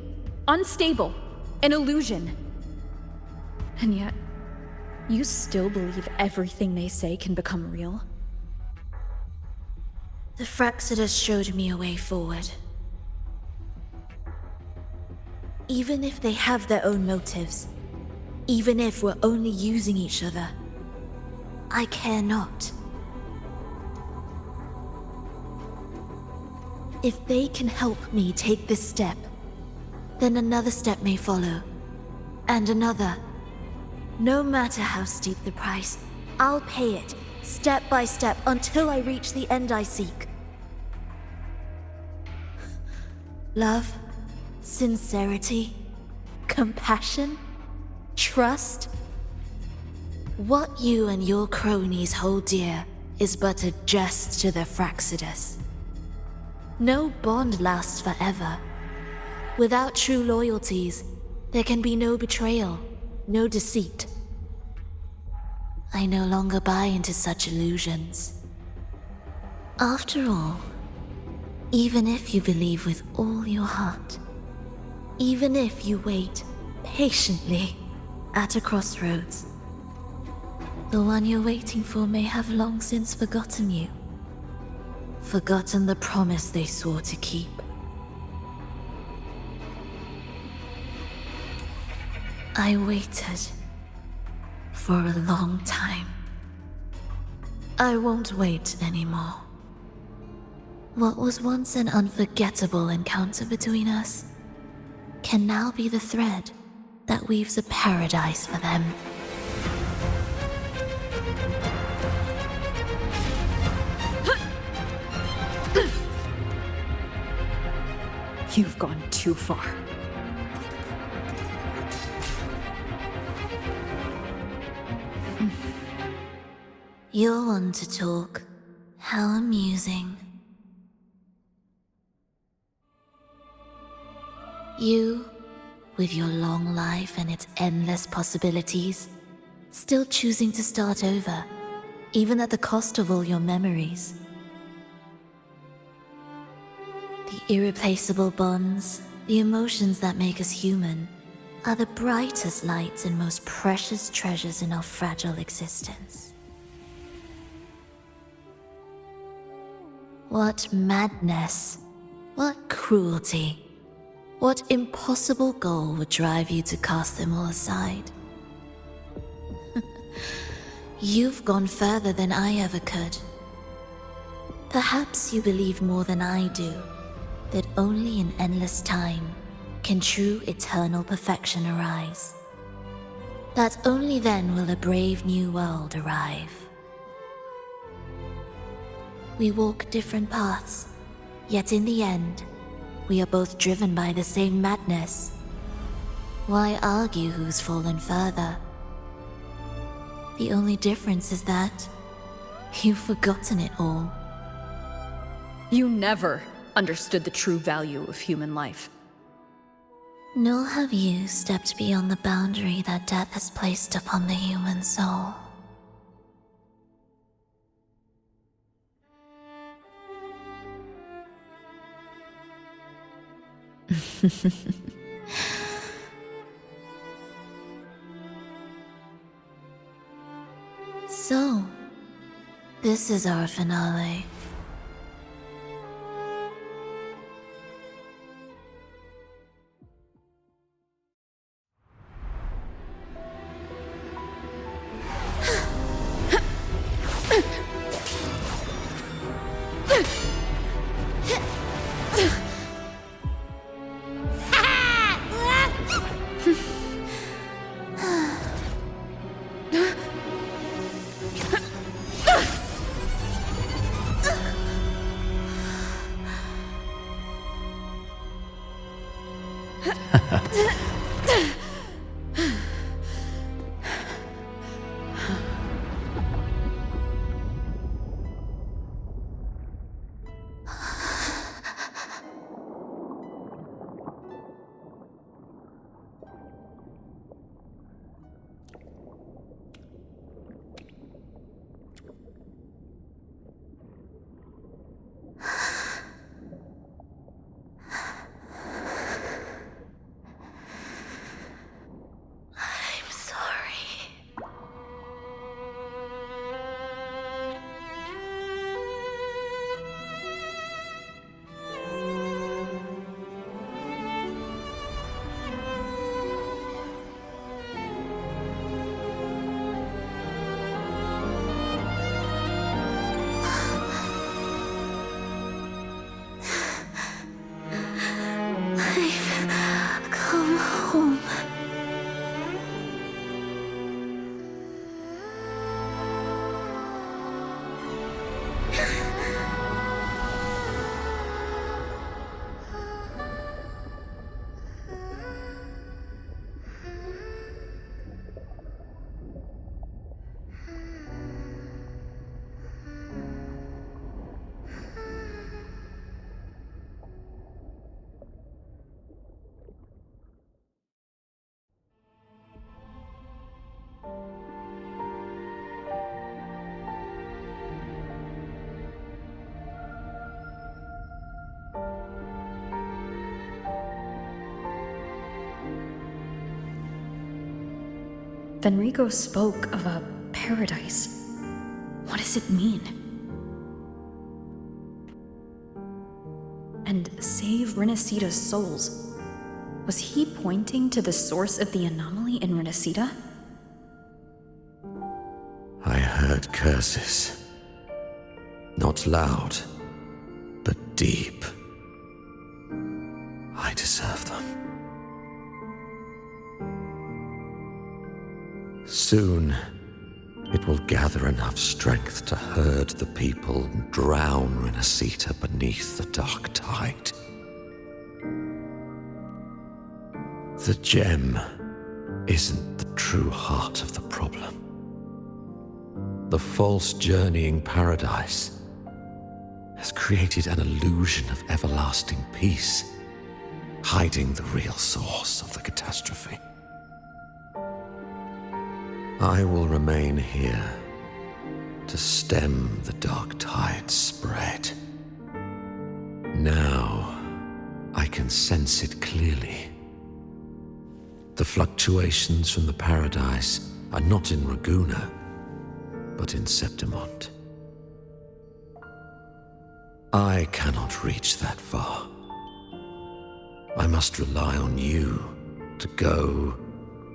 unstable, an illusion. And yet, you still believe everything they say can become real? The Fraxidus showed me a way forward. Even if they have their own motives, even if we're only using each other, I care not. If they can help me take this step, then another step may follow, and another. No matter how steep the price, I'll pay it, step by step, until I reach the end I seek. Love, sincerity, compassion, trust. What you and your cronies hold dear is but a jest to the Fraxidus. No bond lasts forever. Without true loyalties, there can be no betrayal, no deceit. I no longer buy into such illusions. After all, even if you believe with all your heart, even if you wait patiently at a crossroads, the one you're waiting for may have long since forgotten you. Forgotten the promise they swore to keep. I waited for a long time. I won't wait anymore. What was once an unforgettable encounter between us can now be the thread that weaves a paradise for them. You've gone too far. You're one to talk. How amusing. You, with your long life and its endless possibilities, still choosing to start over, even at the cost of all your memories. The irreplaceable bonds, the emotions that make us human, are the brightest lights and most precious treasures in our fragile existence. What madness, what cruelty, what impossible goal would drive you to cast them all aside? You've gone further than I ever could. Perhaps you believe more than I do, that only in endless time can true eternal perfection arise. That only then will a brave new world arrive. We walk different paths, yet in the end, we are both driven by the same madness. Why argue who's fallen further? The only difference is that you've forgotten it all. You never understood the true value of human life. Nor have you stepped beyond the boundary that death has placed upon the human soul. So, this is our finale. Fenrico spoke of a paradise. What does it mean? And save Renacita's souls. Was he pointing to the source of the anomaly in Renacita? I heard curses. Not loud, but deep. I deserve them. Soon, it will gather enough strength to herd the people and drown Renacita beneath the dark tide. The gem isn't the true heart of the problem. The false journeying paradise has created an illusion of everlasting peace, hiding the real source of the catastrophe. I will remain here to stem the dark tide's spread. Now, I can sense it clearly. The fluctuations from the paradise are not in Raguna, but in Septimont. I cannot reach that far. I must rely on you to go,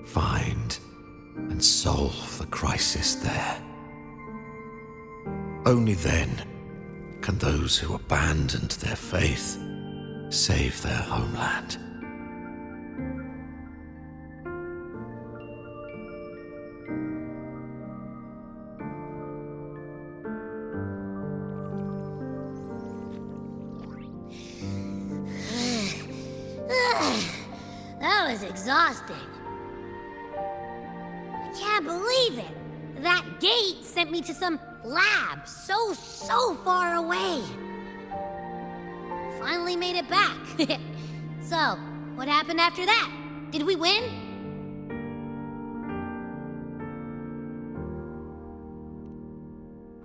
find, and solve the crisis there. Only then can those who abandoned their faith save their homeland. That was exhausting. I can't believe it. That gate sent me to some lab so far away. Finally made it back. So, what happened after that? Did we win?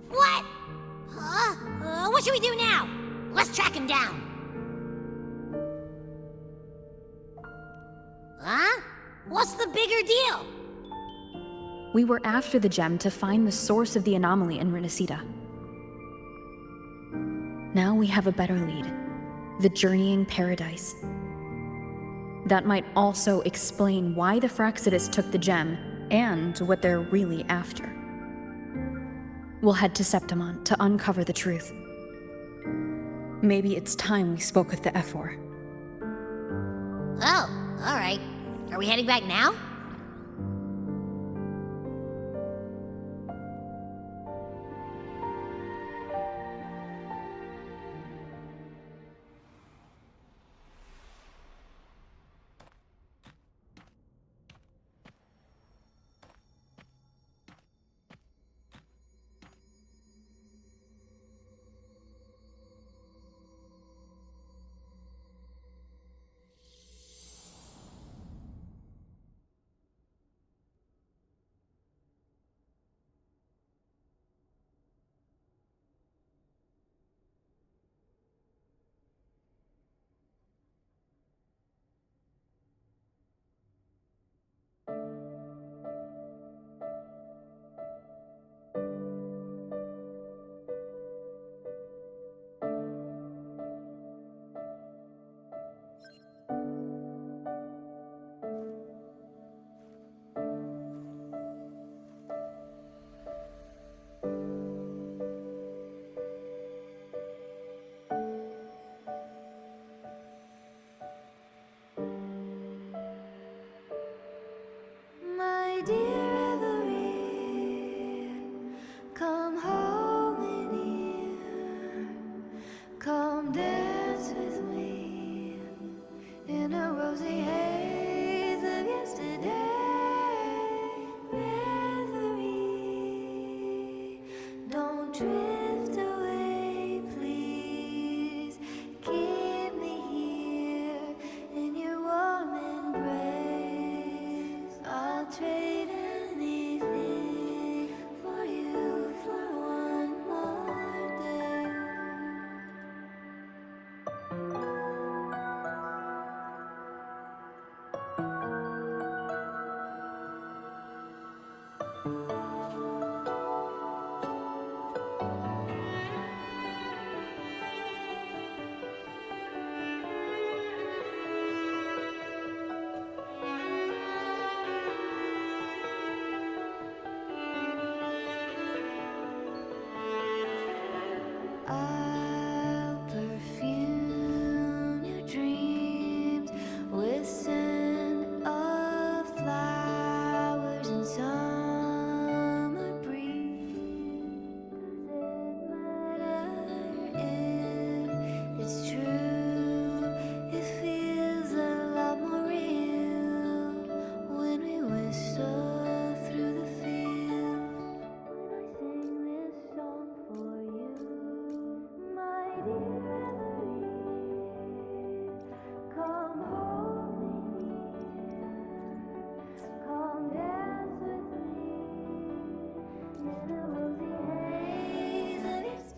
What? What should we do now? Let's track him down. What's the bigger deal? We were after the gem to find the source of the anomaly in Renacita. Now we have a better lead. The journeying paradise. That might also explain why the Fraxidus took the gem and what they're really after. We'll head to Septimon to uncover the truth. Maybe it's time we spoke with the Ephor. Oh, alright. Are we heading back now? My dear Every, come home in here. Come dance with me in a rosy haze of yesterday. Reverie, don't drift away, please. Keep me here in your warm embrace. I'll trade anything for you for one more day. I'll perfume your dreams with scent of flowers and summer breeze. Does it matter if it's true? It feels a lot more real when we whistle through the field. When I sing this song for you, my dear Every, come home with me. Come dance with me in a rosy haze of yesterday.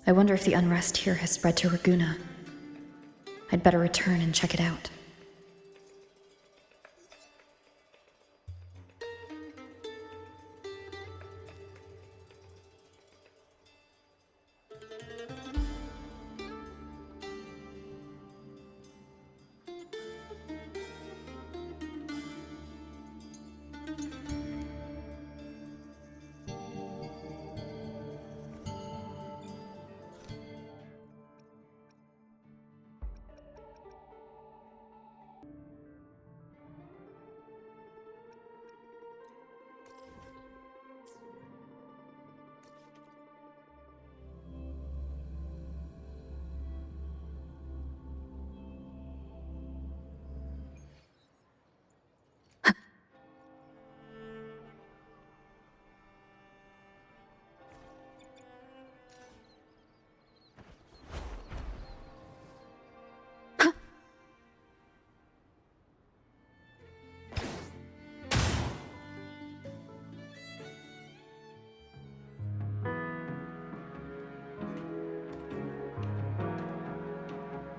I wonder if the unrest here has spread to Raguna. I'd better return and check it out.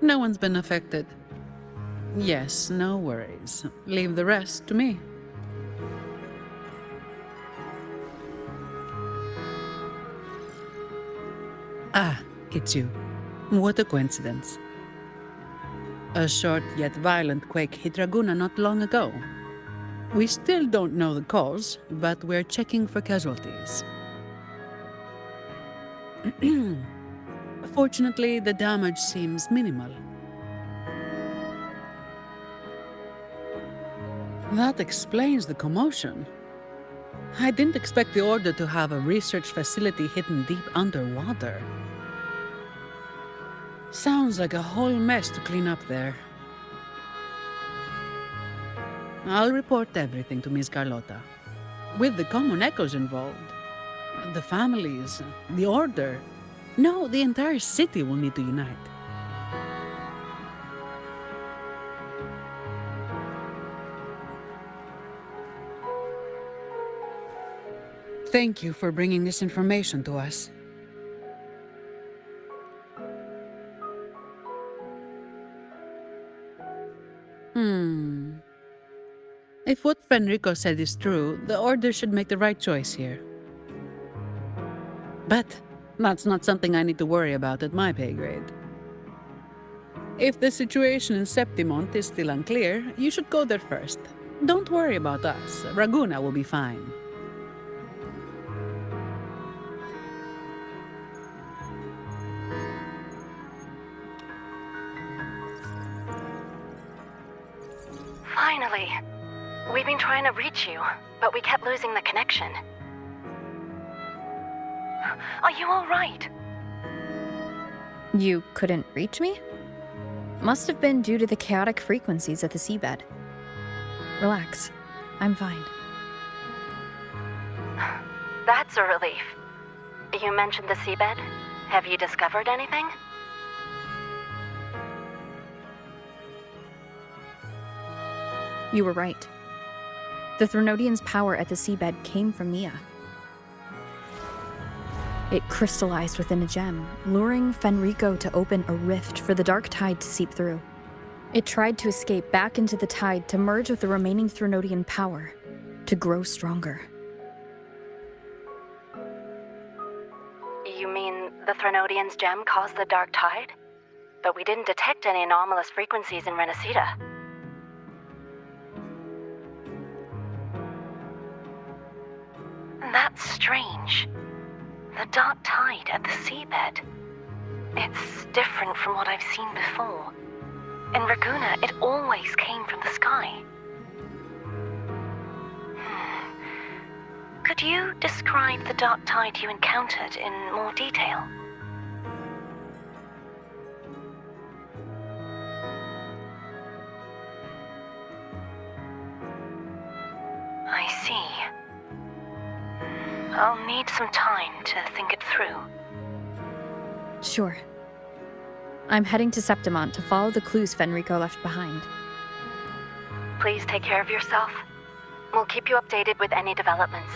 No one's been affected. Yes, no worries. Leave the rest to me. Ah, it's you. What a coincidence. A short yet violent quake hit Raguna not long ago. We still don't know the cause, but we're checking for casualties. Fortunately, the damage seems minimal. That explains the commotion. I didn't expect the Order to have a research facility hidden deep underwater. Sounds like a whole mess to clean up there. I'll report everything to Miss Carlotta. With the common echoes involved, the families, the Order, no, the entire city will need to unite. Thank you for bringing this information to us. If what Fenrico said is true, the Order should make the right choice here. But that's not something I need to worry about at my pay grade. If the situation in Septimont is still unclear, you should go there first. Don't worry about us. Raguna will be fine. Finally. We've been trying to reach you, but we kept losing the connection. Are you all right? You couldn't reach me? Must have been due to the chaotic frequencies at the seabed. Relax. I'm fine. That's a relief. You mentioned the seabed. Have you discovered anything? You were right. The Threnodian's power at the seabed came from Mia. It crystallized within a gem, luring Fenrico to open a rift for the dark tide to seep through. It tried to escape back into the tide to merge with the remaining Threnodian power, to grow stronger. You mean the Threnodian's gem caused the dark tide? But we didn't detect any anomalous frequencies in Renacita. That's strange. The dark tide at the seabed. It's different from what I've seen before. In Raguna, it always came from the sky. Could you describe the dark tide you encountered in more detail? I see. I'll need some time to think it through. Sure. I'm heading to Septimont to follow the clues Fenrico left behind. Please take care of yourself. We'll keep you updated with any developments.